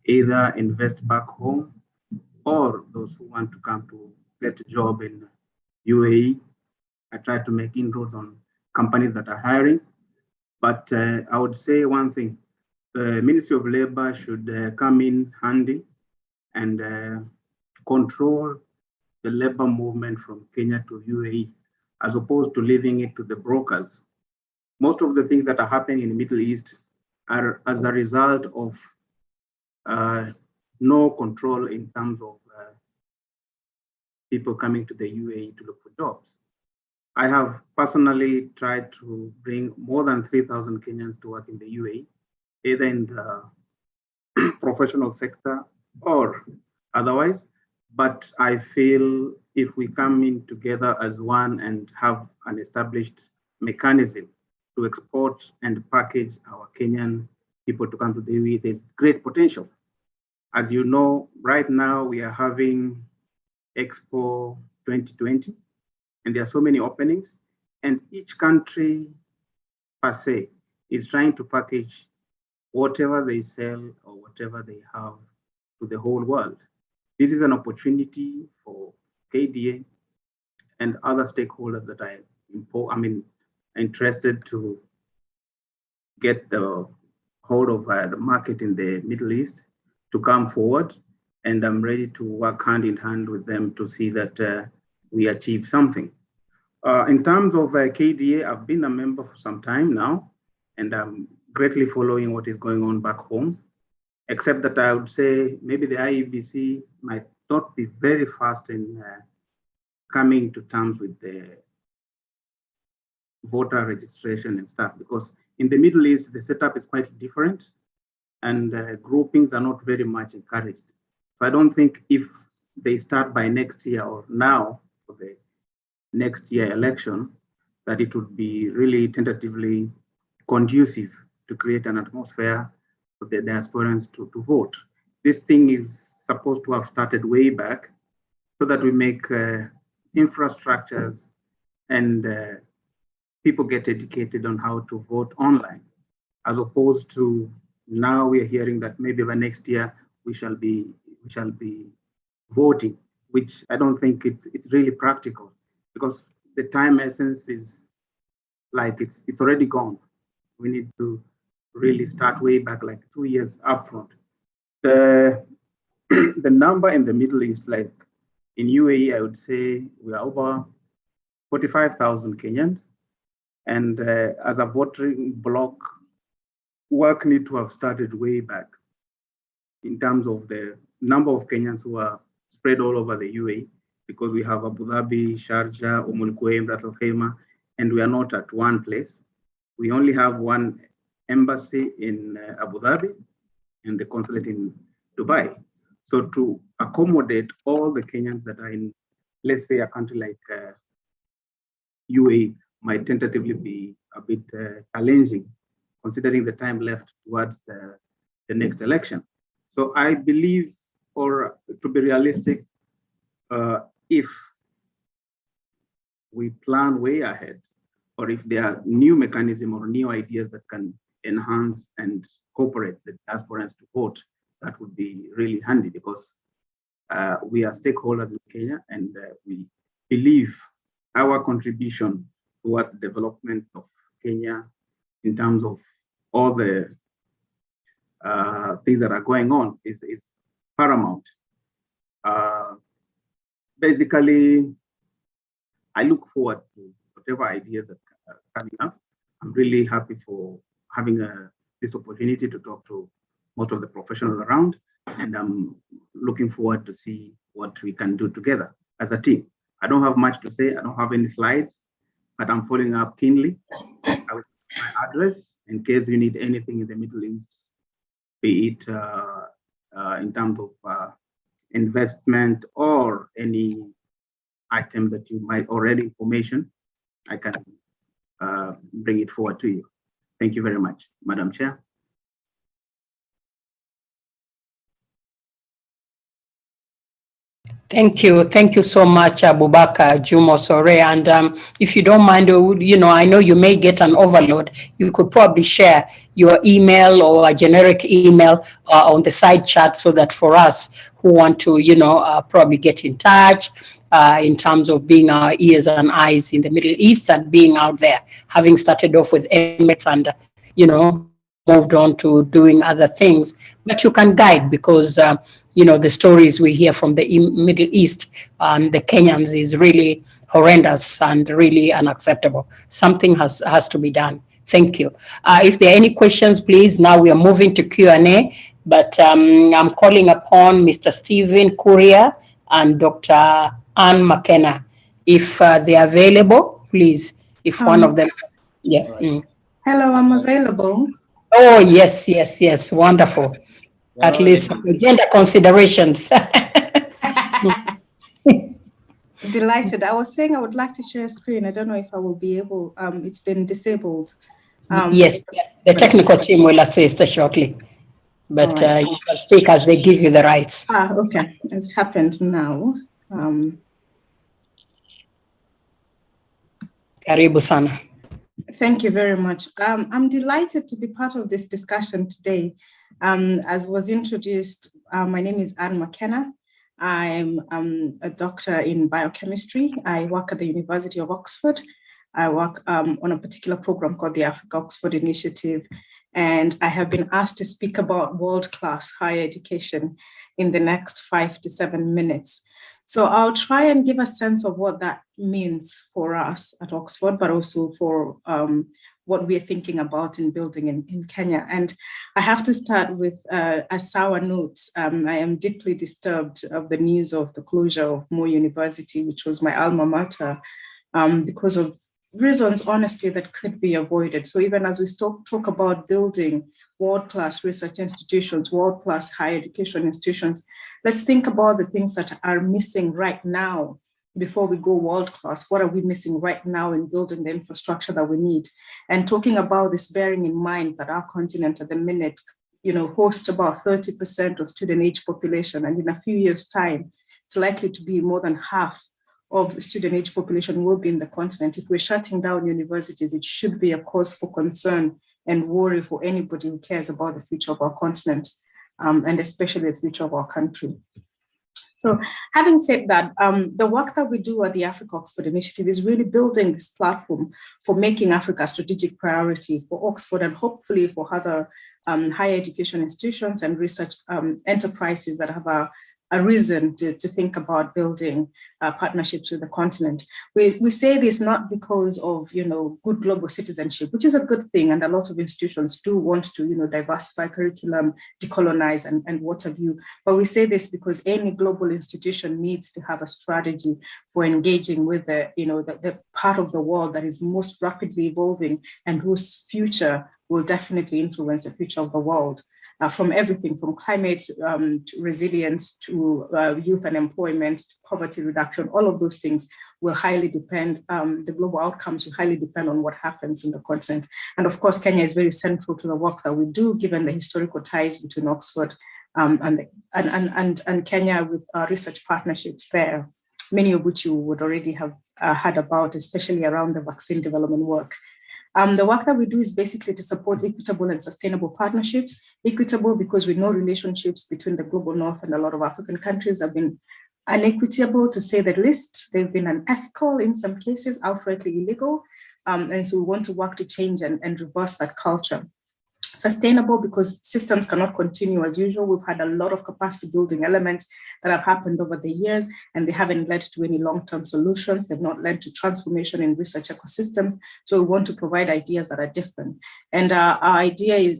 either invest back home or those who want to come to get a job in UAE. I try to make inroads on companies that are hiring, but I would say one thing: the Ministry of Labor should come in handy and control the labor movement from Kenya to UAE, as opposed to leaving it to the brokers. Most of the things that are happening in the Middle East are as a result of no control in terms of people coming to the UAE to look for jobs. I have personally tried to bring more than 3,000 Kenyans to work in the UAE, either in the professional sector or otherwise. But I feel if we come in together as one and have an established mechanism to export and package our Kenyan people to come to the UAE, there's great potential. As you know, right now we are having Expo 2020. And there are so many openings, and each country per se is trying to package whatever they sell or whatever they have to the whole world. This is an opportunity for KDA and other stakeholders that are interested to get the hold of the market in the Middle East to come forward. And I'm ready to work hand in hand with them to see that we achieve something. In terms of KDA, I've been a member for some time now, and I'm greatly following what is going on back home, except that I would say maybe the IEBC might not be very fast in coming to terms with the voter registration and stuff, because in the Middle East, the setup is quite different and groupings are not very much encouraged. So I don't think if they start by next year or now for the next year election, that it would be really tentatively conducive to create an atmosphere for the diasporans to vote. This thing is supposed to have started way back so that we make infrastructures and people get educated on how to vote online, as opposed to now we are hearing that maybe by next year we shall be voting, which I don't think it's really practical, because the time essence is like it's already gone. We need to really start way back, like 2 years upfront. The number in the Middle East, like in UAE, I would say we are over 45,000 Kenyans. And as a voting bloc, work need to have started way back in terms of the number of Kenyans who are spread all over the UAE, because we have Abu Dhabi, Sharjah, Quwain, Ras Al Khaimah, and we are not at one place. We only have one embassy in Abu Dhabi and the consulate in Dubai. So to accommodate all the Kenyans that are in, let's say, a country like UAE might tentatively be a bit challenging, considering the time left towards the next election. So I believe, or to be realistic, if we plan way ahead, or if there are new mechanisms or new ideas that can enhance and cooperate the diasporans to vote, that would be really handy, because we are stakeholders in Kenya, and we believe our contribution towards the development of Kenya in terms of all the things that are going on is paramount. Basically, I look forward to whatever ideas that are coming up. I'm really happy for having this opportunity to talk to most of the professionals around, and I'm looking forward to see what we can do together as a team. I don't have much to say. I don't have any slides, but I'm following up keenly. I will put my address in case you need anything in the Middle East, be it in terms of investment or any items that you might already information. I can bring it forward to you. Thank you very much, Madam Chair. Thank you so much, Abubakar Jumo Sore. And if you don't mind, I know you may get an overload. You could probably share your email or a generic email on the side chat, so that for us who want to, probably get in touch in terms of being our ears and eyes in the Middle East and being out there, having started off with Emirates and, moved on to doing other things. But you can guide, because the stories we hear from the Middle East and the Kenyans is really horrendous and really unacceptable. Something has to be done. Thank you. If there are any questions, please. Now we are moving to Q&A, but I'm calling upon Mr. Stephen Kuria and Dr. Ann Mckenna. If they're available, please, if one of them, yeah. Mm. Hello, I'm available. Oh, yes, wonderful. At least gender considerations. Delighted. I was saying I would like to share a screen. I don't know if I will be able, it's been disabled. Yes, the technical team will assist shortly, but right. You can speak as they give you the rights. Okay, it's happened now. Karibu sana. Thank you very much. I'm delighted to be part of this discussion today. As was introduced, my name is Ann Mckenna. I'm a doctor in biochemistry. I work at the University of Oxford. I work on a particular program called the Africa-Oxford Initiative, and I have been asked to speak about world-class higher education in the next 5 to 7 minutes. So I'll try and give a sense of what that means for us at Oxford, but also for what we're thinking about in building in Kenya. And I have to start with a sour note. I am deeply disturbed of the news of the closure of Moi University, which was my alma mater, because of reasons, honestly, that could be avoided. So even as we talk about building world-class research institutions, world-class higher education institutions, let's think about the things that are missing right now before we go world-class. What are we missing right now in building the infrastructure that we need? And talking about this, bearing in mind that our continent at the minute, hosts about 30% of student age population, and in a few years' time, it's likely to be more than half of the student age population will be in the continent. If we're shutting down universities, it should be a cause for concern and worry for anybody who cares about the future of our continent, and especially the future of our country. So having said that, the work that we do at the Africa Oxford Initiative is really building this platform for making Africa a strategic priority for Oxford and hopefully for other higher education institutions and research enterprises that have a reason to think about building partnerships with the continent. We say this not because of good global citizenship, which is a good thing, and a lot of institutions do want to diversify curriculum, decolonize, and what have you. But we say this because any global institution needs to have a strategy for engaging with the part of the world that is most rapidly evolving and whose future will definitely influence the future of the world. From everything from climate to resilience to youth unemployment, to poverty reduction, all of those things will highly depend, the global outcomes will highly depend on what happens in the continent. And of course, Kenya is very central to the work that we do, given the historical ties between Oxford and Kenya with our research partnerships there, many of which you would already have heard about, especially around the vaccine development work. The work that we do is basically to support equitable and sustainable partnerships. Equitable because we know relationships between the global north and a lot of African countries have been unequitable, to say the least. They've been unethical in some cases, outrightly illegal. And so we want to work to change and reverse that culture. Sustainable because systems cannot continue as usual. We've had a lot of capacity building elements that have happened over the years, and they haven't led to any long-term solutions. They've not led to transformation in research ecosystems. So we want to provide ideas that are different. And our idea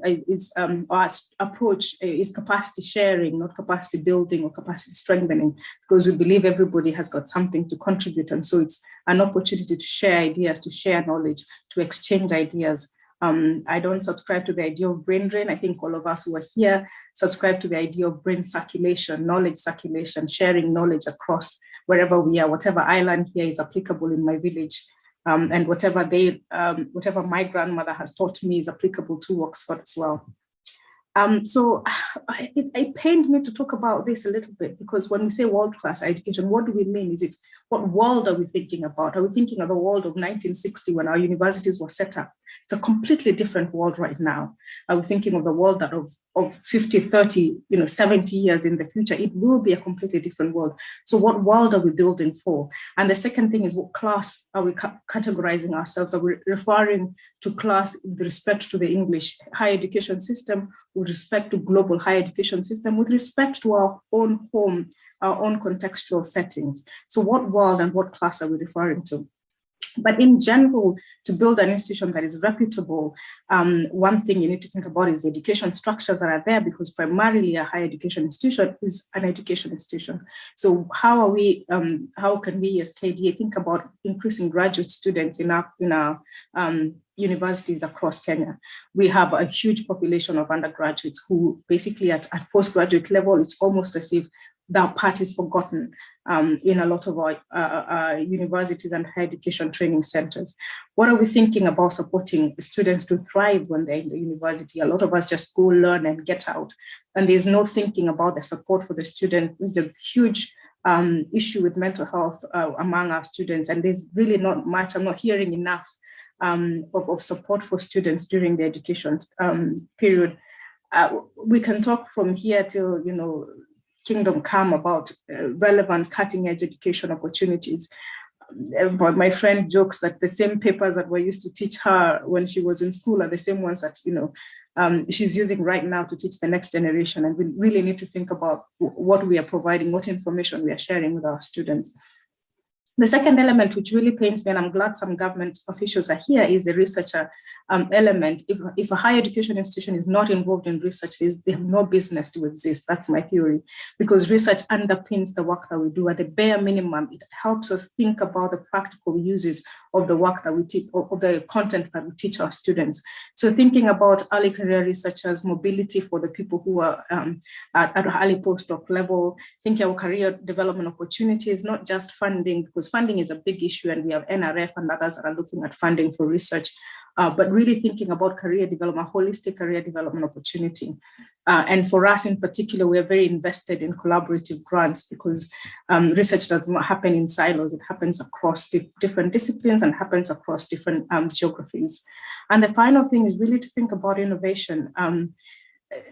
our approach is capacity sharing, not capacity building or capacity strengthening, because we believe everybody has got something to contribute. And so it's an opportunity to share ideas, to share knowledge, to exchange ideas. I don't subscribe to the idea of brain drain. I think all of us who are here subscribe to the idea of brain circulation, knowledge circulation, sharing knowledge across wherever we are, whatever island here is applicable in my village, and whatever my grandmother has taught me is applicable to Oxford as well. So it pained me to talk about this a little bit, because when we say world-class education, what do we mean? What world are we thinking about? Are we thinking of the world of 1960 when our universities were set up? It's a completely different world right now. Are we thinking of the world that of 50, 30, 70 years in the future? It will be a completely different world. So what world are we building for? And the second thing is, what class are we categorizing ourselves? Are we referring to class with respect to the English higher education system, with respect to global higher education system, with respect to our own home, our own contextual settings? So what world and what class are we referring to? But in general, to build an institution that is reputable, one thing you need to think about is the education structures that are there, because primarily a higher education institution is an education institution. So how can we as KDA think about increasing graduate students in our universities across Kenya? We have a huge population of undergraduates who basically at postgraduate level, it's almost as if that part is forgotten in a lot of our universities and higher education training centers. What are we thinking about supporting students to thrive when they're in the university? A lot of us just go learn and get out, and there's no thinking about the support for the student. There's a huge issue with mental health among our students, and there's really not much, I'm not hearing enough of support for students during the education period. We can talk from here till, kingdom come about relevant cutting edge education opportunities. But my friend jokes that the same papers that were used to teach her when she was in school are the same ones that, she's using right now to teach the next generation. And we really need to think about what we are providing, what information we are sharing with our students. The second element, which really pains me, and I'm glad some government officials are here, is the researcher element. If a higher education institution is not involved in research, they have no business to exist. That's my theory, because research underpins the work that we do. At the bare minimum, it helps us think about the practical uses of the work that we teach, of the content that we teach our students. So thinking about early career researchers, mobility for the people who are at early postdoc level, thinking about career development opportunities, not just funding, because funding is a big issue, and we have NRF and others that are looking at funding for research, but really thinking about career development, holistic career development opportunity. And for us in particular, we are very invested in collaborative grants, because research does not happen in silos. It happens across different disciplines and happens across different geographies. And the final thing is really to think about innovation.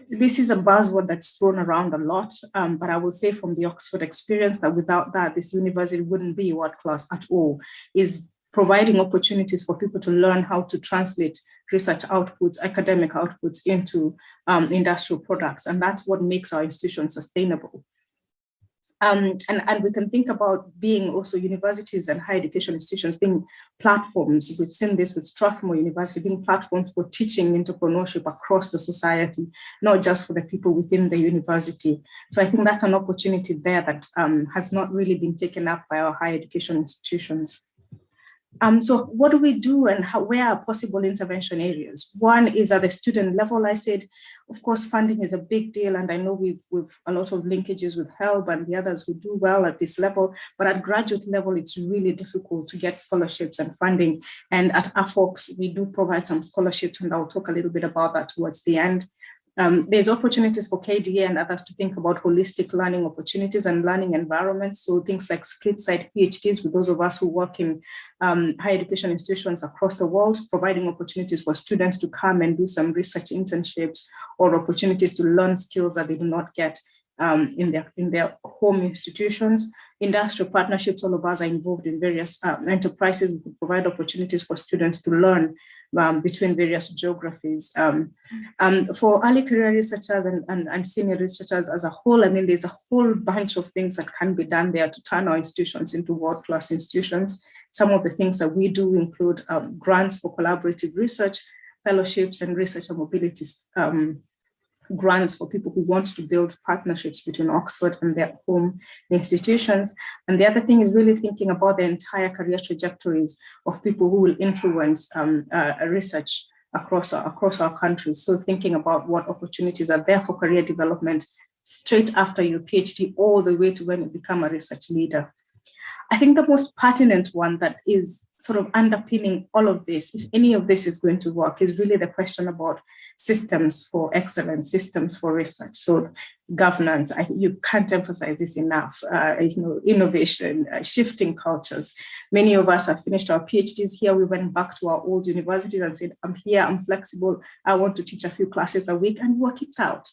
This is a buzzword that's thrown around a lot, but I will say from the Oxford experience that without that, this university wouldn't be world-class at all, is providing opportunities for people to learn how to translate research outputs, academic outputs into industrial products. And that's what makes our institution sustainable. And we can think about being also universities and higher education institutions being platforms. We've seen this with Strathmore University being platforms for teaching entrepreneurship across the society, not just for the people within the university. So I think that's an opportunity there that has not really been taken up by our higher education institutions. So what do we do, and where are possible intervention areas? One is at the student level. I said, of course, funding is a big deal, and I know we've a lot of linkages with HELB and the others who do well at this level, but at graduate level, it's really difficult to get scholarships and funding. And at AFOX, we do provide some scholarships, and I'll talk a little bit about that towards the end. There's opportunities for KDA and others to think about holistic learning opportunities and learning environments. So things like split-side PhDs with those of us who work in higher education institutions across the world, providing opportunities for students to come and do some research internships or opportunities to learn skills that they do not get in their home institutions. Industrial partnerships, all of us are involved in various enterprises. We could provide opportunities for students to learn between various geographies. For early career researchers and senior researchers as a whole, I mean, there's a whole bunch of things that can be done there to turn our institutions into world-class institutions. Some of the things that we do include grants for collaborative research, fellowships, and researcher mobility grants for people who want to build partnerships between Oxford and their home institutions. And the other thing is really thinking about the entire career trajectories of people who will influence research across our countries. So thinking about what opportunities are there for career development straight after your PhD, all the way to when you become a research leader. I think the most pertinent one that is sort of underpinning all of this, if any of this is going to work, is really the question about systems for excellence, systems for research. So governance, you can't emphasize this enough, innovation, shifting cultures. Many of us have finished our PhDs here. We went back to our old universities and said, I'm here, I'm flexible, I want to teach a few classes a week, and work it out.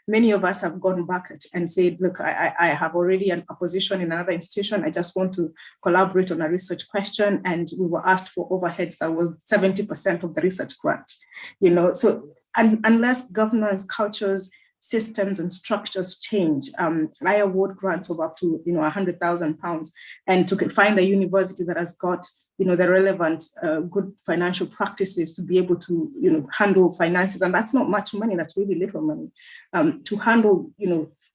Many of us have gone back and said, look, I have already a position in another institution. I just want to collaborate on a research question. And we were asked for overheads that was 70% of the research grant. So unless governance, cultures, systems and structures change, I award grants of up to £100,000, and to find a university that has got the relevant good financial practices to be able to handle finances, and that's not much money, that's really little money, to handle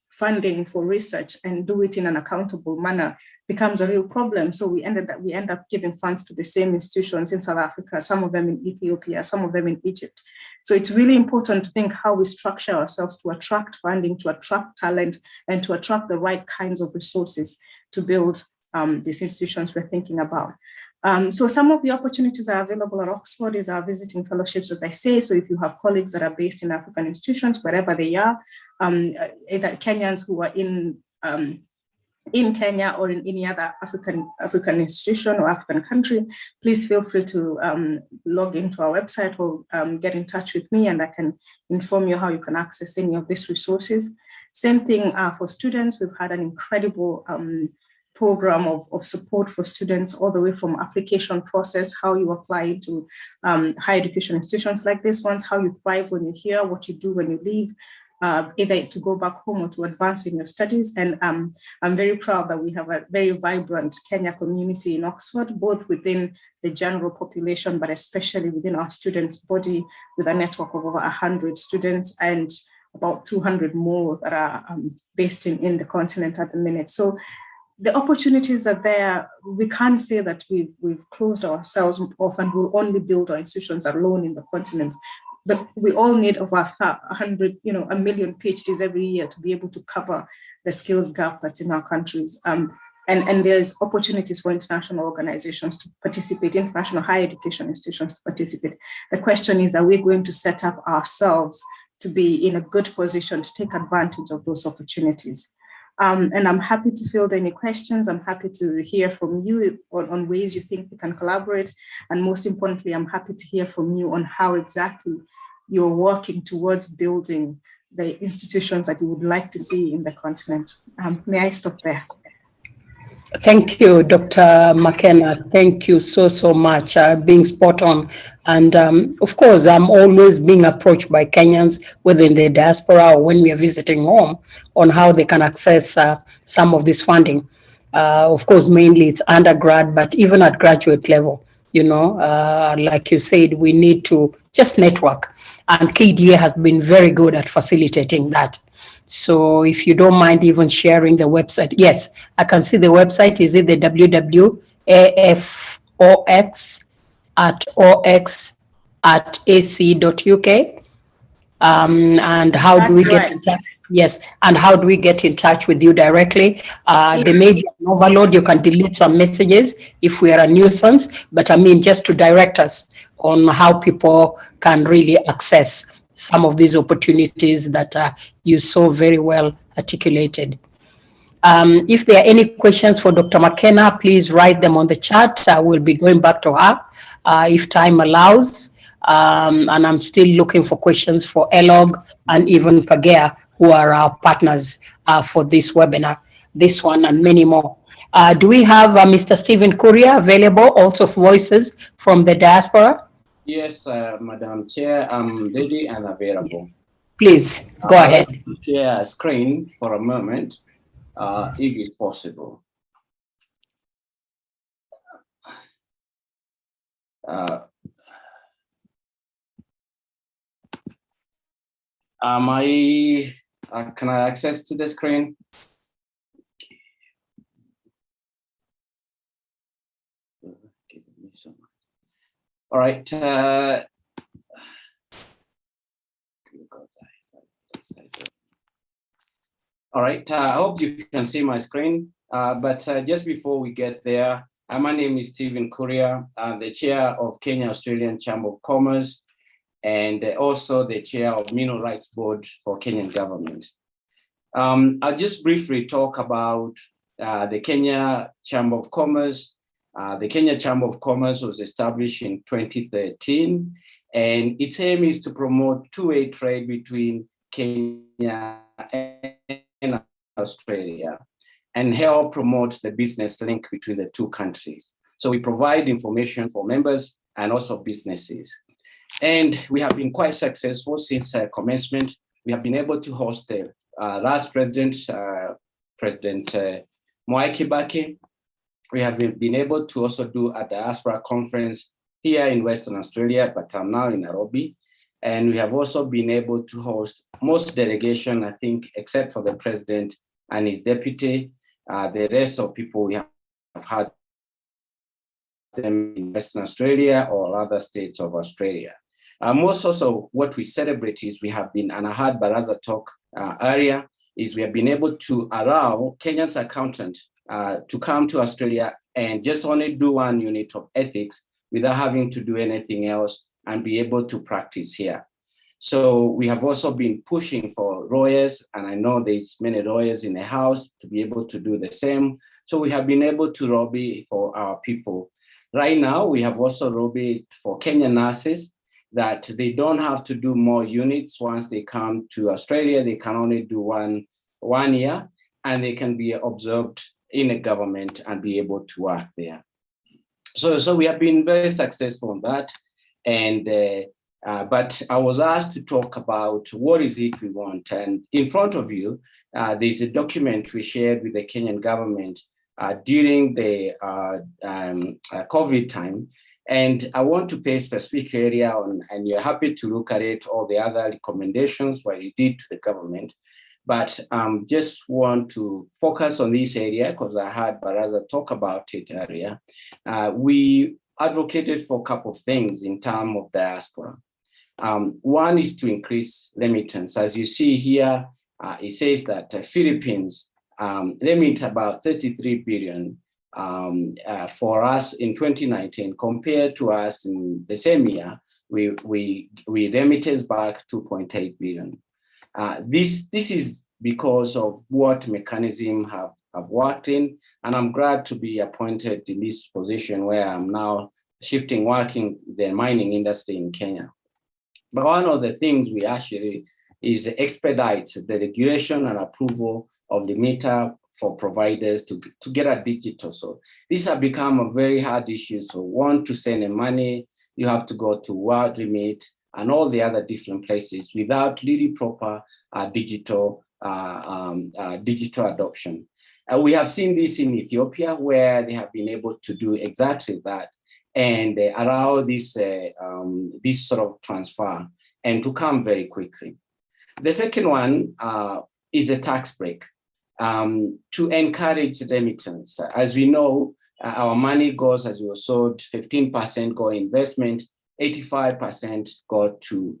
funding for research and do it in an accountable manner becomes a real problem. So we end up giving funds to the same institutions in South Africa, some of them in Ethiopia, some of them in Egypt. So it's really important to think how we structure ourselves to attract funding, to attract talent, and to attract the right kinds of resources to build these institutions we're thinking about. So some of the opportunities are available at Oxford is our visiting fellowships, as I say. So if you have colleagues that are based in African institutions, wherever they are, either Kenyans who are in Kenya or in any other African institution or African country, please feel free to log into our website or get in touch with me, and I can inform you how you can access any of these resources. Same thing for students. We've had an incredible program of support for students, all the way from application process, how you apply to higher education institutions like this ones, how you thrive when you're here, what you do when you leave, either to go back home or to advance in your studies. And I'm very proud that we have a very vibrant Kenya community in Oxford, both within the general population, but especially within our students' body, with a network of over 100 students and about 200 more that are based in the continent at the minute. So the opportunities are there. We can't say that we've closed ourselves off and we'll only build our institutions alone in the continent. But we all need over 100, a million PhDs every year to be able to cover the skills gap that's in our countries. And there's opportunities for international organizations to participate, international higher education institutions to participate. The question is, are we going to set up ourselves to be in a good position to take advantage of those opportunities? And I'm happy to field any questions. I'm happy to hear from you on ways you think we can collaborate. And most importantly, I'm happy to hear from you on how exactly you're working towards building the institutions that you would like to see in the continent. May I stop there? Thank you, Dr. Mckenna. Thank you so much, being spot on. And of course, I'm always being approached by Kenyans within the diaspora or when we are visiting home on how they can access some of this funding. Of course, mainly it's undergrad, but even at graduate level, like you said, we need to just network. And KDA has been very good at facilitating that. So if you don't mind even sharing the website. Yes, I can see the website. Is it the www.afox@ox.ac.uk? And how do we get in touch? Yes, and how do we get in touch with you directly? There may be an overload. You can delete some messages if we are a nuisance, but I mean just to direct us on how people can really access some of these opportunities that you so very well articulated. If there are any questions for Dr. Mckenna, please write them on the chat. I will be going back to her if time allows. And I'm still looking for questions for ELOG and even Pangaea, who are our partners for this webinar, this one and many more. Do we have Mr. Stephen Kuria available, also voices from the diaspora? Yes, Madam Chair, I'm ready and available. Please, go ahead. Share a screen for a moment, if it's possible. Can I access to the screen? All right. All right. I hope you can see my screen. But just before we get there, my name is Stephen Kuria. I'm the chair of Kenya Australian Chamber of Commerce and also the chair of Mineral Rights Board for Kenyan government. I'll just briefly talk about the Kenya Chamber of Commerce. The Kenya Chamber of Commerce was established in 2013, and its aim is to promote two-way trade between Kenya and Australia and help promote the business link between the two countries. So we provide information for members and also businesses. And we have been quite successful since commencement. We have been able to host the last president, President Mwai Kibaki. We have been able to also do a diaspora conference here in Western Australia, but I'm now in Nairobi. And we have also been able to host most delegation, I think, except for the president and his deputy. The rest of people we have had them in Western Australia or other states of Australia. Most also what we celebrate is we have been, and I heard Baraza talk earlier, is we have been able to allow Kenyan's accountants to come to Australia and just only do one unit of ethics without having to do anything else and be able to practice here. So we have also been pushing for lawyers, and I know there's many lawyers in the house to be able to do the same. So we have been able to lobby for our people. Right now, we have also lobbied for Kenyan nurses that they don't have to do more units once they come to Australia. They can only do one year, and they can be observed in a government and be able to work there. So we have been very successful on that. And but I was asked to talk about what is it we want. And in front of you, there's a document we shared with the Kenyan government during the COVID time. And I want to pay specific area on, and you're happy to look at it, all the other recommendations what you did to the government. But just want to focus on this area because I heard Baraza talk about it earlier. We advocated for a couple of things in terms of diaspora. One is to increase remittance. As you see here, it says that Philippines remit about 33 billion for us in 2019, compared to us in the same year, we remitted back 2.8 billion. This is because of what mechanism have worked in, and I'm glad to be appointed in this position where I'm now working the mining industry in Kenya. But one of the things we actually is expedite the regulation and approval of the meter for providers to get a digital. So these have become a very hard issue. So want to send money, you have to go to World Remit and all the other different places without really proper digital adoption. We have seen this in Ethiopia, where they have been able to do exactly that and allow this sort of transfer and to come very quickly. The second one is a tax break to encourage remittance. As we know, our money goes, as we were sold, 15% go investment, 85% go to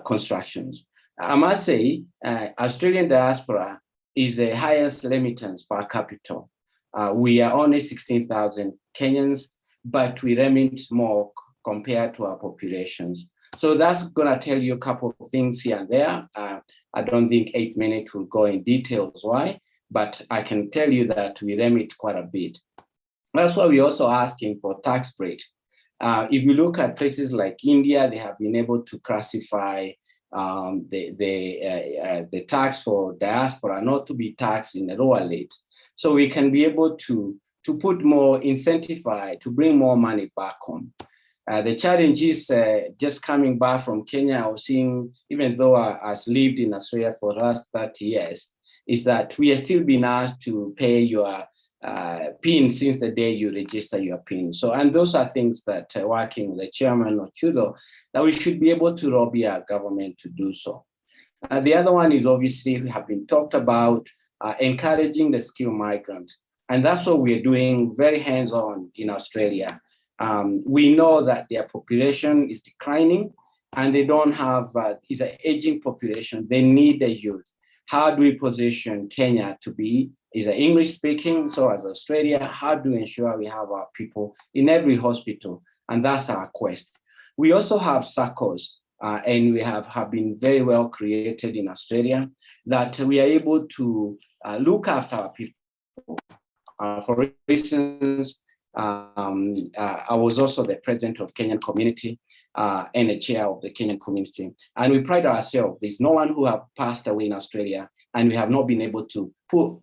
constructions. I must say, Australian diaspora is the highest remittance per capita. We are only 16,000 Kenyans, but we remit more compared to our populations. So that's gonna tell you a couple of things here and there. I don't think 8 minutes will go in details why, but I can tell you that we remit quite a bit. That's why we're also asking for tax break. If you look at places like India, they have been able to classify the tax for diaspora not to be taxed in a lower rate. So we can be able to put more incentivize to bring more money back home. The challenge is just coming back from Kenya, I was seeing, even though I've lived in Australia for the last 30 years, is that we are still being asked to pay your PIN since the day you register your PIN. So, and those are things that working with the chairman of Chudo, that we should be able to lobby our government to do so. The other one is obviously, we have been talked about encouraging the skilled migrant. And that's what we're doing very hands-on in Australia. We know that their population is declining and they don't have, it's an aging population, they need the youth. How do we position Kenya to be, is English speaking, so as Australia, how do we ensure we have our people in every hospital? And that's our quest. We also have circles, and we have been very well created in Australia, that we are able to look after our people. For instance, I was also the president of Kenyan community and the chair of the Kenyan community. And we pride ourselves, there's no one who have passed away in Australia, and we have not been able to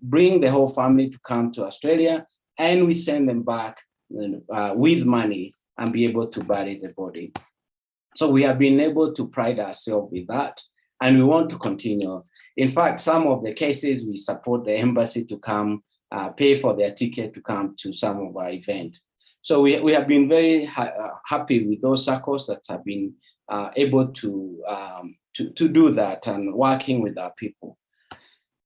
bring the whole family to come to Australia, and we send them back with money and be able to bury the body. So we have been able to pride ourselves with that, and we want to continue. In fact, some of the cases we support the embassy to come pay for their ticket to come to some of our events. So we have been very happy with those circles that have been able to do that and working with our people.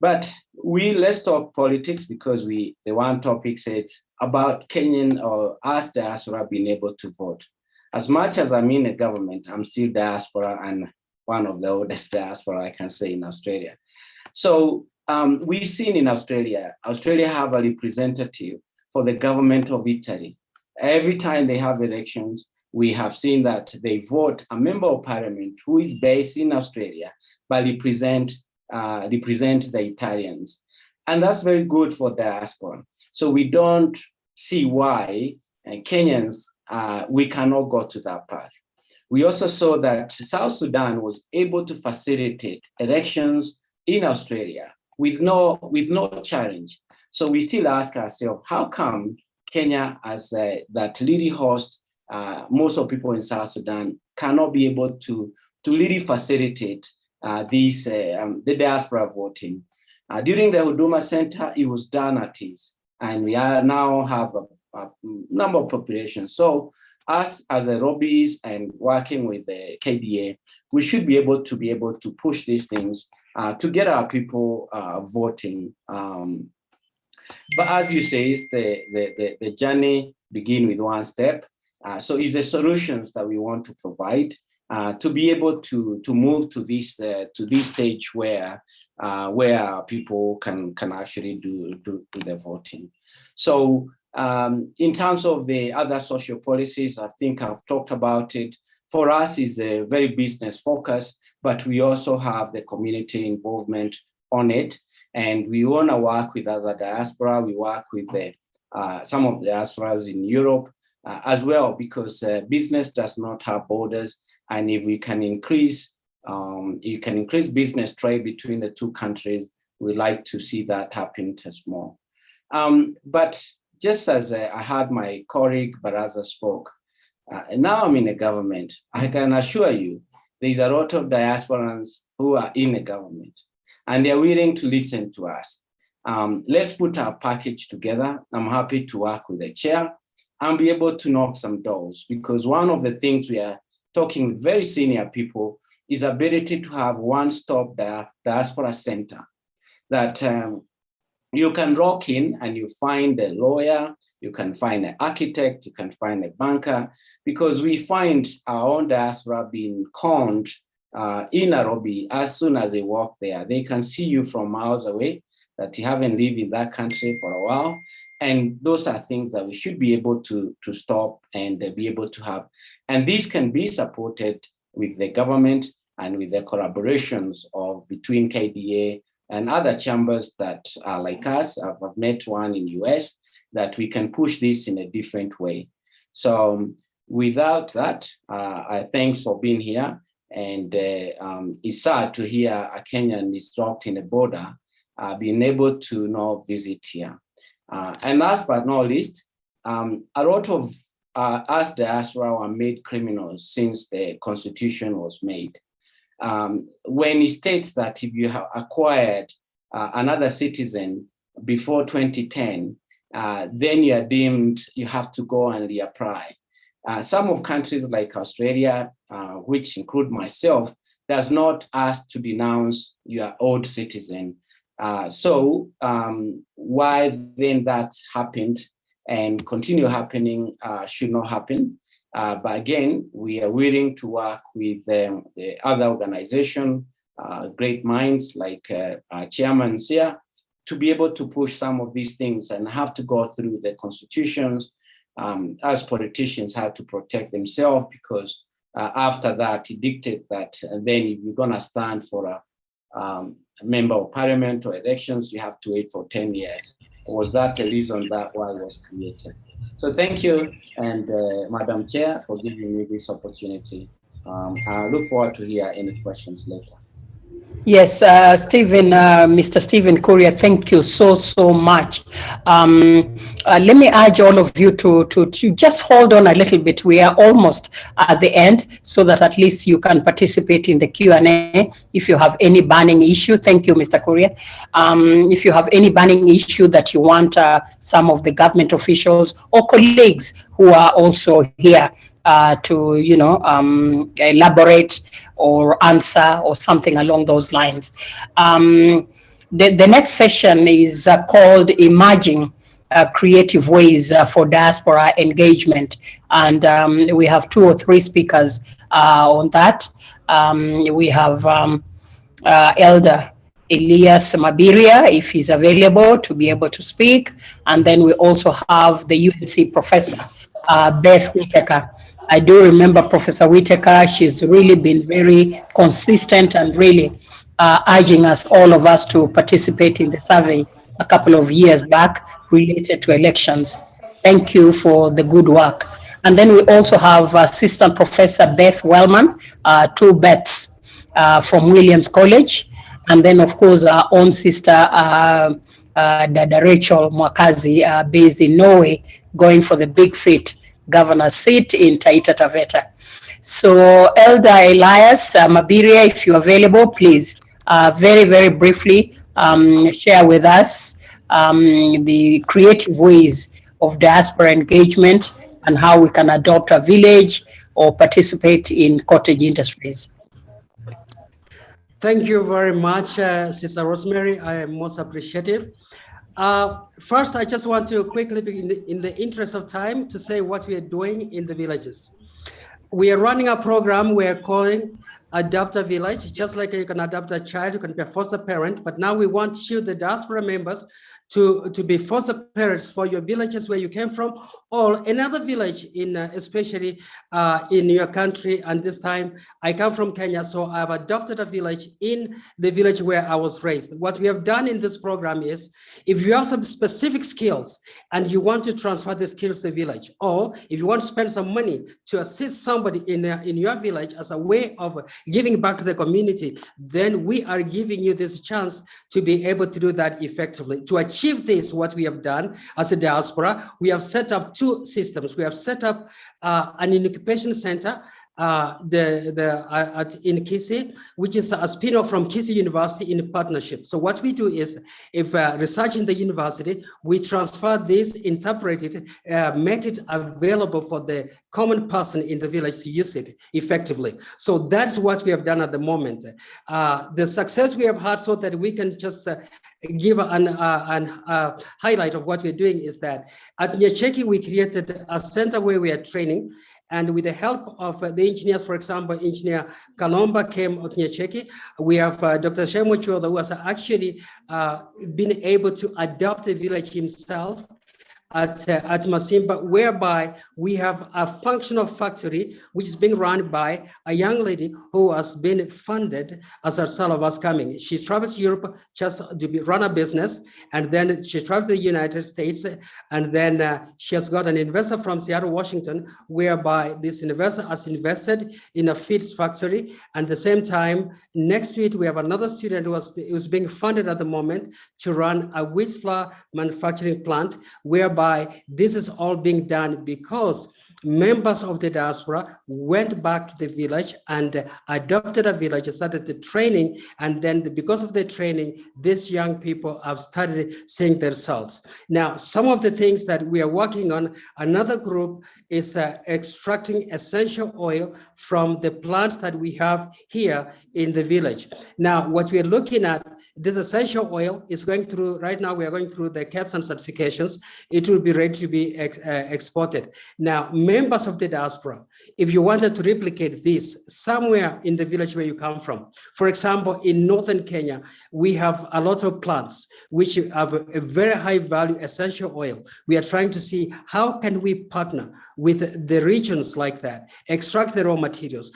But let's talk politics, because the one topic said about Kenyan or us diaspora being able to vote. As much as I'm in a government, I'm still diaspora, and one of the oldest diaspora I can say in Australia. So we've seen in Australia have a representative for the government of Italy. Every time they have elections, we have seen that they vote a member of parliament who is based in Australia, but represent the Italians. And that's very good for diaspora. So we don't see why Kenyans, we cannot go to that path. We also saw that South Sudan was able to facilitate elections in Australia with no challenge. So we still ask ourselves, how come Kenya, as that leading host, most of people in South Sudan cannot be able to really facilitate the diaspora voting? During the Huduma Center, it was done at ease, and we are now have a number of populations. So us as a lobbies and working with the KDA, we should be able to push these things to get our people voting. But as you say, the journey begin with one step. So it's the solutions that we want to provide to be able to move to this stage where people can actually do the voting. So in terms of the other social policies, I think I've talked about it. For us, is a very business focused, but we also have the community involvement on it. And we want to work with other diaspora. We work with some of the diasporas in Europe as well, because business does not have borders. And if we can increase, business trade between the two countries, we like to see that happen as well. But just as I had my colleague Baraza spoke, and now I'm in a government, I can assure you there's a lot of diasporans who are in the government and they're willing to listen to us. Let's put our package together. I'm happy to work with the chair and be able to knock some doors, because one of the things we are talking with very senior people is ability to have one-stop diaspora center that you can rock in and you find a lawyer, you can find an architect, you can find a banker, because we find our own diaspora being conned in Nairobi. As soon as they walk there, they can see you from miles away, that you haven't lived in that country for a while. And those are things that we should be able to stop and be able to have. And these can be supported with the government and with the collaborations of between KDA and other chambers that are like us. I've met one in US, that we can push this in a different way. So without that, thanks for being here. And it's sad to hear a Kenyan is locked in a border, being able to now visit here. And last but not least, a lot of us diaspora were made criminals since the constitution was made. When it states that if you have acquired another citizen before 2010, then you are deemed, you have to go and reapply. Some of countries like Australia, which include myself, does not ask to denounce your old citizen. So why then that happened and continue happening should not happen. But again, we are willing to work with the other organization, great minds like Chairman here, to be able to push some of these things and have to go through the constitutions. As politicians have to protect themselves, because after that, it dictates that then if you're gonna stand for a member of parliament or elections, you have to wait for 10 years. Was that the reason that why it was created? So thank you, and Madam Chair, for giving me this opportunity. I look forward to hear any questions later. Yes, Stephen, Mr. Stephen Kuria, thank you so much. Let me urge all of you to just hold on a little bit. We are almost at the end, so that at least you can participate in the Q&A if you have any burning issue. Thank you, Mr. Kuria. If you have any burning issue that you want some of the government officials or colleagues who are also here to, you know, elaborate or answer or something along those lines. The next session is called Emerging Creative Ways for Diaspora Engagement. And we have 2 or 3 speakers on that. We have Elder Elias Mabiria, if he's available to be able to speak. And then we also have the UNC professor, Beth Whitaker. I do remember Professor Whitaker. She's really been very consistent and really urging us, all of us, to participate in the survey a couple of years back related to elections. Thank you for the good work. And then we also have Assistant Professor Beth Wellman, 2 Beths from Williams College. And then, of course, our own sister, Dada Rachel Mwakazi, based in Norway, going for the big seat, governor seat in Taita Taveta. So Elder Elias Mabiria, if you're available, please very, very briefly share with us the creative ways of diaspora engagement and how we can adopt a village or participate in cottage industries. Thank you very much, Sister Rosemary. I am most appreciative. First, I just want to quickly, in the interest of time, to say what we are doing in the villages. We are running a program we are calling Adopt a Village. Just like you can adopt a child, you can be a foster parent, but now we want you, the diaspora members, to be foster parents for your villages where you came from, or another village in especially in your country. And this time I come from Kenya, so I've adopted a village in the village where I was raised. What we have done in this program is, if you have some specific skills and you want to transfer the skills to the village, or if you want to spend some money to assist somebody in your village as a way of giving back to the community, then we are giving you this chance to be able to do that effectively. To achieve this, what we have done as a diaspora, we have set up two systems. We have set up an incubation center in Kisii, which is a spin-off from Kisii University in partnership. So what we do is, if research in the university, we transfer this, interpret it, make it available for the common person in the village to use it effectively. So that's what we have done at the moment. The success we have had, so that we can just give an highlight of what we're doing, is that at Nyacheki, we created a center where we are training, and with the help of the engineers, for example, Engineer Kalomba came at Nyacheki. We have Dr. Shemo Chioda, who has actually been able to adopt a village himself at Masimba, whereby we have a functional factory which is being run by a young lady who has been funded as a result of us coming. She traveled to Europe just to run a business, and then she traveled to the United States, and then she has got an investor from Seattle, Washington, whereby this investor has invested in a feeds factory. And at the same time, next to it, we have another student who is being funded at the moment to run a wheat flour manufacturing plant, whereby this is all being done because members of the diaspora went back to the village and adopted a village, started the training, and then because of the training, these young people have started seeing the results. Now, some of the things that we are working on, another group is extracting essential oil from the plants that we have here in the village. Now, what we are looking at, this essential oil is going through, right now we are going through the caps and certifications. It will be ready to be exported. Now, members of the diaspora, if you wanted to replicate this somewhere in the village where you come from, for example, in northern Kenya, we have a lot of plants which have a very high value essential oil. We are trying to see how can we partner with the regions like that, extract the raw materials,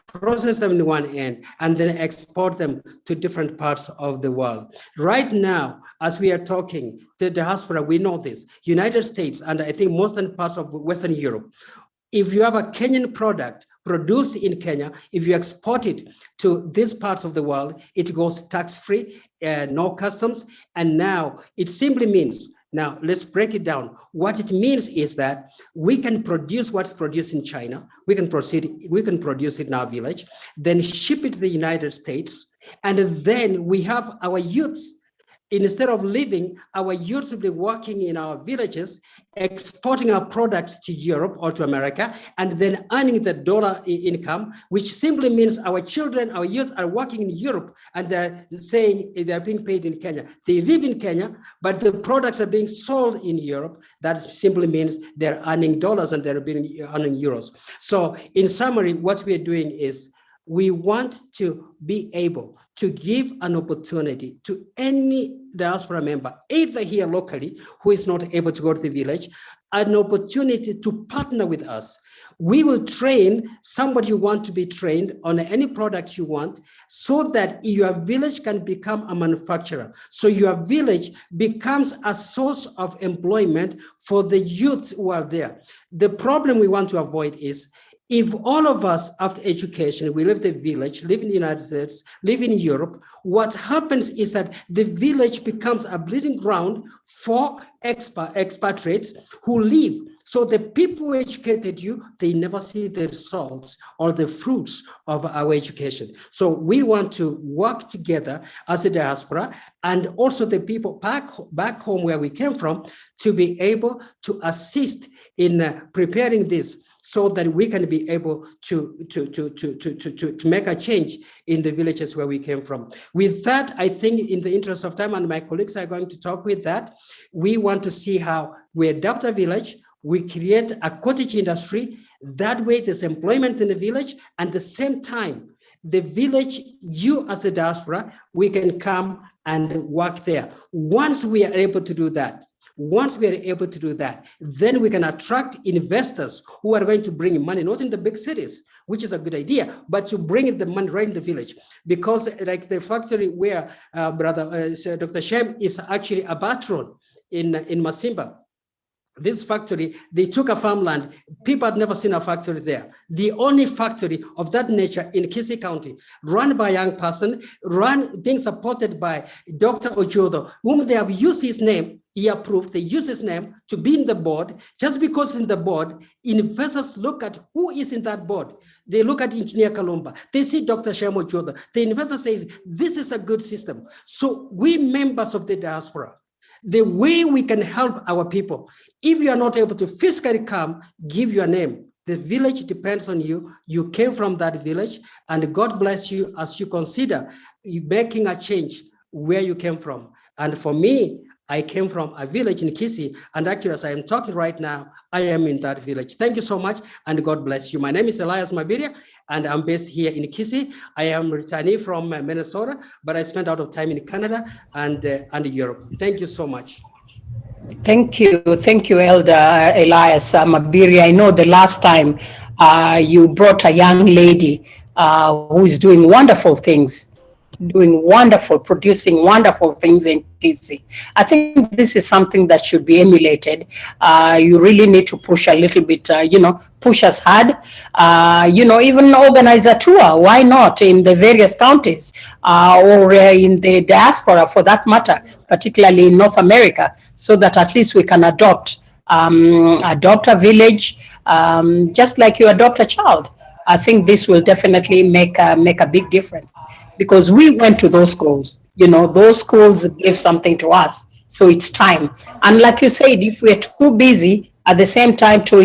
process them in one end, and then export them to different parts of the world. Right now, as we are talking, the diaspora, we know this, United States, and I think most parts of Western Europe, if you have a Kenyan product produced in Kenya, if you export it to these parts of the world, it goes tax-free, no customs, and now it simply means, now let's break it down. What it means is that we can produce what's produced in China, we can produce it in our village, then ship it to the United States, and then we have our youths. Instead of living, our youths will be working in our villages, exporting our products to Europe or to America, and then earning the dollar income, which simply means our children, our youth are working in Europe, and they're saying they're being paid in Kenya. They live in Kenya, but the products are being sold in Europe. That simply means they're earning dollars and they're earning euros. So in summary, what we're doing is, we want to be able to give an opportunity to any diaspora member, either here locally, who is not able to go to the village, an opportunity to partner with us. We will train somebody who wants to be trained on any product you want, so that your village can become a manufacturer. So your village becomes a source of employment for the youth who are there. The problem we want to avoid is, If all of us after education, we leave the village, live in the United States, live in Europe, what happens is that the village becomes a breeding ground for expatriates who leave. So the people who educated you, they never see the results or the fruits of our education. So we want to work together as a diaspora and also the people back home where we came from to be able to assist in preparing this so that we can be able to make a change in the villages where we came from. With that, I think in the interest of time, and my colleagues are going to talk with that, we want to see how we adapt a village, we create a cottage industry. That way there's employment in the village, and at the same time, the village, you as the diaspora, we can come and work there. Once we are able to do that, then we can attract investors who are going to bring money, not in the big cities, which is a good idea, but to bring the money right in the village. Because like the factory where Dr. Shem is actually a patron in Musumba, this factory, they took a farmland. People had never seen a factory there. The only factory of that nature in Kisii County, run by a young person, being supported by Dr. Ojodo, whom they have used his name, he approved, they use his name to be in the board. Just because in the board, investors look at who is in that board. They look at Engineer Kalumba, they see Dr. Shem Ojodo. The investor says, this is a good system. So we members of the diaspora, the way we can help our people, if you are not able to physically come, give your name. The village depends on you. You came from that village, and God bless you as you consider making a change where you came from. And for me, I came from a village in Kisii, and actually as I am talking right now, I am in that village. Thank you so much, and God bless you. My name is Elias Mabiria, and I'm based here in Kisii. I am a returnee from Minnesota, but I spent a lot of time in Canada and Europe. Thank you so much. Thank you, Elder Elias Mabiria. I know the last time you brought a young lady who is doing wonderful things, producing wonderful things in Kisii. I think this is something that should be emulated. You really need to push a little bit, push us hard, even organize a tour. Why not in the various counties or in the diaspora for that matter, particularly in North America, so that at least we can adopt a village, just like you adopt a child. I think this will definitely make a big difference, because we went to those schools. Those schools gave something to us. So it's time. And like you said, if we're too busy at the same time to,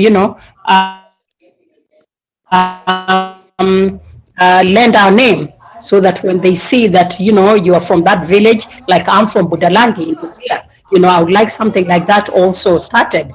lend our name, so that when they see that, you are from that village, like I'm from Budalangi in Busia, I would like something like that also started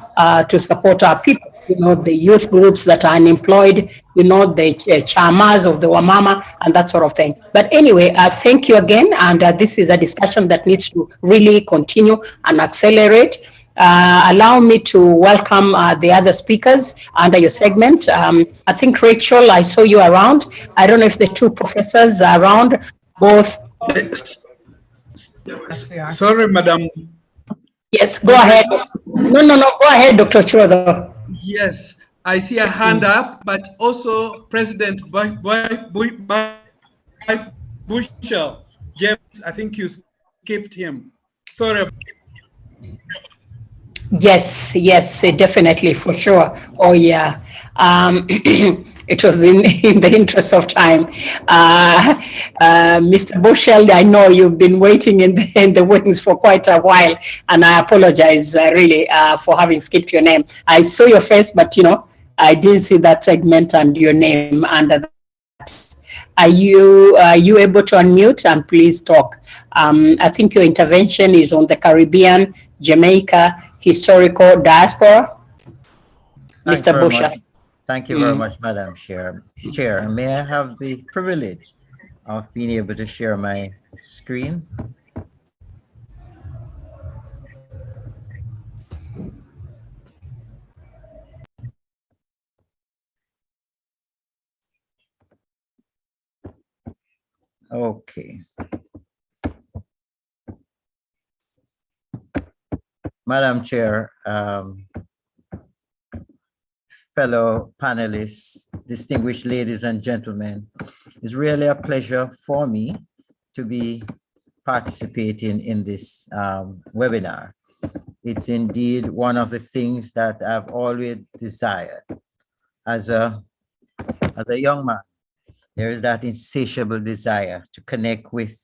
to support our people. The youth groups that are unemployed, the chamas of the Wamama and that sort of thing. But anyway, thank you again. And this is a discussion that needs to really continue and accelerate. Allow me to welcome the other speakers under your segment. I think, Rachel, I saw you around. I don't know if the two professors are around, both. Sorry, Madam. Yes, go ahead. No, go ahead, Dr. Chodo. Yes, I see a hand up, but also President Bushell. James, I think you skipped him. Sorry. Yes, definitely, for sure. Oh, yeah. It was in the interest of time. Mr. Bushell, I know you've been waiting in the wings for quite a while, and I apologize really for having skipped your name. I saw your face, but I didn't see that segment and your name under that. Are you able to unmute and please talk? I think your intervention is on the Caribbean, Jamaica, historical diaspora. Thanks Mr. Bushell. Thank you very much, Madam Chair. May I have the privilege of being able to share my screen? Okay. Madam Chair, fellow panelists, distinguished ladies and gentlemen, it's really a pleasure for me to be participating in this webinar. It's indeed one of the things that I've always desired. As a young man, there is that insatiable desire to connect with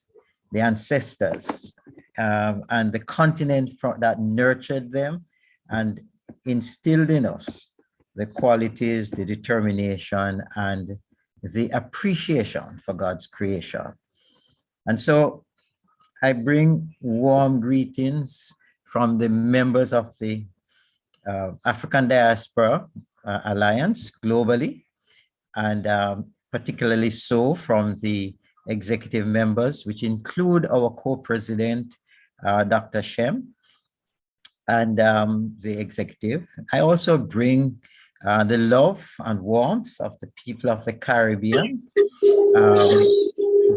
the ancestors and the continent that nurtured them and instilled in us the qualities, the determination, and the appreciation for God's creation. And so I bring warm greetings from the members of the African Diaspora Alliance globally, and particularly so from the executive members, which include our co-president, Dr. Shem, and the executive. I also bring the love and warmth of the people of the Caribbean.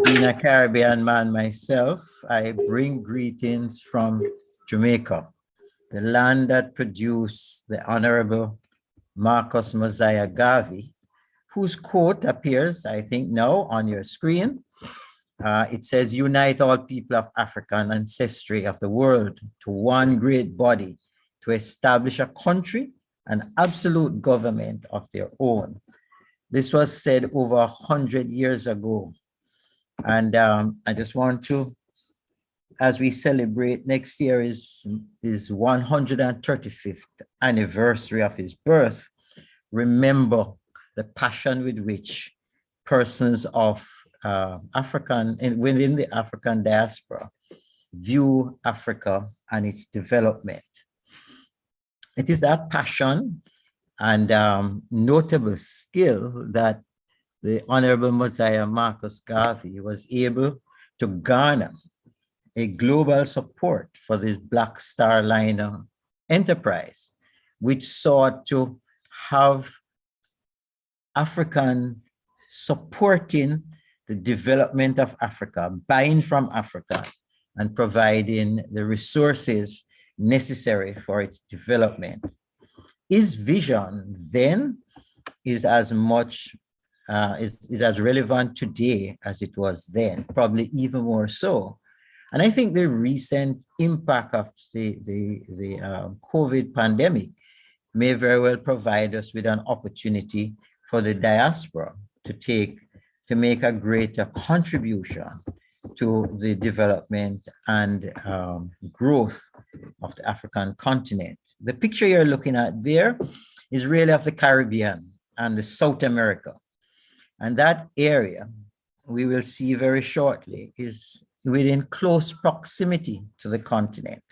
Being a Caribbean man myself, I bring greetings from Jamaica, the land that produced the Honorable Marcus Mosiah Garvey, whose quote appears, I think, now on your screen. It says, "Unite all people of African ancestry of the world to one great body to establish a country and absolute government of their own." This was said over 100 years ago. And I just want to, as we celebrate, next year is 135th anniversary of his birth, remember the passion with which persons of within the African diaspora view Africa and its development. It is that passion and notable skill that the Honorable Mosiah Marcus Garvey was able to garner a global support for this Black Star Liner enterprise, which sought to have African supporting the development of Africa, buying from Africa, and providing the resources necessary for its development. His vision then is as much is as relevant today as it was then, probably even more so. And I think the recent impact of the COVID pandemic may very well provide us with an opportunity for the diaspora to make a greater contribution to the development and growth of the African continent. The picture you're looking at there is really of the Caribbean and the South America. And that area, we will see very shortly, is within close proximity to the continent.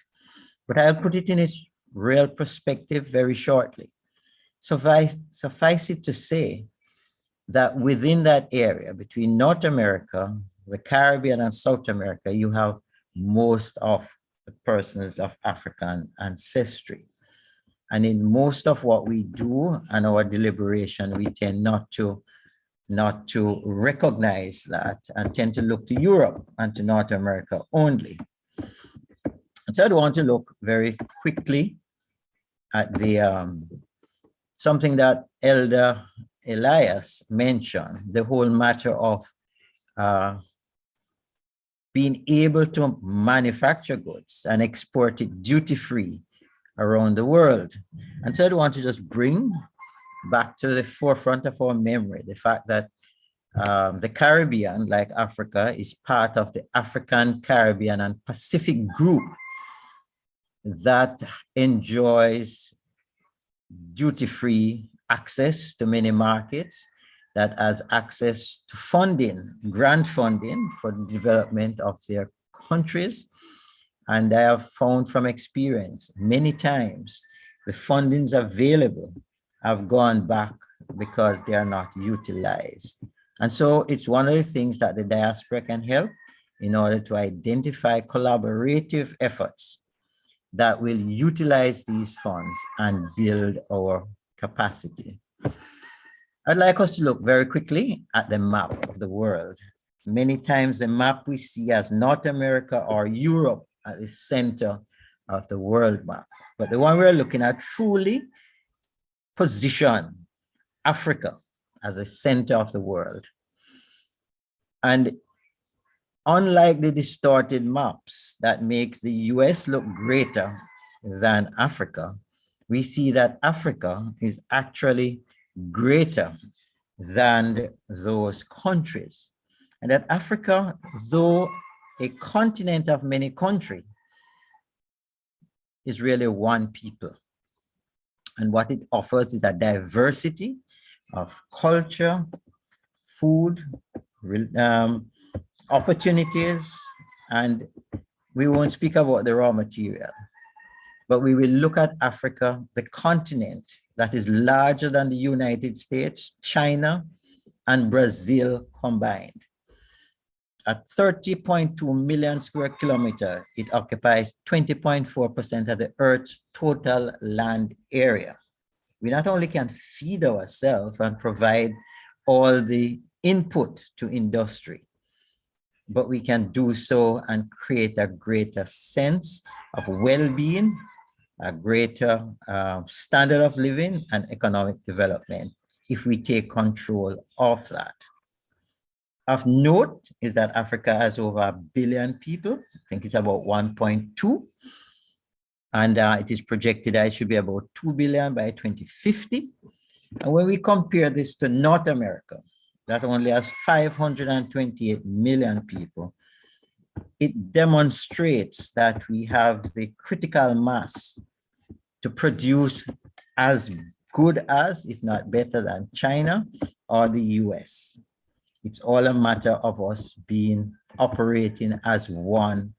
But I'll put it in its real perspective very shortly. Suffice it to say that within that area, between North America, the Caribbean, and South America, you have most of the persons of African ancestry. And in most of what we do and our deliberation, we tend not to recognize that and tend to look to Europe and to North America only. And so I want to look very quickly at the something that Elder Elias mentioned, the whole matter of being able to manufacture goods and export it duty-free around the world. And so I want to just bring back to the forefront of our memory the fact that the Caribbean, like Africa, is part of the African, Caribbean, and Pacific group that enjoys duty-free access to many markets, that has access to funding, grant funding for the development of their countries. And I have found from experience many times the fundings available have gone back because they are not utilized. And so it's one of the things that the diaspora can help in order to identify collaborative efforts that will utilize these funds and build our capacity. I'd like us to look very quickly at the map of the world. Many times the map we see as North America or Europe at the center of the world map. But the one we're looking at truly position Africa as a center of the world. And unlike the distorted maps that makes the US look greater than Africa, we see that Africa is actually greater than those countries. And that Africa, though a continent of many countries, is really one people. And what it offers is a diversity of culture, food, opportunities, and we won't speak about the raw material, but we will look at Africa, the continent that is larger than the United States, China, and Brazil combined. At 30.2 million square kilometers, it occupies 20.4% of the Earth's total land area. We not only can feed ourselves and provide all the input to industry, but we can do so and create a greater sense of well-being, a greater standard of living and economic development if we take control of that. Of note is that Africa has over 1 billion people. I think it's about 1.2. And it is projected that it should be about 2 billion by 2050. And when we compare this to North America, that only has 528 million people, it demonstrates that we have the critical mass to produce as good as, if not better than, China or the US. It's all a matter of us operating as one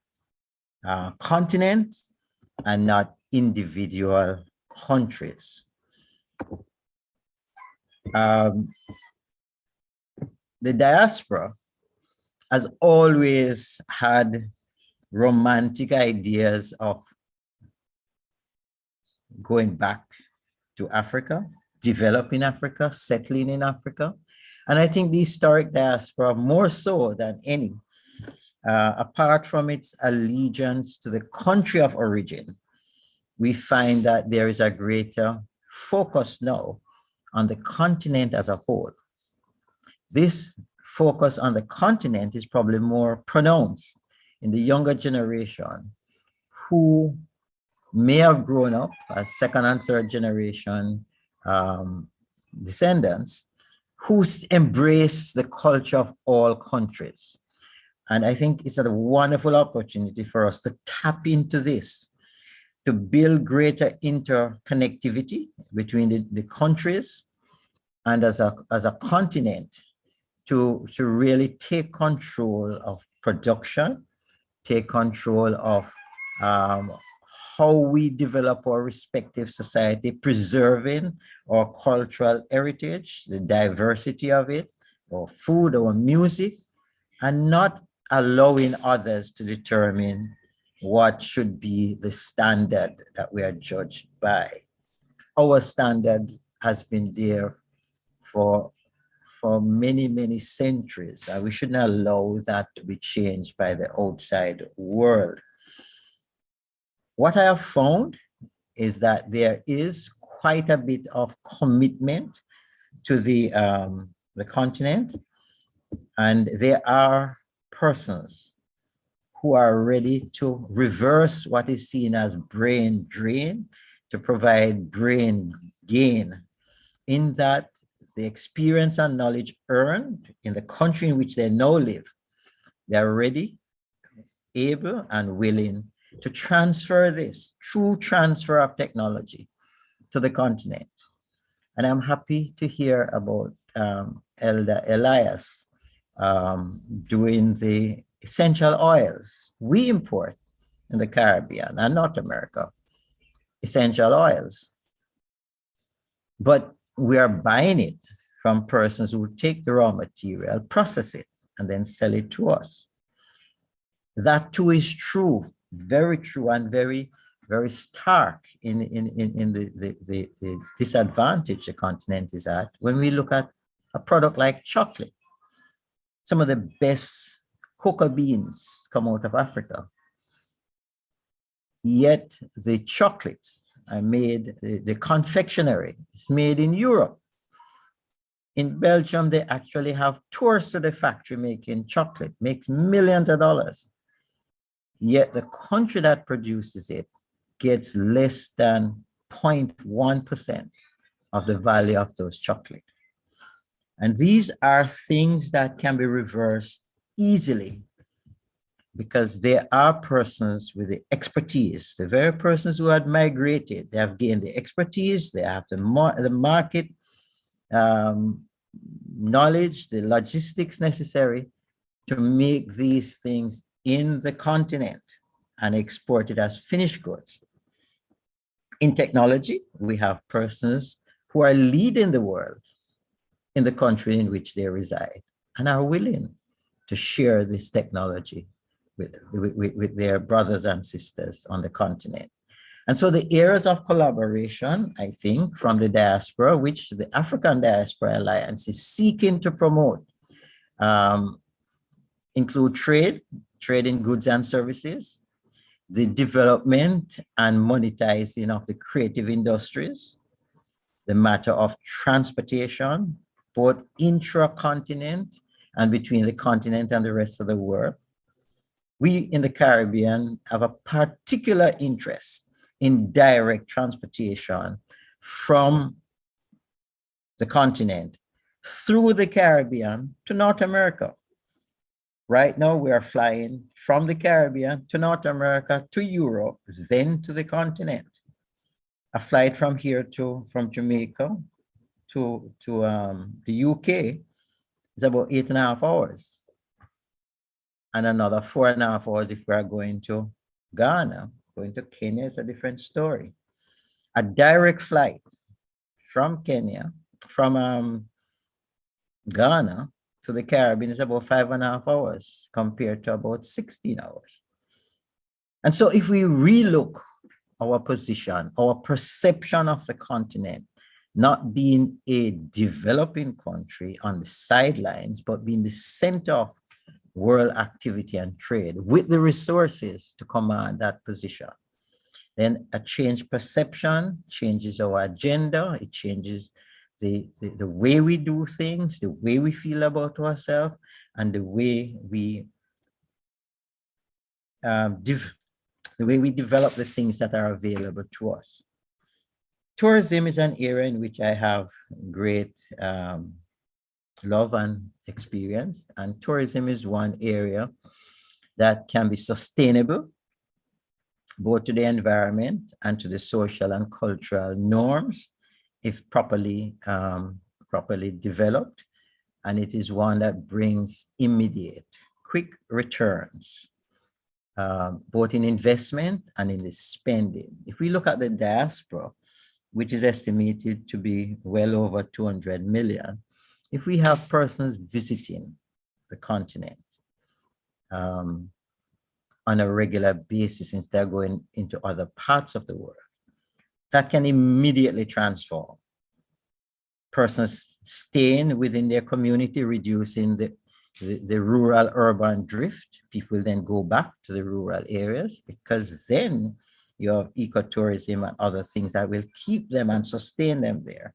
continent and not individual countries. The diaspora has always had romantic ideas of going back to Africa, developing Africa, settling in Africa. And I think the historic diaspora, more so than any, apart from its allegiance to the country of origin, we find that there is a greater focus now on the continent as a whole. This focus on the continent is probably more pronounced in the younger generation who may have grown up as second and third generation descendants who embrace the culture of all countries. And I think it's a wonderful opportunity for us to tap into this, to build greater interconnectivity between the countries and as a continent to really take control of production, take control of how we develop our respective society, preserving our cultural heritage, the diversity of it, our food, our music, and not allowing others to determine what should be the standard that we are judged by. Our standard has been there for many, many centuries. We should not allow that to be changed by the outside world. What I have found is that there is quite a bit of commitment to the continent, and there are persons who are ready to reverse what is seen as brain drain to provide brain gain, in that the experience and knowledge earned in the country in which they now live, they are ready, able, and willing to transfer this true transfer of technology to the continent. And I'm happy to hear about Elder Elias doing the essential oils. We import in the Caribbean and North America essential oils, but we are buying it from persons who take the raw material, process it, and then sell it to us. That too is true, very true, and very, very stark in the disadvantage the continent is at when we look at a product like chocolate. Some of the best cocoa beans come out of Africa. Yet the chocolates are made, the confectionery is made in Europe. In Belgium, they actually have tours to the factory making chocolate, makes millions of dollars. Yet the country that produces it gets less than 0.1% of the value of those chocolate. And these are things that can be reversed easily because there are persons with the expertise, the very persons who had migrated, they have gained the expertise, they have the market knowledge, the logistics necessary to make these things in the continent and export it as finished goods. In technology, we have persons who are leading the world in the country in which they reside and are willing to share this technology with their brothers and sisters on the continent. And so the areas of collaboration, I think, from the diaspora, which the African Diaspora Alliance is seeking to promote, include trade in goods and services, the development and monetizing of the creative industries, the matter of transportation, both intra-continent and between the continent and the rest of the world. We in the Caribbean have a particular interest in direct transportation from the continent through the Caribbean to North America. Right now, we are flying from the Caribbean to North America, to Europe, then to the continent. A flight from here from Jamaica to the UK is about 8.5 hours. And another 4.5 hours if we are going to Ghana. Going to Kenya is a different story. A direct flight from Kenya, from Ghana to the Caribbean is about 5.5 hours compared to about 16 hours. And so if we relook our position, our perception of the continent, not being a developing country on the sidelines, but being the center of world activity and trade with the resources to command that position, then a changed perception changes our agenda. It changes the way we do things, the way we feel about ourselves, and the way we develop the things that are available to us. Tourism is an area in which I have great love and experience, and tourism is one area that can be sustainable both to the environment and to the social and cultural norms if properly developed, and it is one that brings immediate quick returns both in investment and in the spending. If we look at the diaspora, which is estimated to be well over 200 million, if we have persons visiting the continent on a regular basis instead of going into other parts of the world, that can immediately transform. Persons staying within their community, reducing the rural-urban drift. People then go back to the rural areas because then you have ecotourism and other things that will keep them and sustain them there.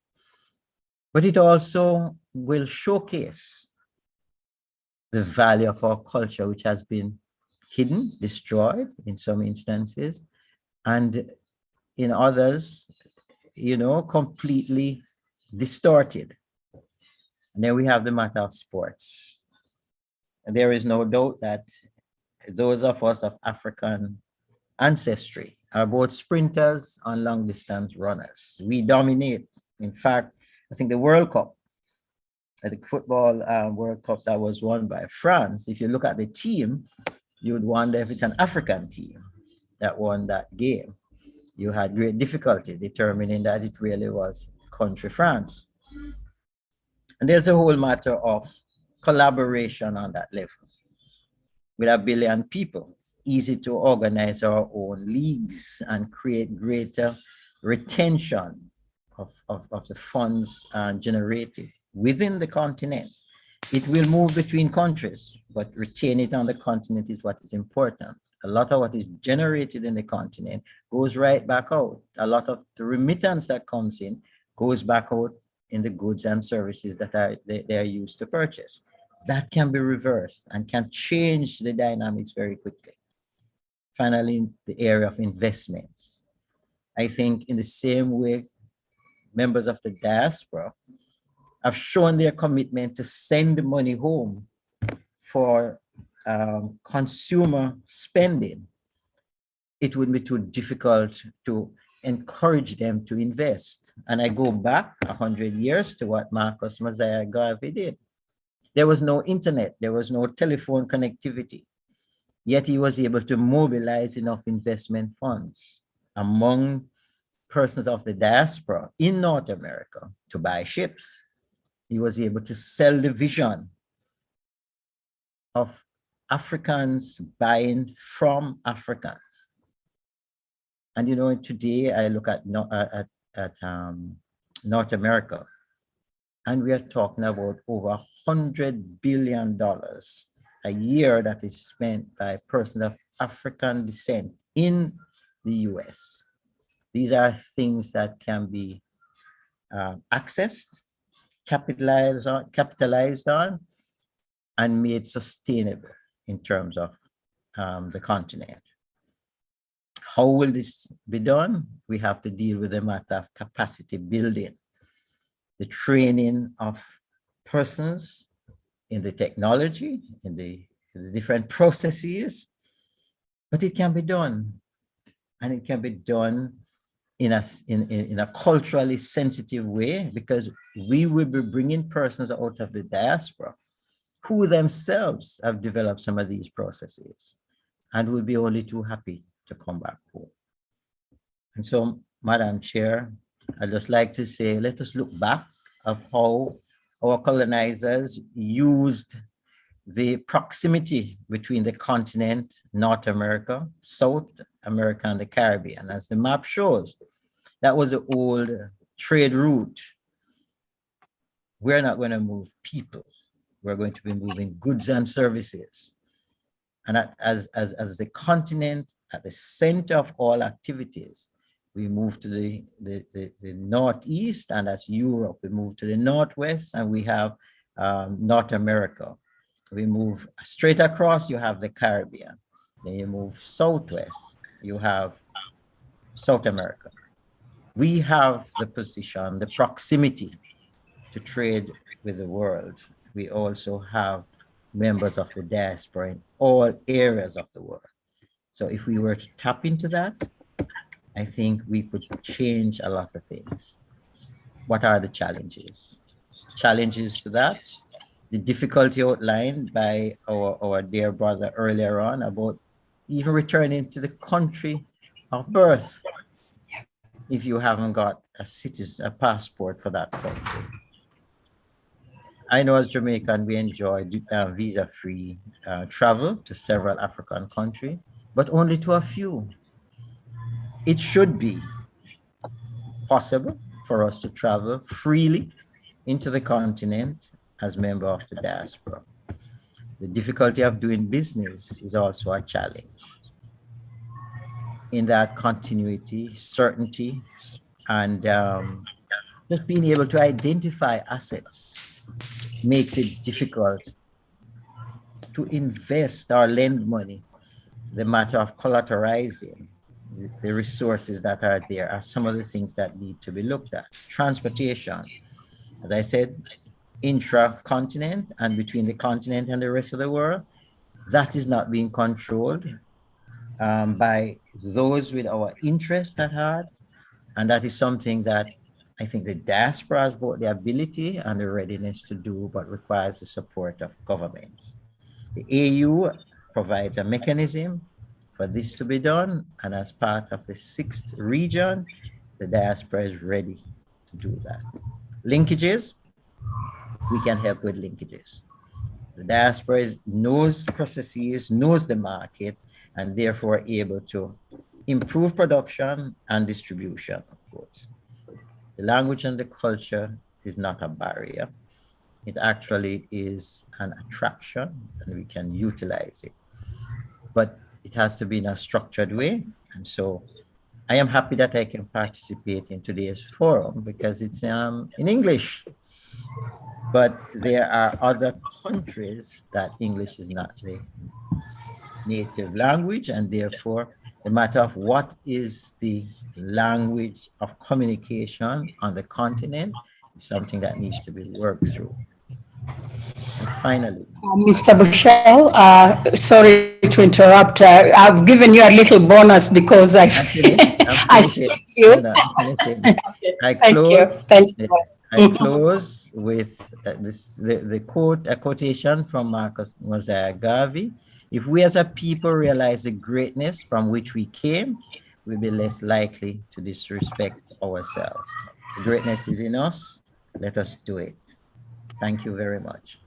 But it also will showcase the value of our culture, which has been hidden, destroyed in some instances, and in others, completely distorted. And then we have the matter of sports. And there is no doubt that those of us of African ancestry are both sprinters and long distance runners. We dominate. In fact, I think the World Cup, the football World Cup that was won by France, if you look at the team, you would wonder if it's an African team that won that game. You had great difficulty determining that it really was country France. And there's a whole matter of collaboration on that level. With 1 billion people, it's easy to organize our own leagues and create greater retention of the funds generated within the continent. It will move between countries, but retain it on the continent is what is important. A lot of what is generated in the continent goes right back out. A lot of the remittance that comes in goes back out in the goods and services that they are used to purchase. That can be reversed and can change the dynamics very quickly. Finally, in the area of investments, I think in the same way, members of the diaspora have shown their commitment to send money home for consumer spending. It would be too difficult to encourage them to invest. And I go back 100 years to what Marcus Mosiah Garvey did. There was no internet, there was no telephone connectivity, yet he was able to mobilize enough investment funds among persons of the diaspora in North America to buy ships. He was able to sell the vision of Africans buying from Africans. And you know, today I look at North America, and we are talking about over $100 billion a year that is spent by persons of African descent in the US. These are things that can be accessed, capitalized on, and made sustainable in terms of the continent. How will this be done? We have to deal with the matter of capacity building, the training of persons in the technology, in the different processes, but it can be done. And it can be done in a culturally sensitive way, because we will be bringing persons out of the diaspora who themselves have developed some of these processes and will be only too happy to come back home. And so, Madam Chair, I'd just like to say, let us look back of how our colonizers used the proximity between the continent, North America, South America, and the Caribbean. As the map shows, that was the old trade route. We're not going to move people. We're going to be moving goods and services. And as the continent at the center of all activities, we move to the Northeast, and that's Europe. We move to the Northwest, and we have North America. We move straight across, you have the Caribbean. Then you move southwest, you have South America. We have the position, the proximity to trade with the world. We also have members of the diaspora in all areas of the world. So if we were to tap into that, I think we could change a lot of things. What are the challenges? Challenges to that, the difficulty outlined by our dear brother earlier on about even returning to the country of birth if you haven't got a passport for that country. I know as Jamaican, we enjoy visa-free travel to several African countries, but only to a few. It should be possible for us to travel freely into the continent as member of the diaspora. The difficulty of doing business is also a challenge. In that continuity, certainty, and just being able to identify assets makes it difficult to invest or lend money. The matter of collateralizing the resources that are there are some of the things that need to be looked at. Transportation, as I said, intra-continent and between the continent and the rest of the world, that is not being controlled by those with our interest at heart. And that is something that I think the diaspora has both the ability and the readiness to do, but requires the support of governments. The AU provides a mechanism for this to be done, and as part of the 6th region, the diaspora is ready to do that. Linkages, we can help with linkages. The diaspora knows processes, knows the market, and therefore able to improve production and distribution of goods. The language and the culture is not a barrier. It actually is an attraction, and we can utilize it. But it has to be in a structured way. And so I am happy that I can participate in today's forum because it's in English. But there are other countries that English is not the native language, and therefore the matter of what is the language of communication on the continent is something that needs to be worked through. And finally, Mr. Bushell, sorry to interrupt. I've given you a little bonus because I see you. I close with the quote, a quotation from Marcus Mosiah Garvey. If we as a people realize the greatness from which we came, we'll be less likely to disrespect ourselves. The greatness is in us. Let us do it. Thank you very much.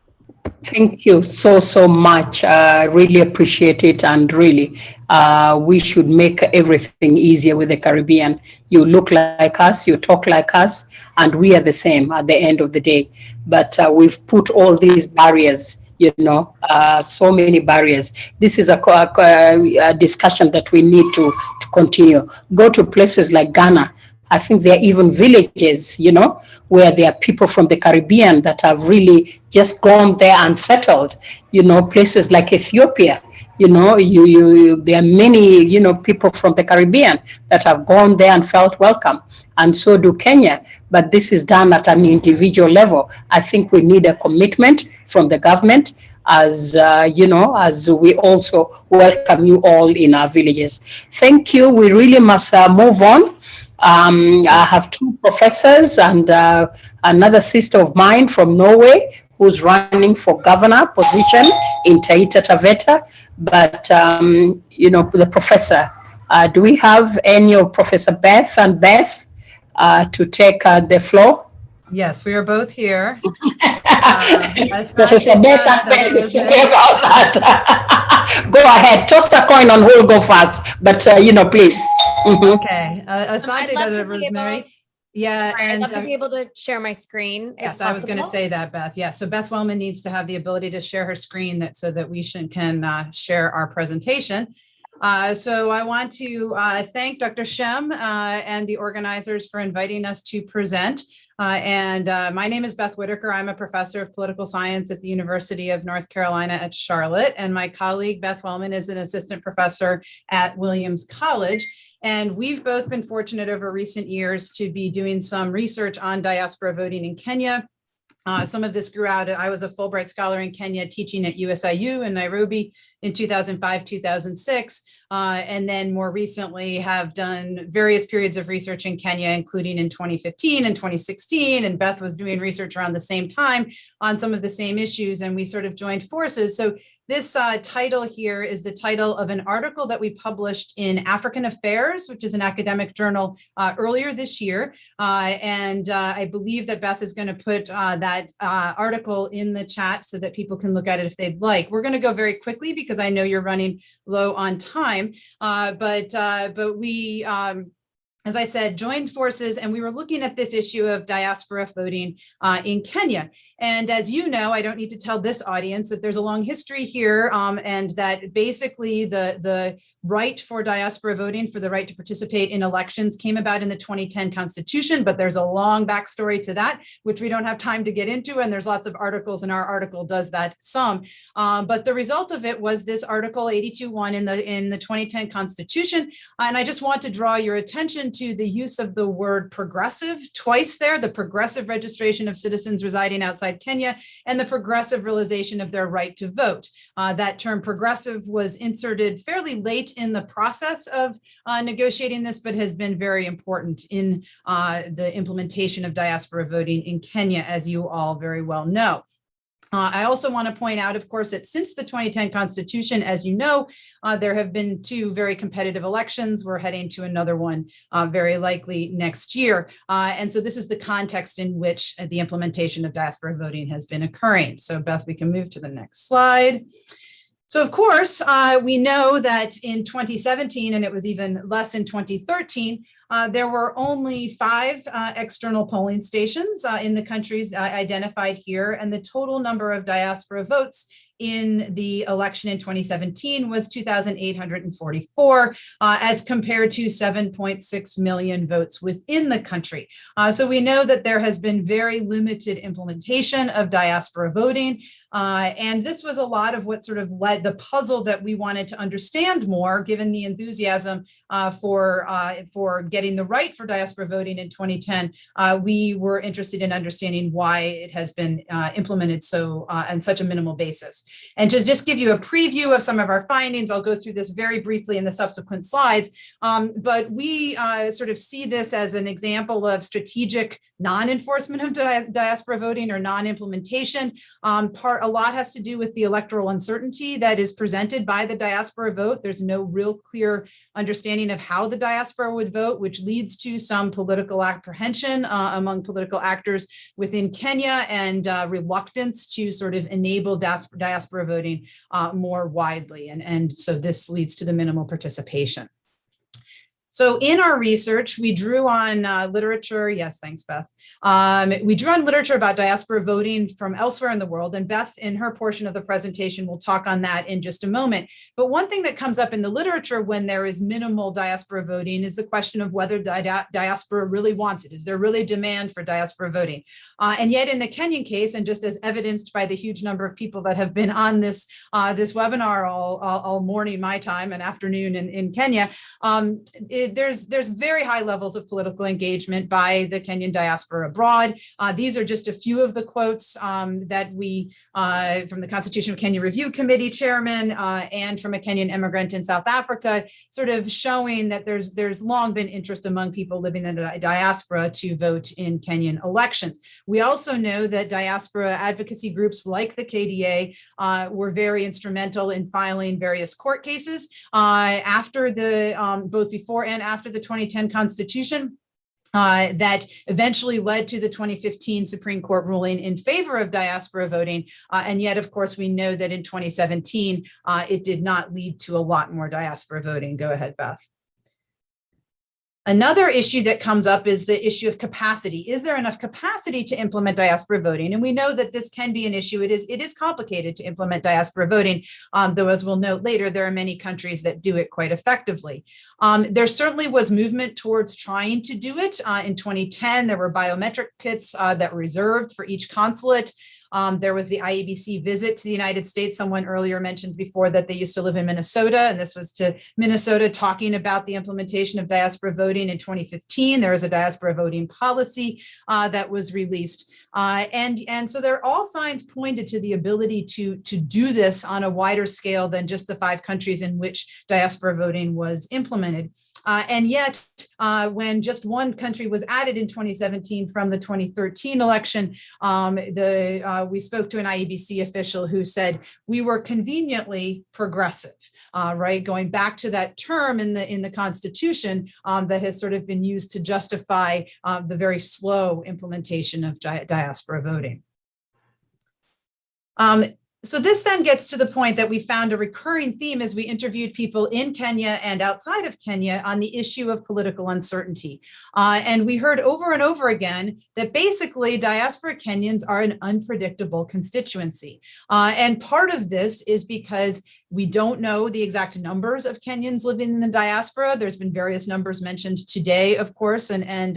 Thank you so much. Really appreciate it, and really, we should make everything easier with the Caribbean. You look like us, you talk like us, and we are the same at the end of the day. But we've put all these barriers, you know, so many barriers. This is a discussion that we need to continue. Go to places like Ghana. I think there are even villages, you know, where there are people from the Caribbean that have really just gone there and settled. You know, places like Ethiopia, you know, there are many, you know, people from the Caribbean that have gone there and felt welcome. And so do Kenya. But this is done at an individual level. I think we need a commitment from the government as, you know, as we also welcome you all in our villages. Thank you. We really must move on. I have two professors and another sister of mine from Norway who's running for governor position in Taita Taveta. But, you know, the professor, do we have any of Professor Beth and Beth to take the floor? Yes, we are both here. Professor Beth and Beth, sorry about that. Go ahead, toss a coin on who will go first, but you know, please. Okay, Asante, Rosemary. Yeah, sorry, I'd love to be able to share my screen. Yes, I was going to say that, Beth. Yeah, so Beth Wellman needs to have the ability to share her screen so that we can share our presentation. So I want to thank Dr. Shem and the organizers for inviting us to present. My name is Beth Whitaker. I'm a professor of political science at the University of North Carolina at Charlotte. And my colleague, Beth Wellman, is an assistant professor at Williams College. And we've both been fortunate over recent years to be doing some research on diaspora voting in Kenya. Some of this grew out. I was a Fulbright scholar in Kenya teaching at USIU in Nairobi in 2005, 2006. And then more recently have done various periods of research in Kenya, including in 2015 and 2016. And Beth was doing research around the same time on some of the same issues, and we sort of joined forces. So this title here is the title of an article that we published in African Affairs, which is an academic journal earlier this year. I believe that Beth is going to put that article in the chat so that people can look at it if they'd like. We're going to go very quickly because I know you're running low on time, but we, as I said, joined forces, and we were looking at this issue of diaspora voting in Kenya. And as you know, I don't need to tell this audience that there's a long history here, and that basically the right for diaspora voting, for the right to participate in elections, came about in the 2010 Constitution, but there's a long backstory to that, which we don't have time to get into, and there's lots of articles, and our article does that some. But the result of it was this Article 82.1 in the 2010 Constitution, and I just want to draw your attention to the use of the word progressive twice there, the progressive registration of citizens residing outside Kenya and the progressive realization of their right to vote. That term progressive was inserted fairly late in the process of negotiating this, but has been very important in the implementation of diaspora voting in Kenya, as you all very well know. I also want to point out, of course, that since the 2010 Constitution, as you know, there have been two very competitive elections. We're heading to another one very likely next year. And so this is the context in which the implementation of diaspora voting has been occurring. So Beth, we can move to the next slide. So of course, we know that in 2017, and it was even less in 2013, There were only 5 external polling stations in the countries identified here, and the total number of diaspora votes in the election in 2017 was 2,844, as compared to 7.6 million votes within the country. So we know that there has been very limited implementation of diaspora voting. And this was a lot of what sort of led the puzzle that we wanted to understand more, given the enthusiasm for getting the right for diaspora voting in 2010. We were interested in understanding why it has been implemented so on such a minimal basis. And to just give you a preview of some of our findings, I'll go through this very briefly in the subsequent slides, but we sort of see this as an example of strategic non-enforcement of diaspora voting or non-implementation. A lot has to do with the electoral uncertainty that is presented by the diaspora vote. There's no real clear understanding of how the diaspora would vote, which leads to some political apprehension among political actors within Kenya and reluctance to sort of enable diaspora voting more widely. And so this leads to the minimal participation. So in our research, we drew on literature. Yes, thanks, Beth. We drew on literature about diaspora voting from elsewhere in the world, and Beth, in her portion of the presentation, will talk on that in just a moment. But one thing that comes up in the literature when there is minimal diaspora voting is the question of whether diaspora really wants it. Is there really demand for diaspora voting? And yet in the Kenyan case, and just as evidenced by the huge number of people that have been on this, this webinar all morning, my time, and afternoon in Kenya, there's very high levels of political engagement by the Kenyan diaspora abroad. These are just a few of the quotes that we, from the Constitution of Kenya Review Committee chairman and from a Kenyan immigrant in South Africa, sort of showing that there's long been interest among people living in the diaspora to vote in Kenyan elections. We also know that diaspora advocacy groups like the KDA were very instrumental in filing various court cases after the, both before and after the 2010 Constitution. That eventually led to the 2015 Supreme Court ruling in favor of diaspora voting. And yet, of course, we know that in 2017, it did not lead to a lot more diaspora voting. Go ahead, Beth. Another issue that comes up is the issue of capacity. Is there enough capacity to implement diaspora voting? And we know that this can be an issue. It is complicated to implement diaspora voting, though, as we'll note later, there are many countries that do it quite effectively. There certainly was movement towards trying to do it. In 2010, there were biometric kits that were reserved for each consulate. There was the IEBC visit to the United States. Someone earlier mentioned before that they used to live in Minnesota, and this was to Minnesota talking about the implementation of diaspora voting in 2015. There was a diaspora voting policy that was released. And so there are all signs pointed to the ability to do this on a wider scale than just the 5 countries in which diaspora voting was implemented. And yet, when just one country was added in 2017 from the 2013 election, we spoke to an IEBC official who said we were conveniently progressive, right? Going back to that term in the Constitution that has sort of been used to justify the very slow implementation of diaspora voting. So this then gets to the point that we found a recurring theme as we interviewed people in Kenya and outside of Kenya on the issue of political uncertainty. And we heard over and over again that basically diaspora Kenyans are an unpredictable constituency. And part of this is because we don't know the exact numbers of Kenyans living in the diaspora. There's been various numbers mentioned today, of course, and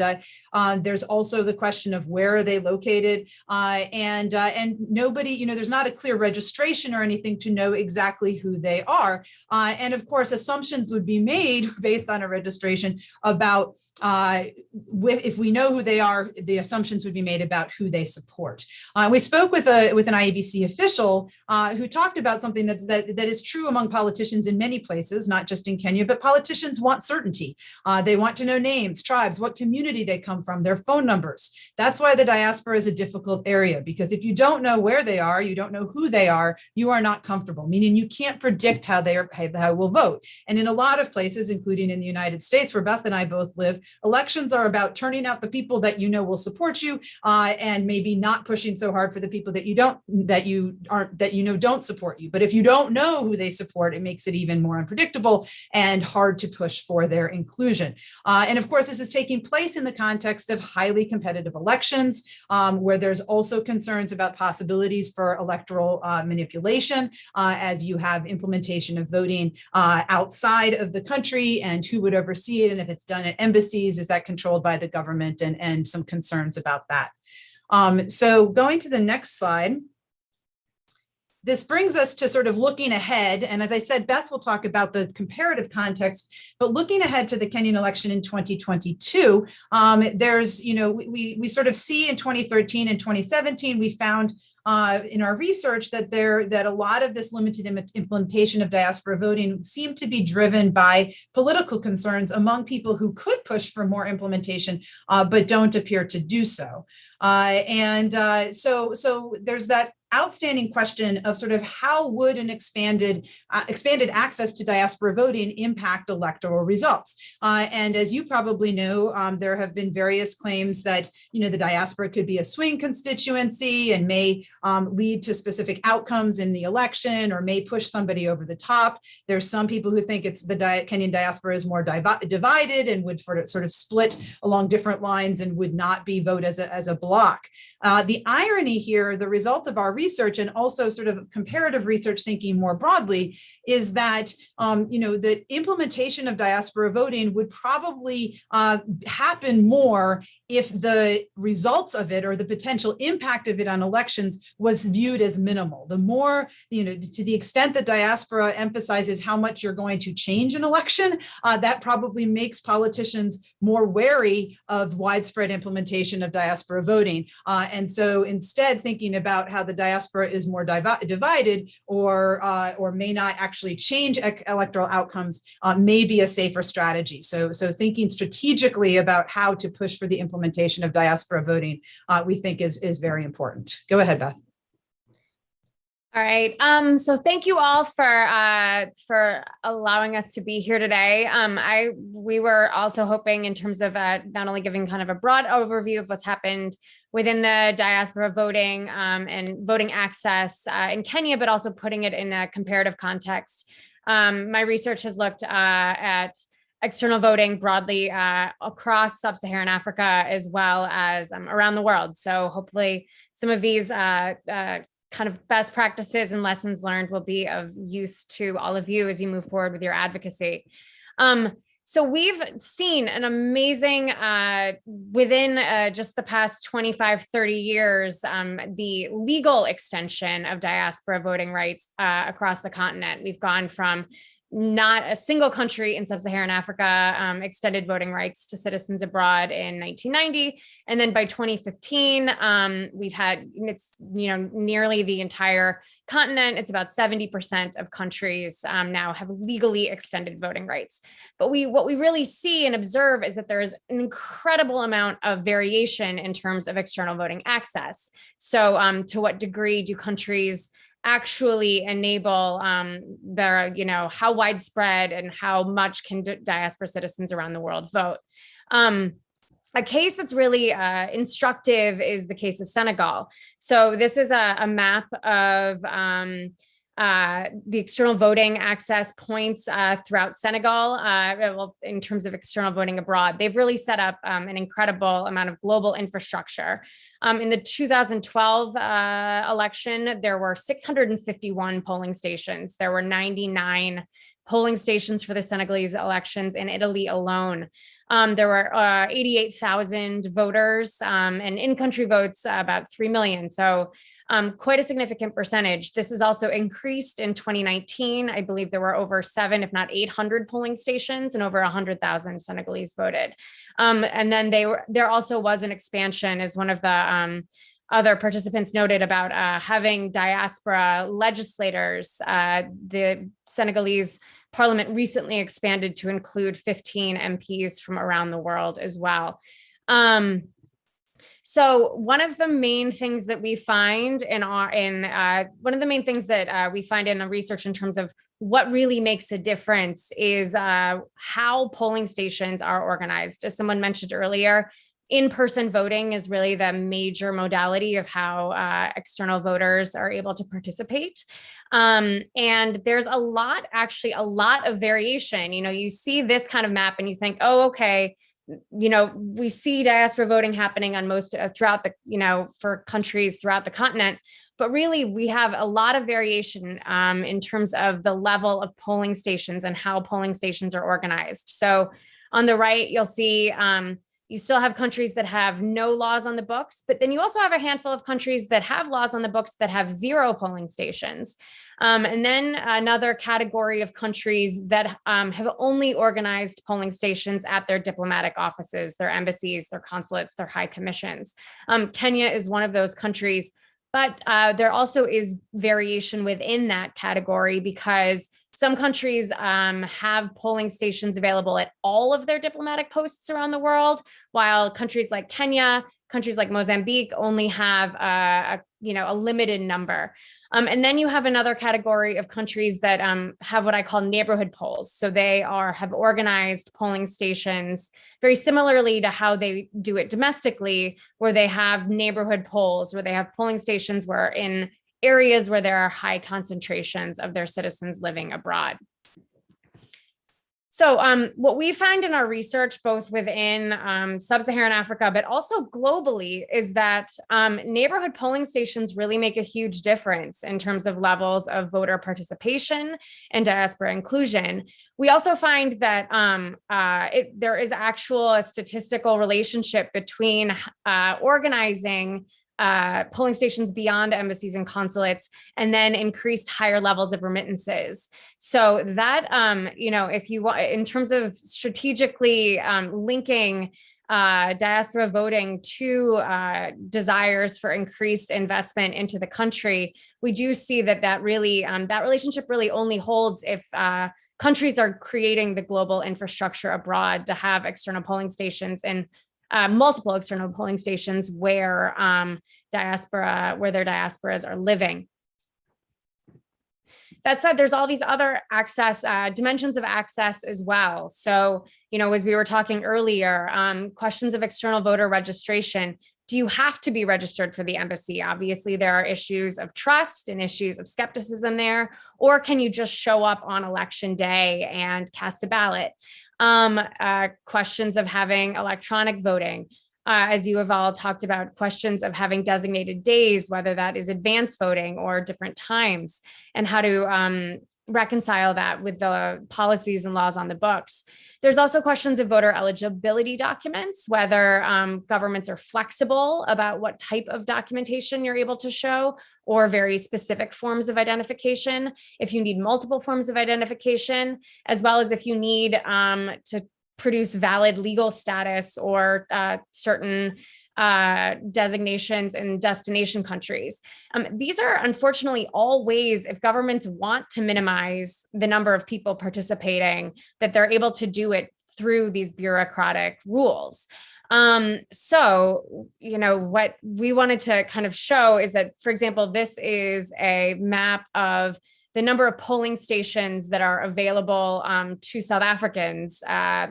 there's also the question of where are they located, and nobody, there's not a clear registration or anything to know exactly who they are. And of course, assumptions would be made based on a registration about if we know who they are, the assumptions would be made about who they support. We spoke with an IEBC official who talked about something that is true among politicians in many places, not just in Kenya, but politicians want certainty. They want to know names, tribes, what community they come from, their phone numbers. That's why the diaspora is a difficult area, because if you don't know where they are, you don't know who they are, you are not comfortable, meaning you can't predict how they will vote. And in a lot of places, including in the United States, where Beth and I both live, elections are about turning out the people that you know will support you, and maybe not pushing so hard for the people that you know don't support you. But if you don't know who they support, it makes it even more unpredictable and hard to push for their inclusion. And of course, this is taking place in the context of highly competitive elections, where there's also concerns about possibilities for electoral manipulation, as you have implementation of voting outside of the country, and who would oversee it, and if it's done at embassies, is that controlled by the government, and some concerns about that. So going to the next slide. This brings us to sort of looking ahead. And as I said, Beth will talk about the comparative context, but looking ahead to the Kenyan election in 2022, there's, we sort of see in 2013 and 2017, we found in our research that a lot of this limited implementation of diaspora voting seemed to be driven by political concerns among people who could push for more implementation, but don't appear to do so. So there's that outstanding question of sort of how would an expanded access to diaspora voting impact electoral results? And as you probably know, there have been various claims that the diaspora could be a swing constituency and may lead to specific outcomes in the election, or may push somebody over the top. There's some people who think it's the Kenyan diaspora is more divided and would sort of split along different lines and would not be vote as a block. The irony here, the result of our research and also sort of comparative research thinking more broadly, is that the implementation of diaspora voting would probably happen more if the results of it or the potential impact of it on elections was viewed as minimal. The more, to the extent that diaspora emphasizes how much you're going to change an election, that probably makes politicians more wary of widespread implementation of diaspora voting. And so instead, thinking about how the diaspora is more divided or may not actually change electoral outcomes may be a safer strategy. So thinking strategically about how to push for the implementation of diaspora voting, we think is very important. Go ahead, Beth. All right. So thank you all for allowing us to be here today. We were also hoping, in terms of not only giving kind of a broad overview of what's happened within the diaspora voting and voting access in Kenya, but also putting it in a comparative context. My research has looked at external voting broadly across sub-Saharan Africa, as well as around the world. So hopefully some of these kind of best practices and lessons learned will be of use to all of you as you move forward with your advocacy. So we've seen an amazing, within just the past 25, 30 years, the legal extension of diaspora voting rights across the continent. We've gone from not a single country in sub-Saharan Africa extended voting rights to citizens abroad in 1990. And then by 2015, we've had, it's nearly the entire continent. It's about 70% of countries now have legally extended voting rights. But what we really see and observe is that there is an incredible amount of variation in terms of external voting access. So to what degree do countries actually enable their, how widespread and how much can diaspora citizens around the world vote? A case that's really instructive is the case of Senegal. So this is a map of the external voting access points throughout Senegal, well, in terms of external voting abroad. They've really set up an incredible amount of global infrastructure. In the 2012 election, there were 651 polling stations. There were 99 polling stations for the Senegalese elections in Italy alone. There were 88,000 voters, and in-country votes about 3 million. So quite a significant percentage. This is also increased in 2019. I believe there were over 700, if not 800 polling stations, and over 100,000 Senegalese voted. And then there also was an expansion, as one of the other participants noted, about having diaspora legislators. The Senegalese parliament recently expanded to include 15 MPs from around the world as well. So one of the main things that we find in the research in terms of what really makes a difference is how polling stations are organized. As someone mentioned earlier, In-person voting is really the major modality of how external voters are able to participate. And there's a lot of variation. You know, you see this kind of map and you think, oh, okay, you know, we see diaspora voting happening on most throughout the, you know, for countries throughout the continent. But really, we have a lot of variation in terms of the level of polling stations and how polling stations are organized. So on the right, you'll see you still have countries that have no laws on the books, but then you also have a handful of countries that have laws on the books that have 0 polling stations. And then another category of countries that have only organized polling stations at their diplomatic offices, their embassies, their consulates, their high commissions. Kenya is one of those countries, but there also is variation within that category because some countries have polling stations available at all of their diplomatic posts around the world, while countries like Kenya, countries like Mozambique only have a limited number. And then you have another category of countries that have what I call neighborhood polls. So they have organized polling stations very similarly to how they do it domestically, where they have neighborhood polls, where they have polling stations where in areas where there are high concentrations of their citizens living abroad. So what we find in our research, both within sub-Saharan Africa, but also globally, is that neighborhood polling stations really make a huge difference in terms of levels of voter participation and diaspora inclusion. We also find that there is a statistical relationship between organizing polling stations beyond embassies and consulates, and then increased higher levels of remittances. So that, if you want, in terms of strategically linking diaspora voting to desires for increased investment into the country, we do see that really, that relationship really only holds if countries are creating the global infrastructure abroad to have external polling stations and multiple external polling stations where their diasporas are living. That said, there's all these other dimensions of access as well. So, as we were talking earlier, questions of external voter registration. Do you have to be registered for the embassy? Obviously, there are issues of trust and issues of skepticism there. Or can you just show up on election day and cast a ballot? Questions of having electronic voting, as you have all talked about, questions of having designated days, whether that is advance voting or different times, and how to reconcile that with the policies and laws on the books. There's also questions of voter eligibility documents, whether governments are flexible about what type of documentation you're able to show, or very specific forms of identification, if you need multiple forms of identification, as well as if you need to produce valid legal status or certain designations in destination countries. These are unfortunately all ways, if governments want to minimize the number of people participating, that they're able to do it through these bureaucratic rules. So, what we wanted to kind of show is that, for example, this is a map of the number of polling stations that are available to South Africans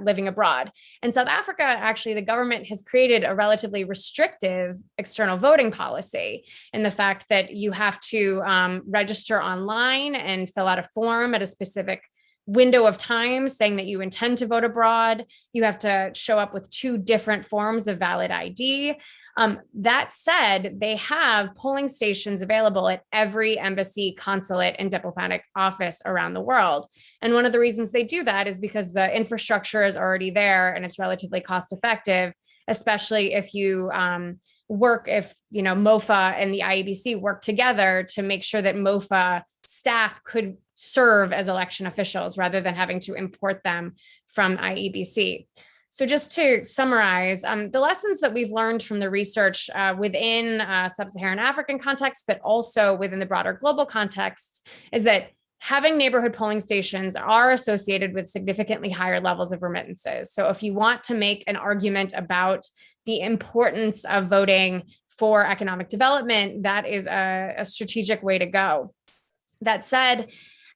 living abroad. In South Africa, actually, the government has created a relatively restrictive external voting policy in the fact that you have to register online and fill out a form at a specific window of time saying that you intend to vote abroad. You have to show up with 2 different forms of valid ID. That said, they have polling stations available at every embassy, consulate, and diplomatic office around the world. And one of the reasons they do that is because the infrastructure is already there and it's relatively cost effective, especially if you MOFA and the IEBC work together to make sure that MOFA staff could serve as election officials rather than having to import them from IEBC. So just to summarize, the lessons that we've learned from the research within sub-Saharan African context, but also within the broader global context, is that having neighborhood polling stations are associated with significantly higher levels of remittances. So if you want to make an argument about the importance of voting for economic development, that is a strategic way to go. That said,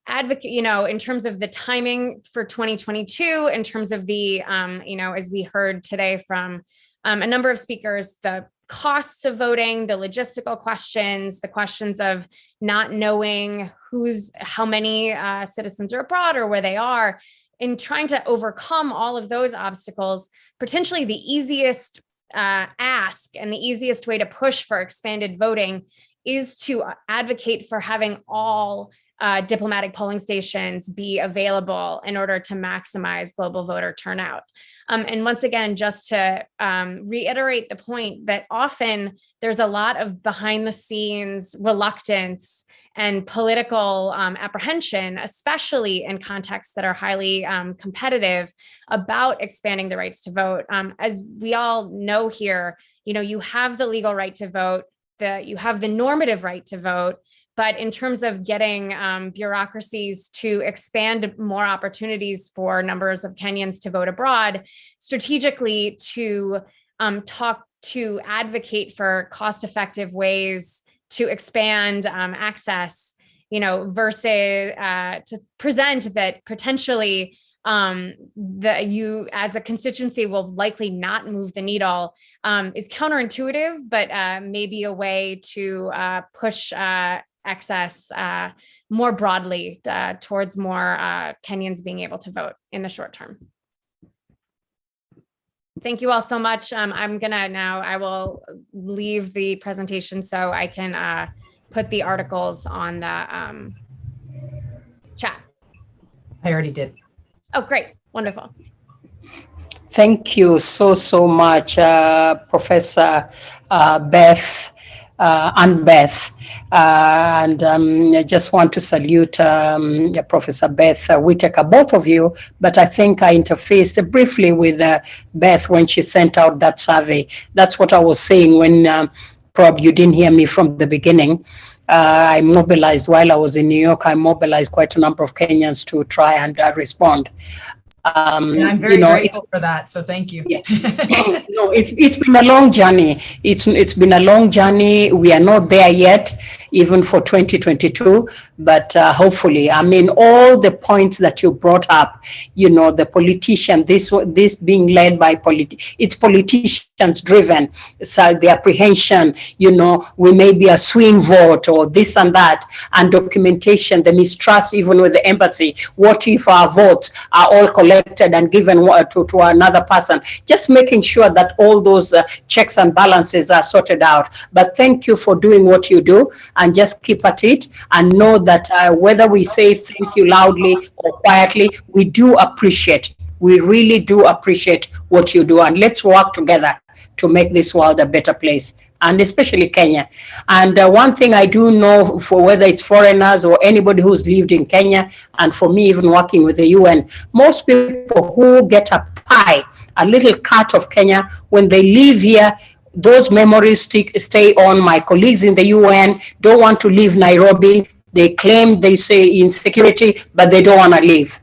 in terms of the timing for 2022, in terms of the, as we heard today from a number of speakers, the costs of voting, the logistical questions, the questions of not knowing how many citizens are abroad or where they are. In trying to overcome all of those obstacles, potentially the easiest ask and the easiest way to push for expanded voting is to advocate for having all diplomatic polling stations be available in order to maximize global voter turnout. And once again, just to reiterate the point that often there's a lot of behind the scenes reluctance and political apprehension, especially in contexts that are highly competitive, about expanding the rights to vote. As we all know here, you have the legal right to vote, you have the normative right to vote, but in terms of getting bureaucracies to expand more opportunities for numbers of Kenyans to vote abroad, strategically to advocate for cost-effective ways to expand access, versus to present that potentially you as a constituency will likely not move the needle is counterintuitive, but maybe a way to push access more broadly towards more Kenyans being able to vote in the short term. Thank you all so much. I will leave the presentation so I can put the articles on the chat. I already did. Oh, great. Wonderful. Thank you so much, Professor Beth. And Beth, and I just want to salute Professor Beth Whitaker, both of you, but I think I interfaced briefly with Beth when she sent out that survey. That's what I was saying when probably you didn't hear me from the beginning. I mobilized while I was in New York, I mobilized quite a number of Kenyans to try and respond. And I'm very grateful for that, so thank you. Yeah. No, it's been a long journey. It's been a long journey. We are not there yet, even for 2022, but hopefully, all the points that you brought up, the politician, this being led by it's politicians driven. So the apprehension, we may be a swing vote or this and that, and documentation, the mistrust even with the embassy. What if our votes are all collected and given to another person? Just making sure that all those checks and balances are sorted out. But thank you for doing what you do, and just keep at it, and know that whether we say thank you loudly or quietly, we do appreciate. We really do appreciate what you do, and let's work together to make this world a better place, and especially Kenya. And one thing I do know, for whether it's foreigners or anybody who's lived in Kenya, and for me even working with the UN, most people who get a pie, a little cut of Kenya, when they leave here, those memories stay on. My colleagues in the UN don't want to leave Nairobi. They claim, they say insecurity, but they don't want to leave,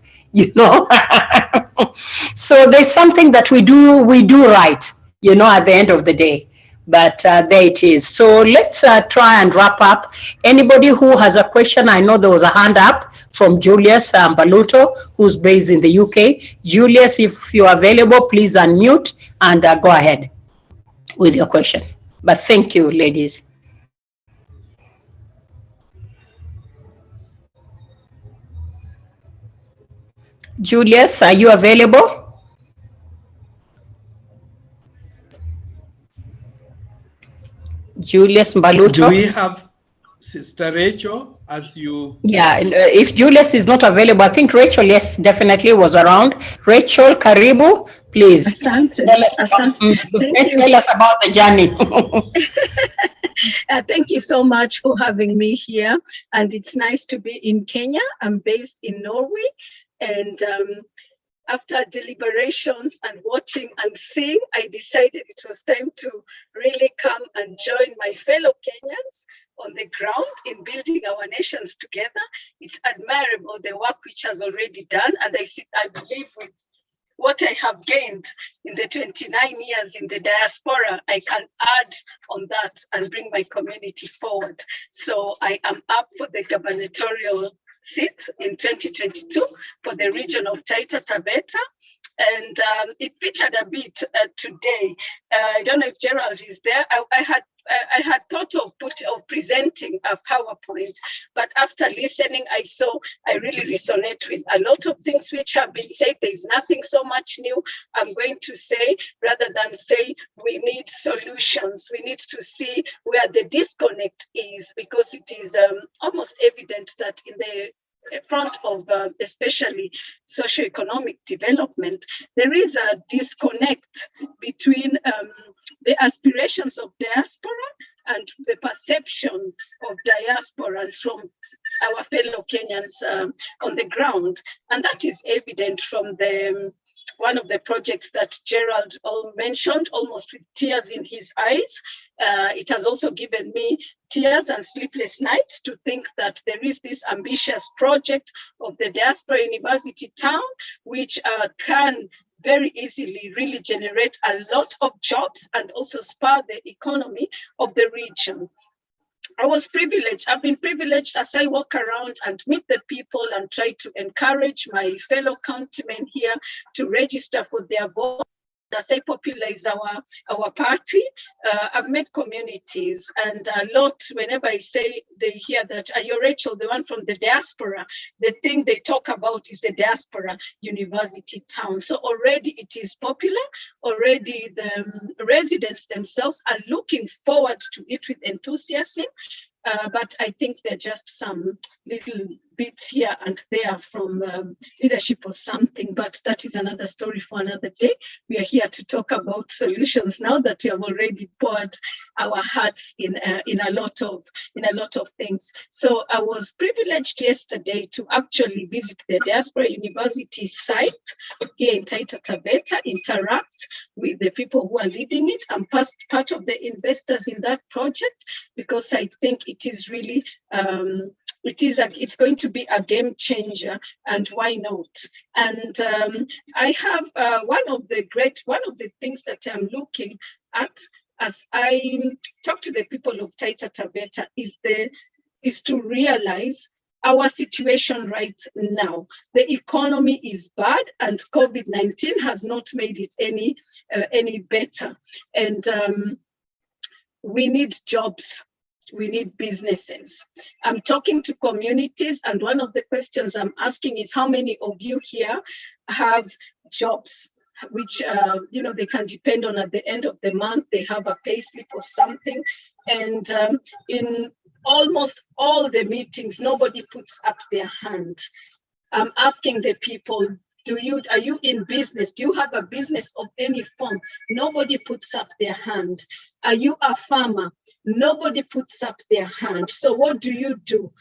So there's something that we do right, at the end of the day. But there it is. So let's try and wrap up. Anybody who has a question, I know there was a hand up from Julius Baluto, who's based in the UK. Julius, if you're available, please unmute and go ahead with your question. But thank you, ladies. Julius, are you available? Julius Baluto. Do we have Sister Rachel as you? Yeah, if Julius is not available, I think Rachel, yes, definitely was around. Rachel, Karibu, please. Asante. Tell us about the journey. Thank you so much for having me here. And it's nice to be in Kenya. I'm based in Norway. And after deliberations and watching and seeing, I decided it was time to really come and join my fellow Kenyans on the ground in building our nations together. It's admirable, the work which has already done. And I believe with what I have gained in the 29 years in the diaspora, I can add on that and bring my community forward. So I am up for the gubernatorial seat in 2022 for the region of Taita Taveta. and it featured a bit today. I don't know if Gerald is there. I had thought of presenting a PowerPoint, but after listening, I really resonate with a lot of things which have been said. There's nothing so much new I'm going to say, rather than say we need solutions. We need to see where the disconnect is, because it is almost evident that in the front of especially socio-economic development, there is a disconnect between the aspirations of diaspora and the perception of diasporans from our fellow Kenyans on the ground. And that is evident from one of the projects that Gerald mentioned, almost with tears in his eyes. It has also given me tears and sleepless nights to think that there is this ambitious project of the Diaspora University Town, which can very easily really generate a lot of jobs and also spur the economy of the region. I've been privileged as I walk around and meet the people and try to encourage my fellow countrymen here to register for their vote. As I popularize our party, I've met communities, and a lot, whenever I say, they hear that, are you Rachel, the one from the diaspora? The thing they talk about is the Diaspora University Town. So already it is popular, already the residents themselves are looking forward to it with enthusiasm. But I think there are just some little bits here and there from leadership or something, but that is another story for another day. We are here to talk about solutions now that we have already poured our hearts in a lot of things. So I was privileged yesterday to actually visit the Diaspora University site here in Taita Taveta, interact with the people who are leading it. I'm part of the investors in that project, because I think it is really it's going to be a game changer, and why not? And I have one of the things that I'm looking at as I talk to the people of Taita Taveta is to realize our situation right now. The economy is bad, and COVID-19 has not made it any better. And we need jobs. We need businesses. I'm talking to communities, and one of the questions I'm asking is, how many of you here have jobs which they can depend on at the end of the month? They have a pay slip or something, and in almost all the meetings, nobody puts up their hand. I'm asking the people, are you in business? Do you have a business of any form? Nobody puts up their hand. Are you a farmer? Nobody puts up their hand. So what do you do?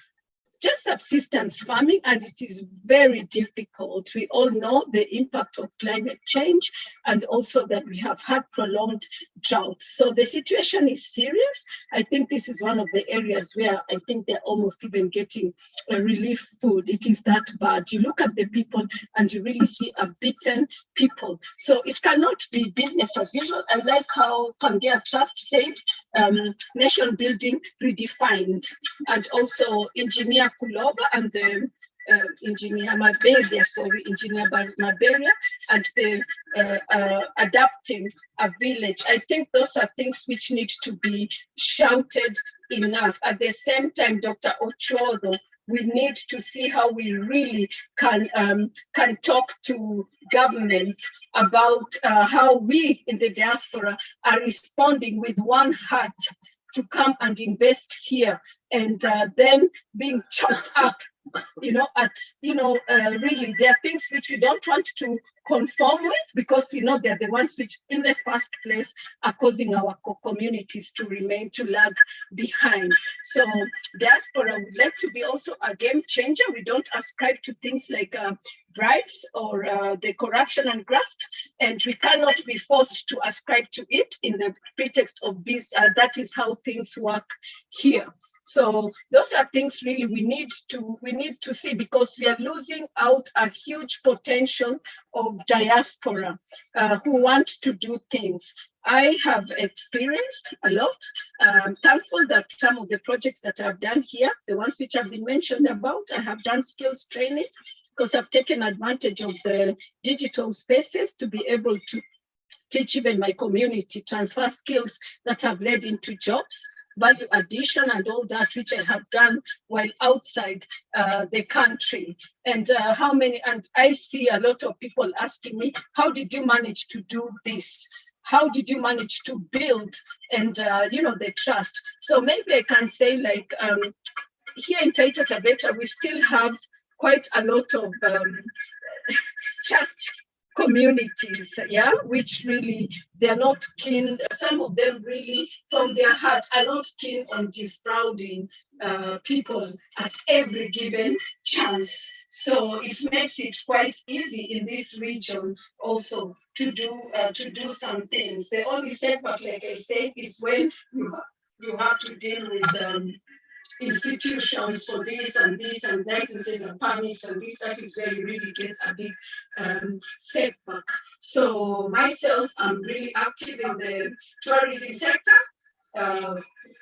Just subsistence farming, and it is very difficult. We all know the impact of climate change, and also that we have had prolonged droughts. So the situation is serious. I think this is one of the areas where I think they're almost even getting relief food. It is that bad. You look at the people and you really see a beaten people. So it cannot be business as usual. I like how Pangaea Trust said, nation building redefined, and also Engineer Kuloba and the Engineer Maberia, and the adapting a village. I think those are things which need to be shouted enough. At the same time, Dr. Ochodo, we need to see how we really can talk to government about how we in the diaspora are responding with one heart to come and invest here, and then being chopped up, really there are things which we don't want to conform with, because we know they're the ones which in the first place are causing our communities to lag behind. So diaspora would like to be also a game changer. We don't ascribe to things like bribes or the corruption and graft, and we cannot be forced to ascribe to it in the pretext of this. That is how things work here. So those are things really we need to see, because we are losing out a huge potential of diaspora who want to do things. I have experienced a lot. I'm thankful that some of the projects that I've done here, the ones which have been mentioned about, I have done skills training because I've taken advantage of the digital spaces to be able to teach even my community, transfer skills that have led into jobs, value addition and all that, which I have done while outside the country. And and I see a lot of people asking me, how did you manage to do this? How did you manage to build and, the trust? So maybe I can say like, here in Taita Taveta, we still have quite a lot of just communities, yeah, which really, they're not keen, some of them really from their heart are not keen on defrauding people at every given chance. So it makes it quite easy in this region also to do some things. The only setback, like I said, is when you have to deal with institutions for this and licenses and permits and this. That is where you really get a big setback. So myself, I'm really active in the tourism sector,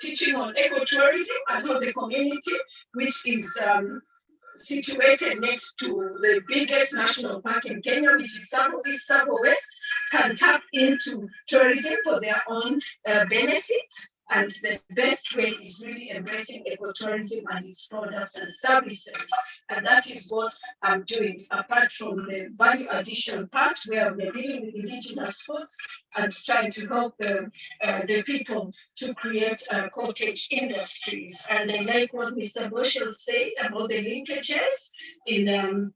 teaching on ecotourism at all the community, which is situated next to the biggest national park in Kenya, which is Savo East, Savo West, can tap into tourism for their own benefit. And the best way is really embracing ecotourism and its products and services. And that is what I'm doing, apart from the value addition part where we're dealing with indigenous foods and trying to help the people to create cottage industries. And I like what Mr. Boschel said about the linkages in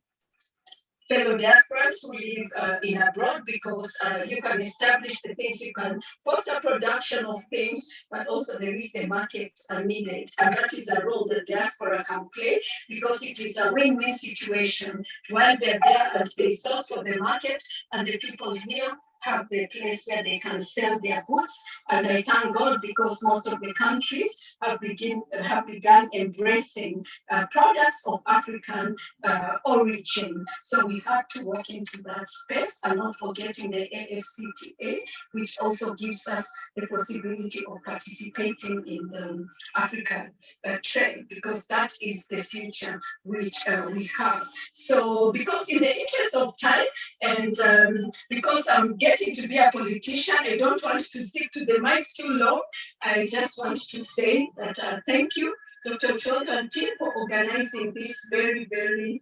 fellow diasporans who live in abroad, because you can establish the things, you can foster production of things, but also there is the market needed. And that is a role that diaspora can play, because it is a win-win situation. While they're there and they source for the market, and the people here have the place where they can sell their goods. And I thank God, because most of the countries have begun embracing products of African origin. So we have to work into that space, and not forgetting the AFCTA, which also gives us the possibility of participating in the African trade, because that is the future which we have. So because in the interest of time, and because I'm getting to be a politician, I don't want to stick to the mic too long. I just want to say that thank you, Dr. Chodo and team, for organizing this very, very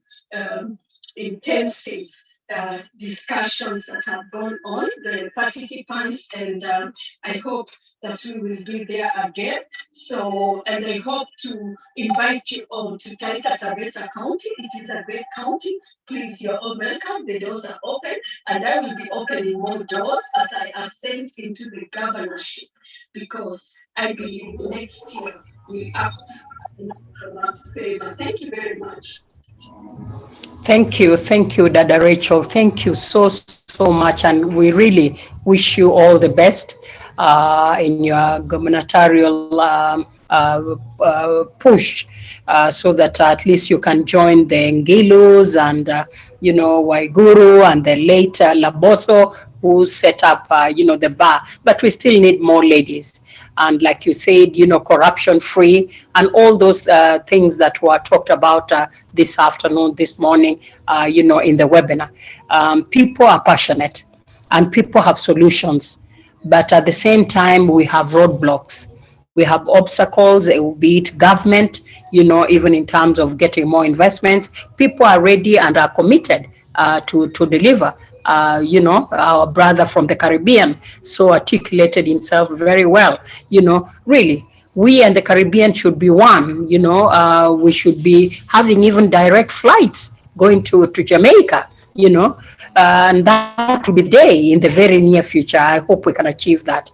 intensive discussions that have gone on, the participants, and I hope that we will be there again. So, and I hope to invite you all to Taita Taveta County. It is a great county. Please, you're all welcome. The doors are open, and I will be opening more doors as I ascend into the governorship, because I believe next year we act in our favor. Thank you very much. Thank you, Dada Rachel. Thank you so much, and we really wish you all the best in your gubernatorial push, so that at least you can join the Ngilus and Waiguru and the late Laboso, who set up the bar. But we still need more ladies. And like you said, corruption free, and all those things that were talked about this afternoon, this morning, in the webinar. People are passionate and people have solutions, but at the same time, we have roadblocks. We have obstacles, be it government, even in terms of getting more investments. People are ready and are committed to deliver. Our brother from the Caribbean so articulated himself very well. Really, we and the Caribbean should be one. We should be having even direct flights going to Jamaica, and that will be the day in the very near future. I hope we can achieve that.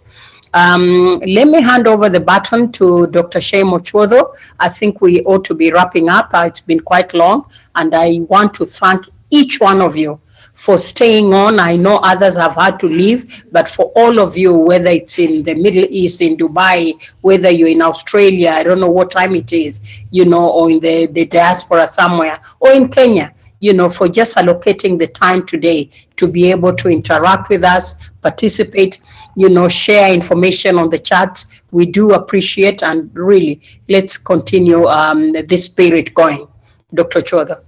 Let me hand over the baton to Dr. Shemo Chodo. I think we ought to be wrapping up. It's been quite long, and I want to thank each one of you for staying on. I know others have had to leave, but for all of you, whether it's in the Middle East, in Dubai, whether you're in Australia, I don't know what time it is, or in the diaspora somewhere, or in Kenya, for just allocating the time today to be able to interact with us, participate, share information on the chat. We do appreciate, and really, let's continue this spirit going. Dr. Chodo.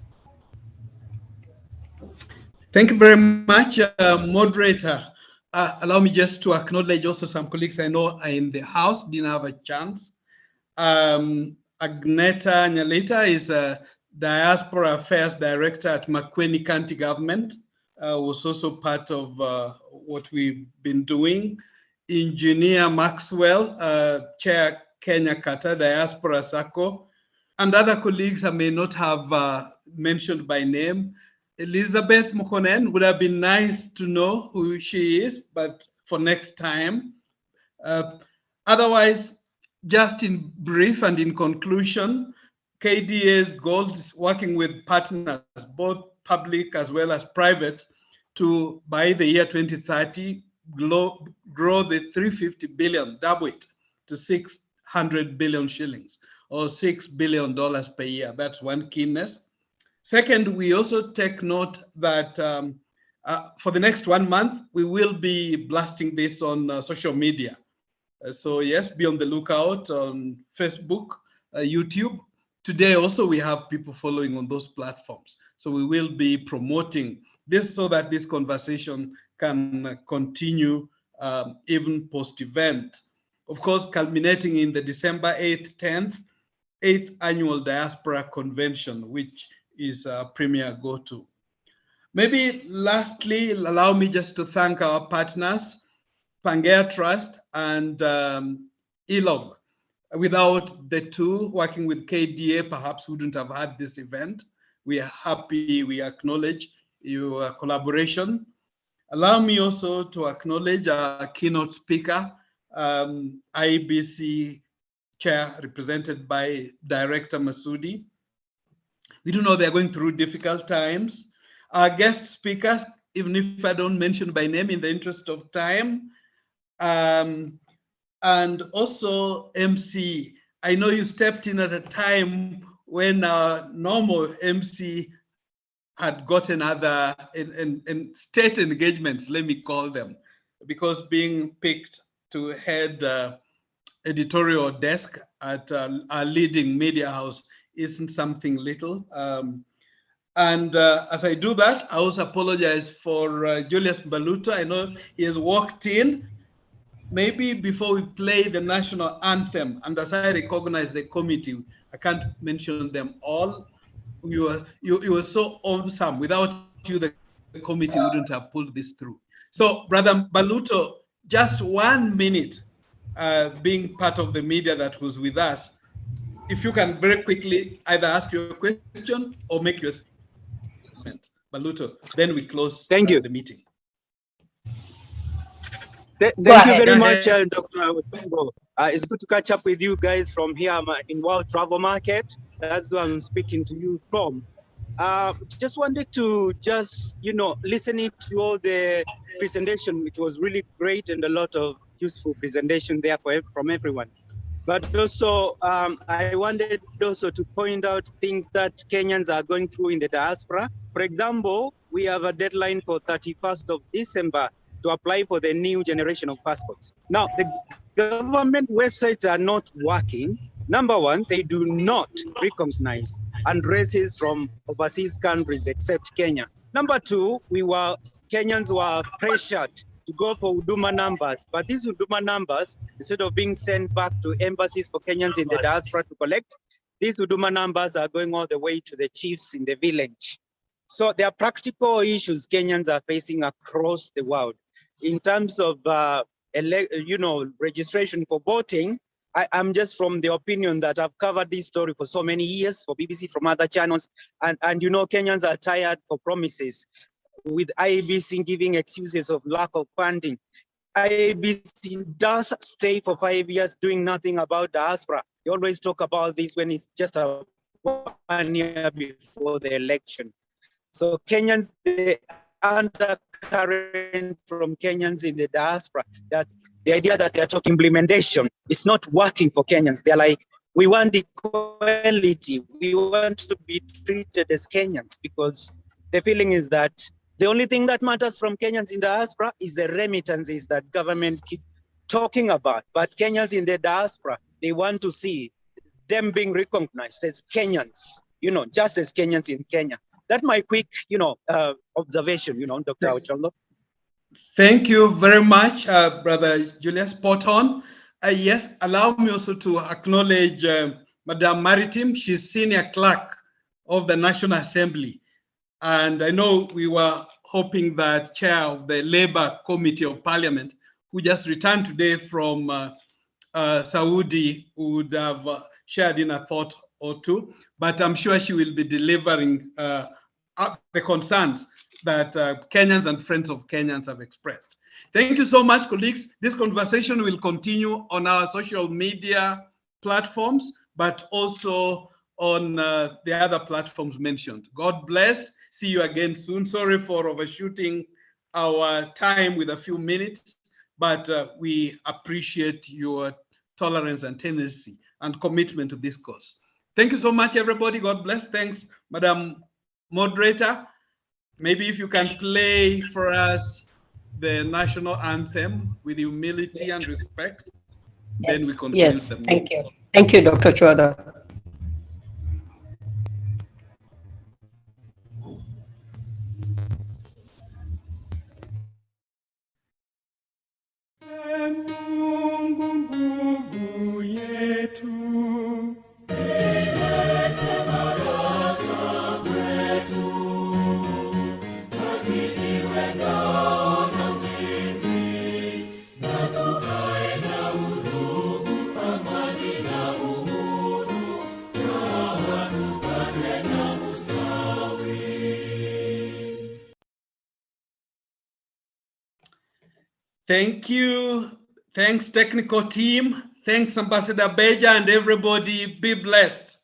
Thank you very much, moderator. Allow me just to acknowledge also some colleagues I know are in the house, didn't have a chance. Agneta Nyalita is a Diaspora Affairs Director at Mckenna County Government, was also part of what we've been doing. Engineer Maxwell, Chair Kenya Qatar Diaspora SACCO, and other colleagues I may not have mentioned by name. Elizabeth Mukonen, would have been nice to know who she is, but for next time. Otherwise, just in brief and in conclusion, KDA's goal is working with partners, both public as well as private, to, by the year 2030, grow the 350 billion, double it to 600 billion shillings, or $6 billion per year. That's one keenness. Second, we also take note that for the next 1 month, we will be blasting this on social media. So yes, be on the lookout on Facebook, YouTube. Today also we have people following on those platforms. So we will be promoting this so that this conversation can continue even post-event. Of course, culminating in the December 8th, 10th, 8th Annual Diaspora Convention, which is a premier go-to. Maybe lastly, allow me just to thank our partners, Pangaea Trust and ELOG. Without the two, working with KDA, perhaps wouldn't have had this event. We are happy, we acknowledge your collaboration. Allow me also to acknowledge our keynote speaker, IBC Chair, represented by Director Masudi. We do know they're going through difficult times. Our guest speakers, even if I don't mention by name in the interest of time, and also MC. I know you stepped in at a time when our normal MC had gotten other in state engagements, let me call them, because being picked to head editorial desk at our leading media house isn't something little. As I do that, I also apologize for Julius Baluta. I know he has walked in. Maybe before we play the national anthem, and as I recognize the committee, I can't mention them all. You were so awesome. Without you, the committee wouldn't have pulled this through. So, Brother Baluto, just 1 minute, being part of the media that was with us, if you can very quickly either ask your question or make your statement, Baluto, then we close the meeting. Thank you very much, Dr. Musungo. It's good to catch up with you guys from here in World Travel Market. That's where I'm speaking to you from. Just wanted to listening to all the presentation. It was really great and a lot of useful presentation there from everyone. But also, I wanted also to point out things that Kenyans are going through in the diaspora. For example, we have a deadline for 31st of December to apply for the new generation of passports. Now, the government websites are not working. Number one, they do not recognize addresses from overseas countries except Kenya. Number two, Kenyans were pressured to go for Huduma numbers, but these Huduma numbers, instead of being sent back to embassies for Kenyans in the diaspora to collect, these Huduma numbers are going all the way to the chiefs in the village. So there are practical issues Kenyans are facing across the world. In terms of registration for voting, I'm just from the opinion that I've covered this story for so many years for BBC, from other channels, and Kenyans are tired for promises, with IEBC giving excuses of lack of funding. IEBC does stay for 5 years doing nothing about diaspora. They always talk about this when it's just 1 year before the election. So Kenyans, the undercurrent from Kenyans in the diaspora, that the idea that they're talking implementation is not working for Kenyans. They're like, we want equality. We want to be treated as Kenyans, because the feeling is that the only thing that matters from Kenyans in the diaspora is the remittances that government keep talking about. But Kenyans in the diaspora, they want to see them being recognized as Kenyans, just as Kenyans in Kenya. That's my quick, observation, Dr. Ochongo. Thank you very much, Brother Julius. Spot on. Yes, allow me also to acknowledge Madame Maritim. She's senior clerk of the National Assembly. And I know we were hoping that chair of the Labour Committee of Parliament, who just returned today from Saudi, would have shared in a thought or two, but I'm sure she will be delivering up the concerns that Kenyans and friends of Kenyans have expressed. Thank you so much, colleagues. This conversation will continue on our social media platforms, but also on the other platforms mentioned. God bless. See you again soon. Sorry for overshooting our time with a few minutes, but we appreciate your tolerance and tenacity and commitment to this cause. Thank you so much, everybody. God bless. Thanks, Madam Moderator. Maybe if you can play for us the national anthem with humility and respect, then we continue. Yes, thank you. Thank you, Dr. Chwada. Thank you. Thanks, technical team. Thanks, Ambassador Beja, and everybody. Be blessed.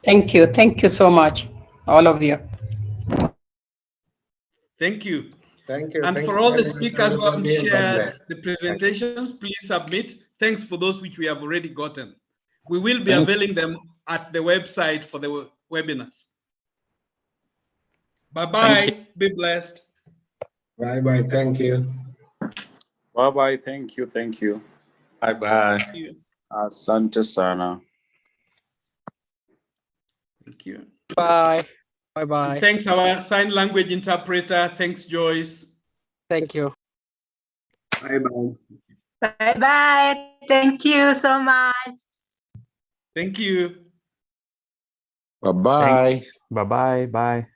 Thank you. Thank you so much, all of you. Thank you. Thank you. And Thank for you all the very much, speakers who haven't everybody, and God shared bless. the presentations, please submit. Thanks for those which we have already gotten. We will be availing them at the website for the webinars. Bye-bye. Be blessed. Bye-bye. Thank you. Bye-bye. Thank you. Thank you. Bye-bye. Asante sana. Thank you. Bye. Bye-bye. Thanks, our sign language interpreter. Thanks, Joyce. Thank you. Bye-bye. Bye-bye. Thank you so much. Thank you. Bye-bye. Bye-bye. Bye.